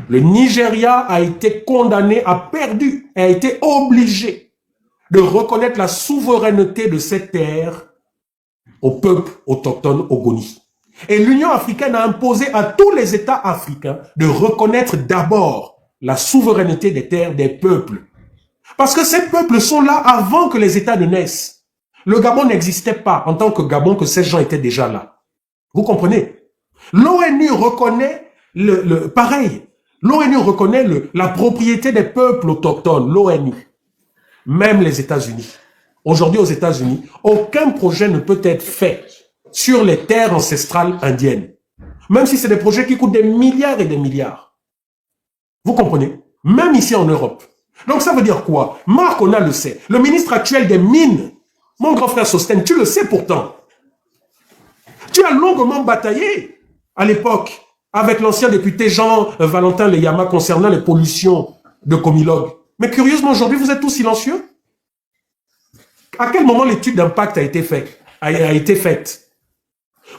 Le Nigeria a été condamné, a perdu, a été obligé de reconnaître la souveraineté de ces terres au peuple autochtone ogoni. Et l'Union africaine a imposé à tous les États africains de reconnaître d'abord la souveraineté des terres des peuples. Parce que ces peuples sont là avant que les États ne naissent. Le Gabon n'existait pas en tant que Gabon, que ces gens étaient déjà là. Vous comprenez? L'ONU reconnaît pareil. L'ONU reconnaît la propriété des peuples autochtones, l'ONU. Même les États-Unis. Aujourd'hui, aux États-Unis, aucun projet ne peut être fait sur les terres ancestrales indiennes. Même si c'est des projets qui coûtent des milliards et des milliards. Vous comprenez? Même ici en Europe. Donc ça veut dire quoi? Marc Ona le sait. Le ministre actuel des Mines, mon grand frère Sosten, tu le sais pourtant. Tu as longuement bataillé à l'époque avec l'ancien député Jean-Valentin Leyama concernant les pollutions de Comilog. Mais curieusement, aujourd'hui, vous êtes tous silencieux. À quel moment l'étude d'impact a été faite?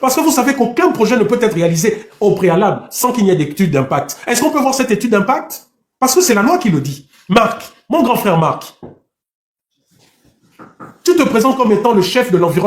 Parce que vous savez qu'aucun projet ne peut être réalisé au préalable sans qu'il n'y ait d'étude d'impact. Est-ce qu'on peut voir cette étude d'impact? Parce que c'est la loi qui le dit. Marc, mon grand frère Marc, tu te présentes comme étant le chef de l'environnement.